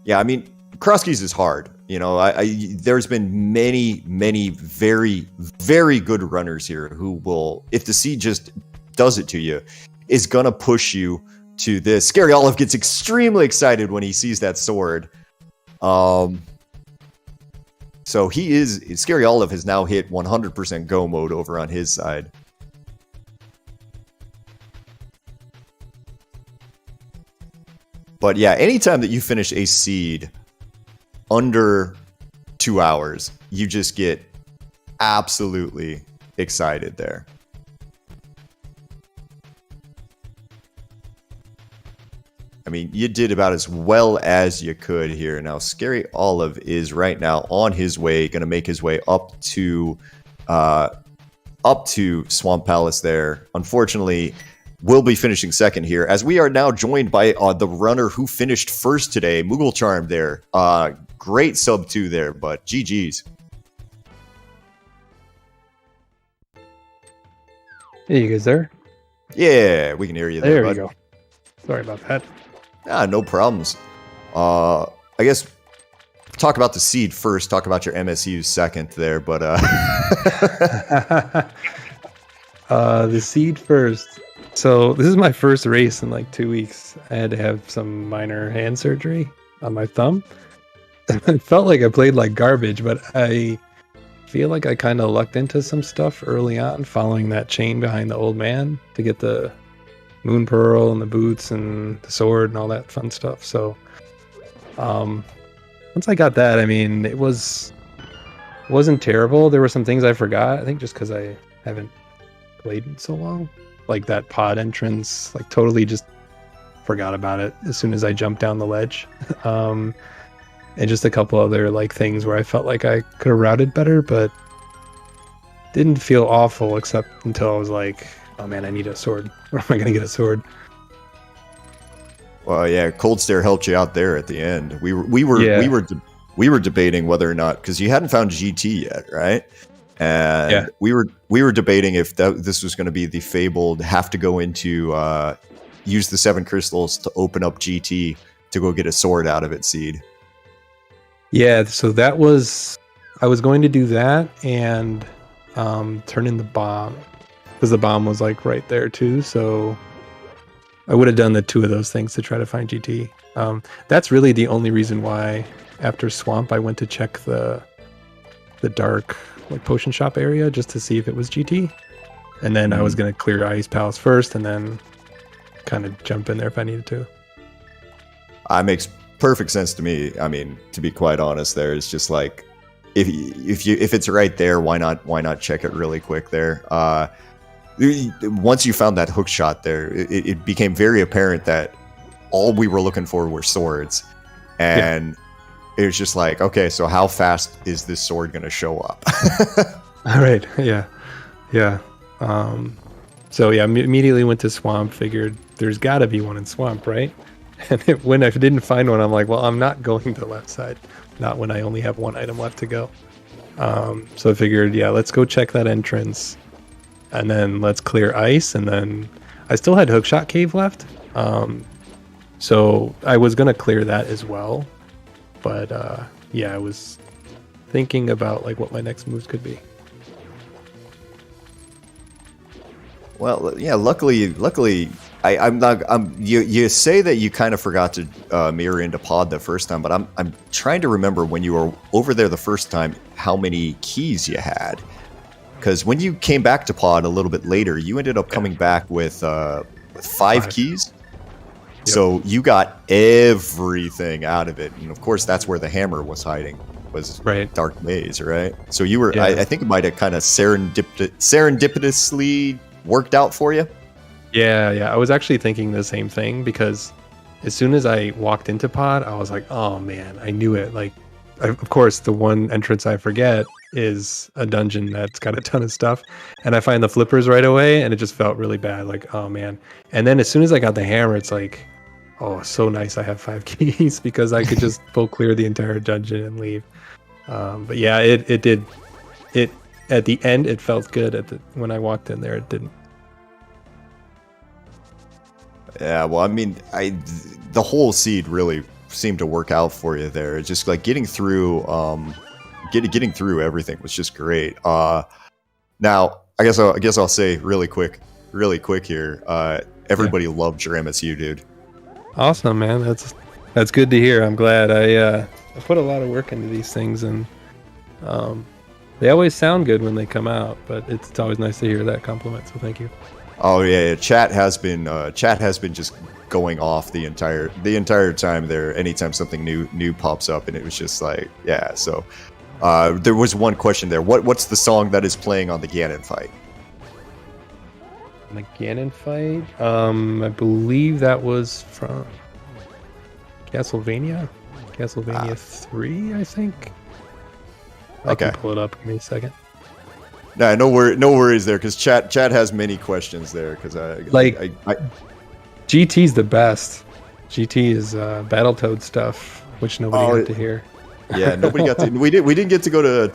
[SPEAKER 2] Yeah, I mean, Crosskeys is hard. There's been many, many very, very good runners here who will, if the seed just does it to you, is going to push you to this. Scaryolive gets extremely excited when he sees that sword. So Scaryolive has now hit 100% go mode over on his side. But yeah, anytime that you finish a seed under 2 hours, you just get absolutely excited there. I mean, you did about as well as you could here. Now, Scaryolive is right now on his way, going to make his way up to up to Swamp Palace there. Unfortunately, we'll be finishing second here, as we are now joined by the runner who finished first today, Mooglecharm there. Great sub 2 there, but GG's.
[SPEAKER 4] Hey, you guys there?
[SPEAKER 2] Yeah, we can hear you there,
[SPEAKER 4] There you
[SPEAKER 2] bud.
[SPEAKER 4] go. Sorry about that.
[SPEAKER 2] No problems. I guess talk about the seed first, talk about your MSU second there, but
[SPEAKER 4] the seed first. So this is my first race in like 2 weeks. I had to have some minor hand surgery on my thumb. It felt like I played like garbage, but I feel like I kind of lucked into some stuff early on, following that chain behind the old man to get the moon pearl and the boots and the sword and all that fun stuff. So once I got that, I mean, it wasn't terrible. There were some things I forgot, I think just because I haven't played in so long. Like that pod entrance, like totally just forgot about it as soon as I jumped down the ledge. And just a couple other like things where I felt like I could have routed better, but didn't feel awful except until I was like, oh man, I need a sword. Where am I going to get a sword?
[SPEAKER 2] well, yeah, Cold Stare helped you out there at the end. We were debating whether or not, because you hadn't found GT yet, right? And
[SPEAKER 4] Yeah.
[SPEAKER 2] we were debating if this was going to be the fabled have to go into use the 7 crystals to open up GT to go get a sword out of it seed.
[SPEAKER 4] Yeah, so that was, I was going to do that and turn in the bomb, because the bomb was like right there too. So I would have done the 2 of those things to try to find GT. That's really the only reason why after Swamp I went to check the dark like potion shop area just to see if it was GT. And then I was going to clear Ice Palace first and then kind of jump in there if I needed to.
[SPEAKER 2] Makes perfect sense to me. I mean, to be quite honest, there it's just like if it's right there, why not check it really quick there? Once you found that hook shot there, it became very apparent that all we were looking for were swords, and it was just like, okay, so how fast is this sword going to show up?
[SPEAKER 4] All right. Yeah. So yeah, immediately went to Swamp. Figured there's got to be one in Swamp, right? And when I didn't find one, I'm like, well, I'm not going to the left side. Not when I only have 1 item left to go. So I figured, yeah, let's go check that entrance, and then let's clear ice. And then I still had Hookshot Cave left, so I was gonna clear that as well. But yeah, I was thinking about like what my next moves could be.
[SPEAKER 2] Well, yeah. Luckily, you say that you kind of forgot to mirror into pod the first time, but I'm trying to remember when you were over there the first time how many keys you had, because when you came back to pod a little bit later, you ended up coming back with 5 keys. Yep. So you got everything out of it, and of course that's where the hammer was hiding. Was
[SPEAKER 4] right.
[SPEAKER 2] Dark Maze, right? So you were, I think it might have kind of serendipitously worked out for you.
[SPEAKER 4] Yeah. I was actually thinking the same thing, because as soon as I walked into pod, I was like, oh man, I knew it. Like, of course, the one entrance I forget is a dungeon that's got a ton of stuff, and I find the flippers right away, and it just felt really bad. Like, oh man. And then as soon as I got the hammer, it's like, oh, so nice I have 5 keys, because I could just full clear the entire dungeon and leave. But yeah, it did. It at the end, it felt good. When I walked in there, it didn't.
[SPEAKER 2] Yeah, well, I mean, the whole seed really seemed to work out for you there. It's just like getting through, getting through everything was just great. Now, I guess I'll say really quick here. Everybody loved your MSU, dude. Awesome,
[SPEAKER 4] man. That's good to hear. I'm glad. I put a lot of work into these things, and they always sound good when they come out. But it's always nice to hear that compliment. So thank you.
[SPEAKER 2] Oh yeah, chat has been just going off the entire time there. Anytime something new pops up, and it was just like, yeah. So there was one question there. What's the song that is playing on the Ganon fight?
[SPEAKER 4] The Ganon fight? I believe that was from Castlevania 3, I think. I can pull it up. Give me a second.
[SPEAKER 2] Nah, no worries there, because chat has many questions there. Because
[SPEAKER 4] GT's the best. GT is Battletoad stuff, which nobody got to hear.
[SPEAKER 2] Yeah, nobody got to. We didn't get to go to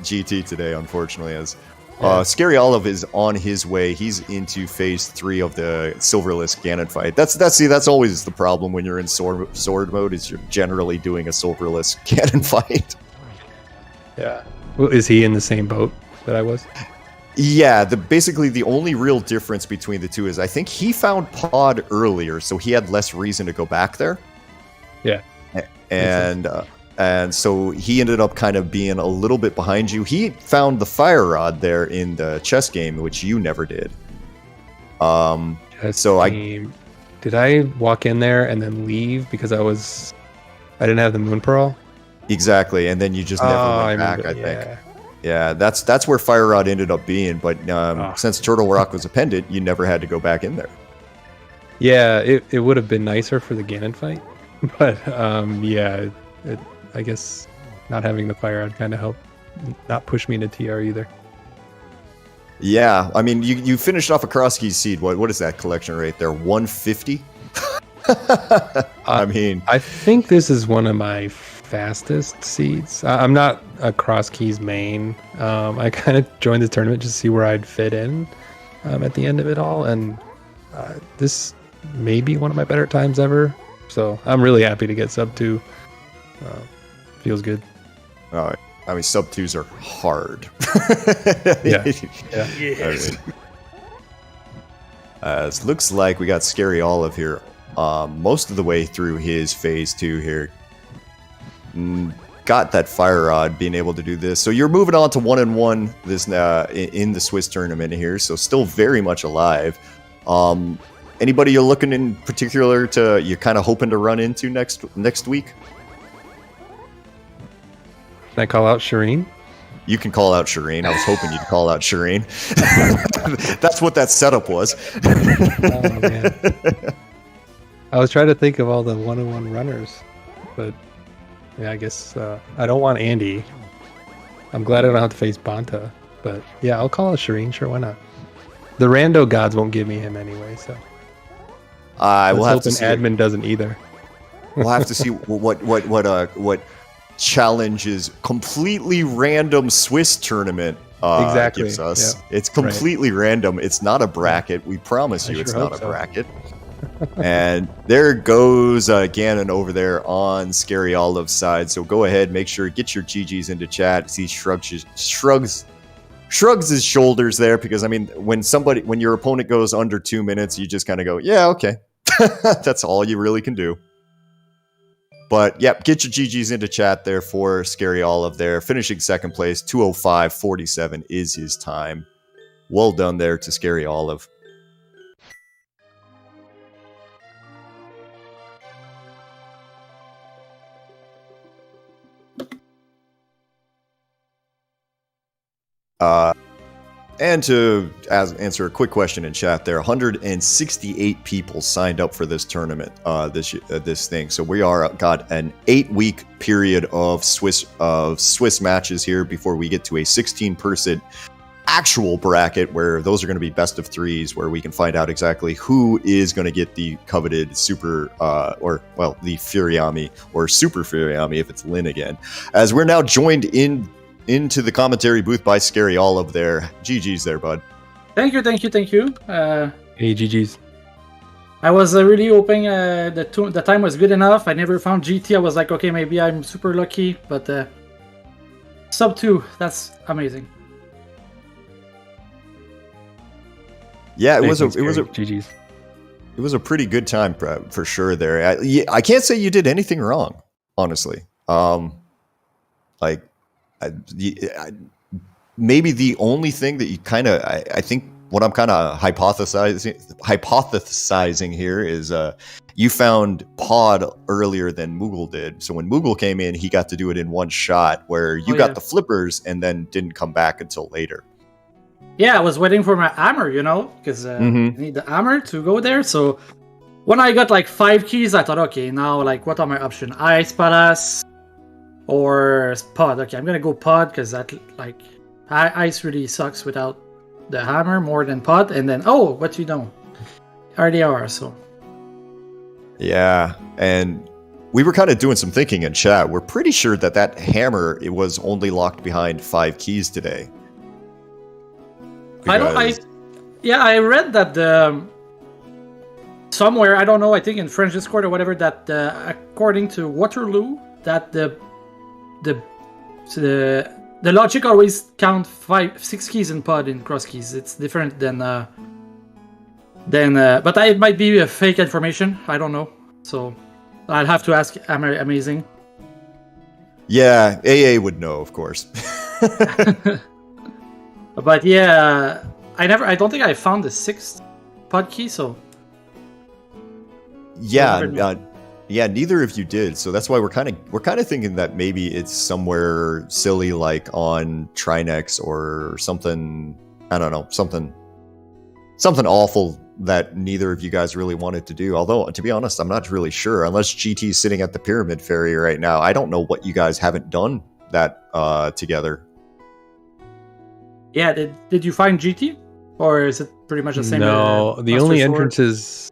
[SPEAKER 2] GT today, unfortunately. As Scaryolive is on his way. He's into phase 3 of the Silverless Ganon fight. That's always the problem when you're in sword mode. Is you're generally doing a Silverless Ganon fight.
[SPEAKER 4] Yeah. Well, is he in the same boat that I was?
[SPEAKER 2] Yeah, basically the only real difference between the two is I think he found Pod earlier, so he had less reason to go back there.
[SPEAKER 4] Yeah.
[SPEAKER 2] And so he ended up kind of being a little bit behind you. He found the fire rod there in the chess game, which you never did.
[SPEAKER 4] Did I walk in there and then leave because I didn't have the Moon Pearl?
[SPEAKER 2] Exactly, and then you just never went back, I think. Yeah, that's where Fire Rod ended up being, but since Turtle Rock was a pendant, you never had to go back in there.
[SPEAKER 4] Yeah, it would have been nicer for the Ganon fight, but I guess not having the Fire Rod kind of helped not push me into TR either.
[SPEAKER 2] Yeah, I mean, you finished off a Crosskeys seed. What is that collection rate there? 150? I mean,
[SPEAKER 4] I think this is one of my fastest seeds. I'm not a Crosskeys main. I kind of joined the tournament just to see where I'd fit in at the end of it all, and this may be one of my better times ever. So I'm really happy to get sub 2. Feels good.
[SPEAKER 2] I mean, sub 2s are hard.
[SPEAKER 4] Yeah.
[SPEAKER 3] Yes.
[SPEAKER 2] It looks like we got Scaryolive here most of the way through his phase 2 here. Got that Fire Rod, being able to do this. So you're moving on to 1-1 this in the Swiss tournament here. So still very much alive. Anybody you're looking in particular you're kind of hoping to run into next week?
[SPEAKER 4] Can I call out Shireen?
[SPEAKER 2] You can call out Shireen. I was hoping you'd call out Shireen. That's what that setup was.
[SPEAKER 4] Oh, man. I was trying to think of all the 1-on-1 runners, but yeah, I guess I don't want Andy. I'm glad I don't have to face Banta, but yeah, I'll call out Shireen. Sure, why not? The rando gods won't give me him anyway, so
[SPEAKER 2] we'll have to see.
[SPEAKER 4] Admin doesn't either.
[SPEAKER 2] We'll have to see what challenges completely random Swiss tournament gives us. Yeah. It's completely random. It's not a bracket. We promise you, it's not a bracket. And there goes Ganon over there on Scaryolive's side. So go ahead, make sure get your GGs into chat. He shrugs his shoulders there, because I mean, when your opponent goes under 2 minutes, you just kind of go, yeah, okay. That's all you really can do. But yep, get your GGs into chat there for Scaryolive there. Finishing second place, 2:05.47 is his time. Well done there to Scaryolive. And to answer a quick question in chat there, 168 people signed up for this tournament, this thing. So we got an 8-week period of Swiss matches here before we get to a 16-person actual bracket, where those are going to be best of 3s, where we can find out exactly who is going to get the coveted super, the Furiami or Super Furiami if it's Lyn again. As we're now joined into the commentary booth by Scaryolive there. GG's there, bud.
[SPEAKER 5] Thank you.
[SPEAKER 4] Hey, GG's.
[SPEAKER 5] I was really hoping the time was good enough. I never found GT. I was like, okay, maybe I'm super lucky, but sub 2, that's amazing.
[SPEAKER 2] Yeah, it was
[SPEAKER 4] GG's.
[SPEAKER 2] It was a pretty good time for sure there. I can't say you did anything wrong, honestly. Maybe the only thing that you kind of, I think what I'm kind of hypothesizing here is you found Pod earlier than Moogle did. So when Moogle came in, he got to do it in one shot, where you got the flippers and then didn't come back until later.
[SPEAKER 5] Yeah, I was waiting for my hammer, because I need the hammer to go there. So when I got like 5 keys, I thought, okay, now like what are my options? Ice Palace or Pod. Okay, I'm gonna go Pod because that Ice really sucks without the hammer more than pot, and then what you know, RDR. So
[SPEAKER 2] Yeah, and we were kind of doing some thinking in chat. We're pretty sure that hammer it was only locked behind 5 keys today.
[SPEAKER 5] I read that somewhere, I don't know, I think in French Discord or whatever, that according to Waterloo, that the logic always count 6 keys in pod in Crosskeys. It's different than but it might be a fake information. I don't know. So I'll have to ask Amazing.
[SPEAKER 2] Yeah, AA would know, of course.
[SPEAKER 5] But yeah, I don't think I found the 6th pod key, so
[SPEAKER 2] yeah, neither of you did. So that's why we're kind of thinking that maybe it's somewhere silly like on Trinex or something. I don't know, something awful that neither of you guys really wanted to do. Although, to be honest, I'm not really sure. Unless GT's sitting at the Pyramid Ferry right now, I don't know what you guys haven't done that together.
[SPEAKER 5] Yeah, did you find GT, or is it pretty much the same?
[SPEAKER 4] No, the only entrances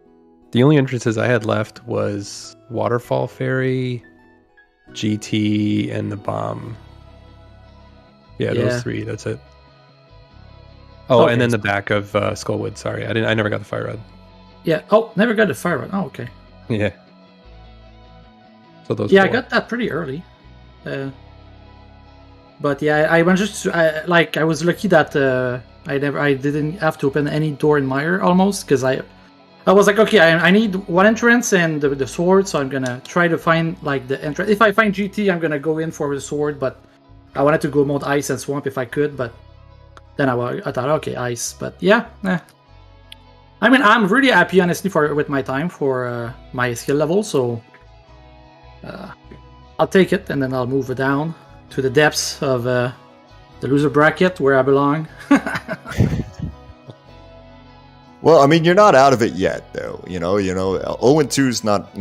[SPEAKER 4] I had left was Waterfall Ferry, GT, and the bomb. Yeah, those 3. That's it. Oh, okay. And then the back of Skullwood. Sorry, I never got the fire rod.
[SPEAKER 5] Yeah. Oh, never got the fire rod. Oh, okay.
[SPEAKER 4] Yeah. So those.
[SPEAKER 5] Yeah,
[SPEAKER 4] 4.
[SPEAKER 5] I got that pretty early. But yeah, I was lucky that I didn't have to open any door in Mire almost, because I was like, okay, I need one entrance and the sword, so I'm gonna try to find like the entrance. If I find GT, I'm gonna go in for the sword, but I wanted to go mode ice and swamp if I could, but then I thought, okay, ice. But yeah, I mean, I'm really happy, honestly, with my time for my skill level, so I'll take it, and then I'll move it down to the depths of the loser bracket where I belong.
[SPEAKER 2] Well, I mean, you're not out of it yet, though. 0-2 is not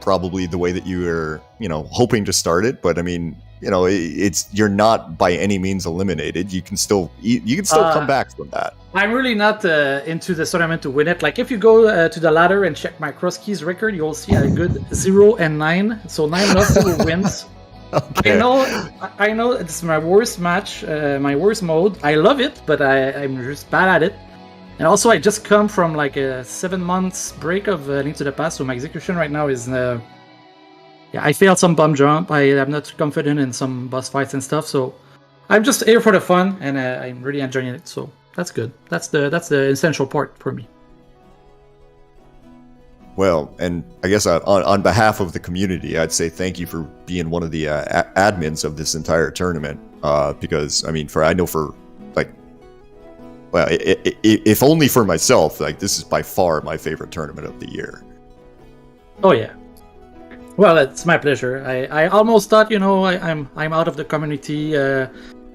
[SPEAKER 2] probably the way that you were, hoping to start it. But I mean, you're not by any means eliminated. You can still come back from that. I'm
[SPEAKER 5] really not into the tournament to win it. Like, if you go to the ladder and check my Crosskeys record, you'll see a good 0 and 9. So 9 losses wins. Okay. I know it's my worst match, my worst mode. I love it, but I'm just bad at it. And also, I just come from like a 7 months break of Link to the Past, so my execution right now is I failed some bum jump. I'm not confident in some boss fights and stuff, so I'm just here for the fun, and I'm really enjoying it. So that's good. That's the essential part for me.
[SPEAKER 2] Well, and I guess on behalf of the community, I'd say thank you for being one of the admins of this entire tournament. Because if only for myself, like, this is by far my favorite tournament of the year.
[SPEAKER 5] Oh yeah. Well, it's my pleasure. I almost thought, I'm out of the community.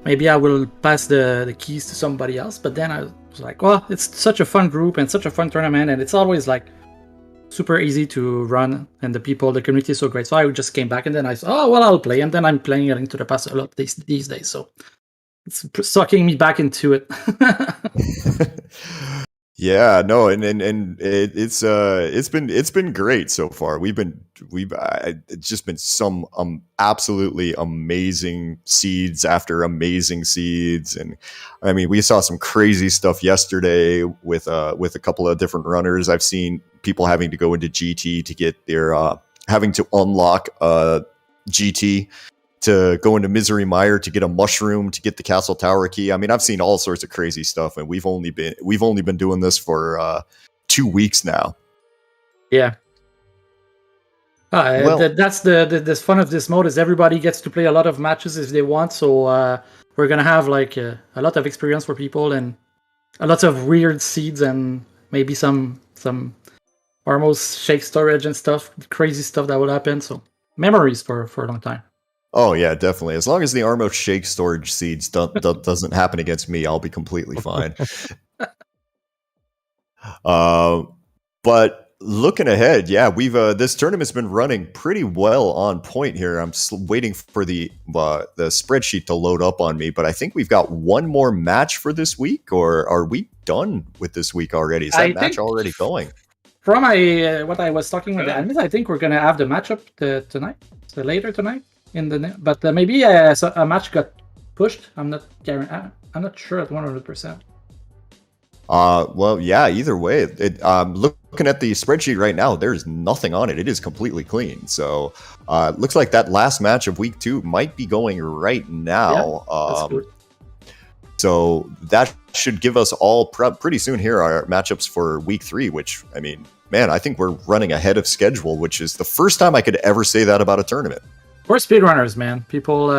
[SPEAKER 5] Maybe I will pass the keys to somebody else. But then I was like, well, it's such a fun group and such a fun tournament, and it's always like super easy to run, and the community is so great. So I just came back, and then I said, oh, well, I'll play. And then I'm playing A Link to the Past a lot these days. So it's sucking me back into it.
[SPEAKER 2] Yeah, no, and it's been great so far. It's just been some absolutely amazing seeds after amazing seeds, and I mean, we saw some crazy stuff yesterday with a couple of different runners. I've seen people having to go into GT to get their having to unlock GT to go into Misery Mire to get a mushroom to get the Castle Tower key. I mean, I've seen all sorts of crazy stuff, and we've only been doing this for 2 weeks now.
[SPEAKER 5] Yeah. That's the fun of this mode, is everybody gets to play a lot of matches if they want. So we're gonna have like a lot of experience for people, and a lot of weird seeds, and maybe some almost shake storage and stuff, crazy stuff that will happen. So memories for a long time.
[SPEAKER 2] Oh yeah, definitely. As long as the Armo Shake storage seeds doesn't happen against me, I'll be completely fine. But looking ahead, yeah, we've this tournament's been running pretty well on point here. I'm waiting for the spreadsheet to load up on me, but I think we've got one more match for this week, or are we done with this week already? Is that match already going?
[SPEAKER 5] From what I was talking with the admins, I think we're gonna have the matchup tonight, so later tonight but maybe a match got pushed. I'm not sure at 100%.
[SPEAKER 2] Well, yeah, either way, looking at the spreadsheet right now, there's nothing on it. It is completely clean. So, looks like that last match of week 2 might be going right now.
[SPEAKER 5] That's good.
[SPEAKER 2] So that should give us all pretty soon here our matchups for week 3, which, I mean, man, I think we're running ahead of schedule, which is the first time I could ever say that about a tournament.
[SPEAKER 5] We're speedrunners, man. People,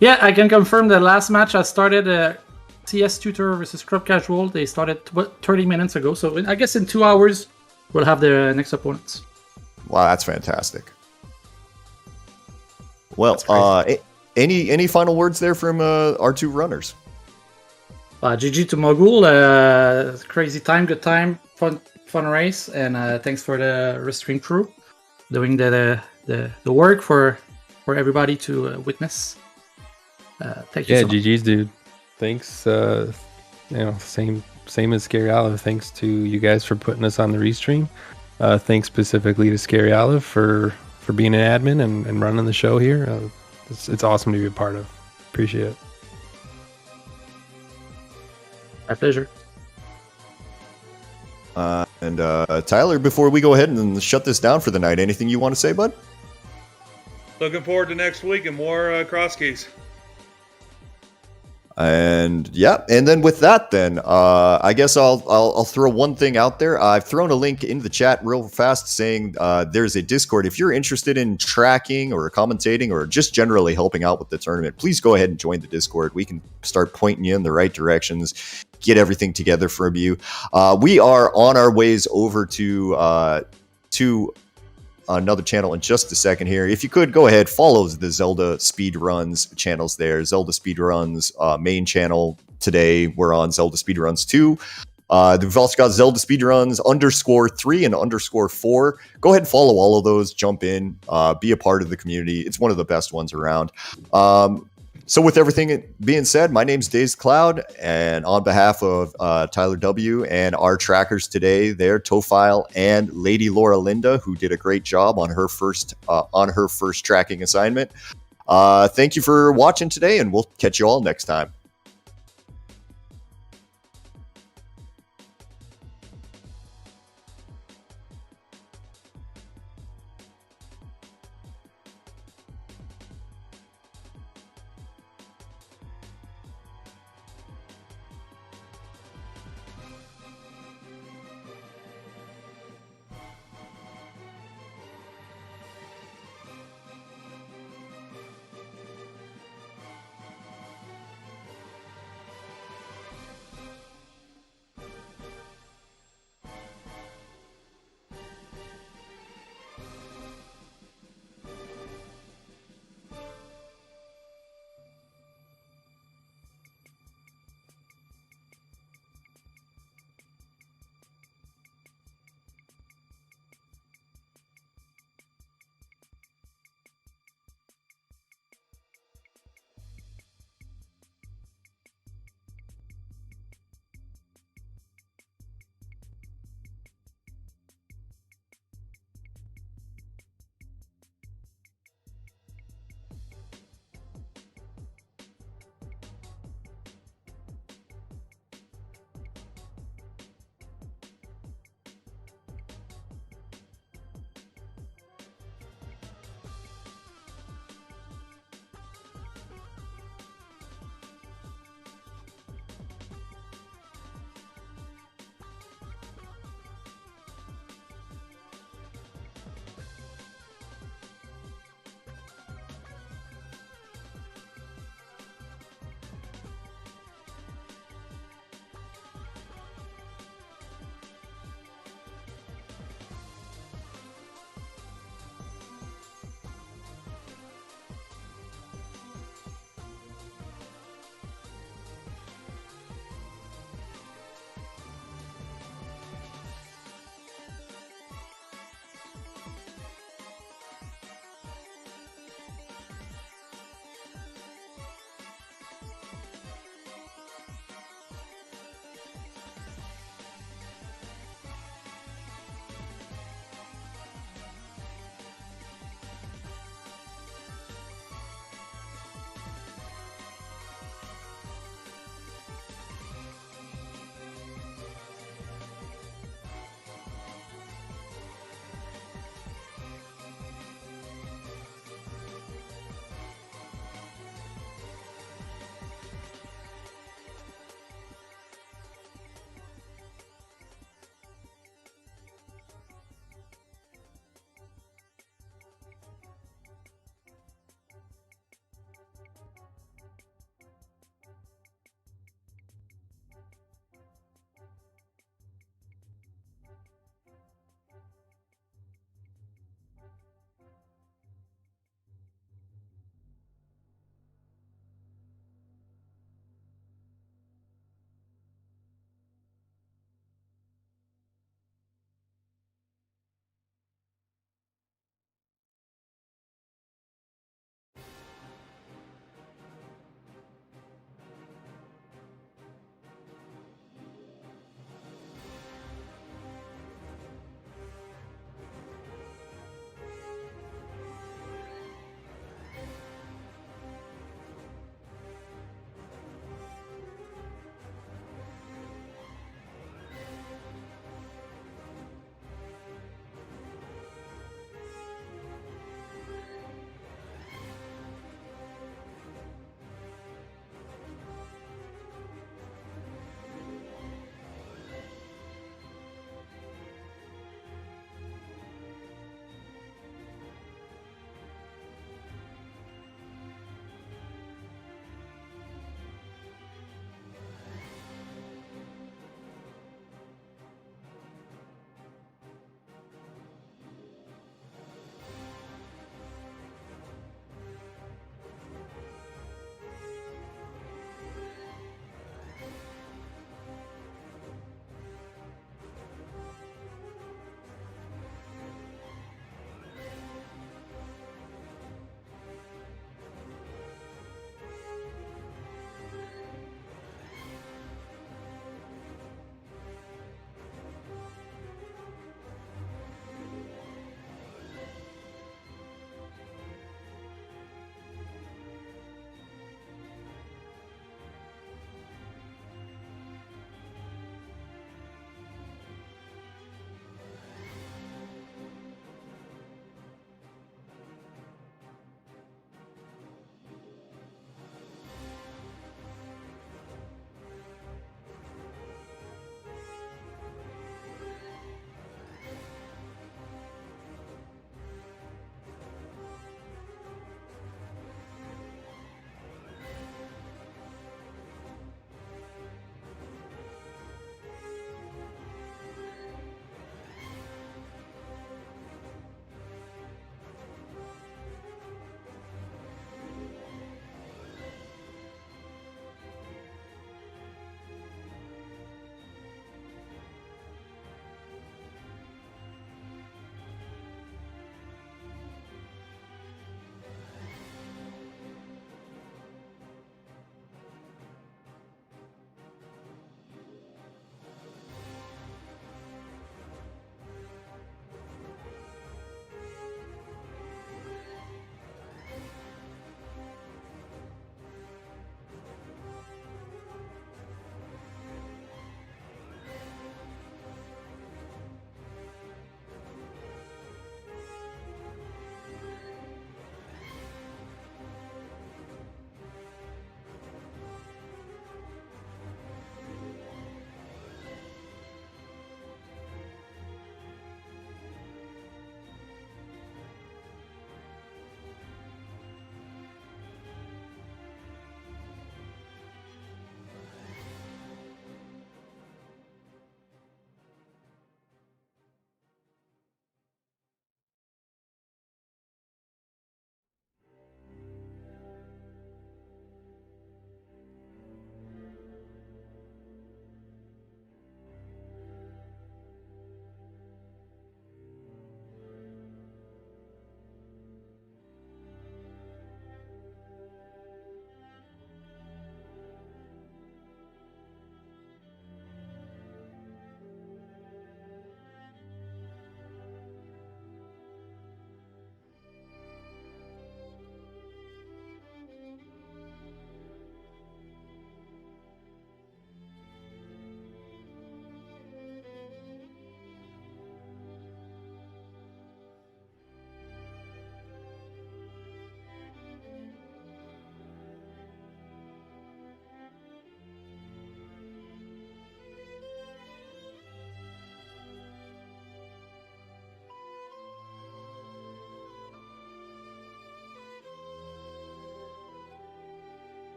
[SPEAKER 5] yeah, I can confirm the last match I started, CS Tutor versus Club Casual. They started 30 minutes ago, so I guess in 2 hours we'll have the next opponents.
[SPEAKER 2] Wow, that's fantastic. Well, any final words there from our 2 runners?
[SPEAKER 5] GG to Mogul. Crazy time, good time, fun race, and thanks for the restream crew doing the work for everybody to witness. Thank you.
[SPEAKER 4] Yeah,
[SPEAKER 5] so much.
[SPEAKER 4] GG's, dude. Thanks. Same as Scaryolive. Thanks to you guys for putting us on the restream. Thanks specifically to Scaryolive for being an admin and running the show here. It's awesome to be a part of. Appreciate it.
[SPEAKER 5] My pleasure.
[SPEAKER 2] And Tyler, before we go ahead and shut this down for the night, anything you want to say, bud?
[SPEAKER 3] Looking forward to next week and more Crosskeys.
[SPEAKER 2] And yeah, and then with that, then I guess I'll throw one thing out there. I've thrown a link into the chat real fast saying there's a Discord. If you're interested in tracking or commentating or just generally helping out with the tournament, please go ahead and join the Discord. We can start pointing you in the right directions, get everything together from you. We are on our ways over to another channel in just a second here. If you could go ahead, follow the Zelda Speedruns channels there. Zelda Speedruns main channel today. We're on Zelda Speedruns 2. We've also got Zelda Speedruns _3 and _4. Go ahead and follow all of those. Jump in, be a part of the community. It's one of the best ones around. So with everything being said, my name's Dazed Cloud, and on behalf of Tyler W. and our trackers today, there, Tofile and Lady Laura Linda, who did a great job on her first tracking assignment. Thank you for watching today, and we'll catch you all next time.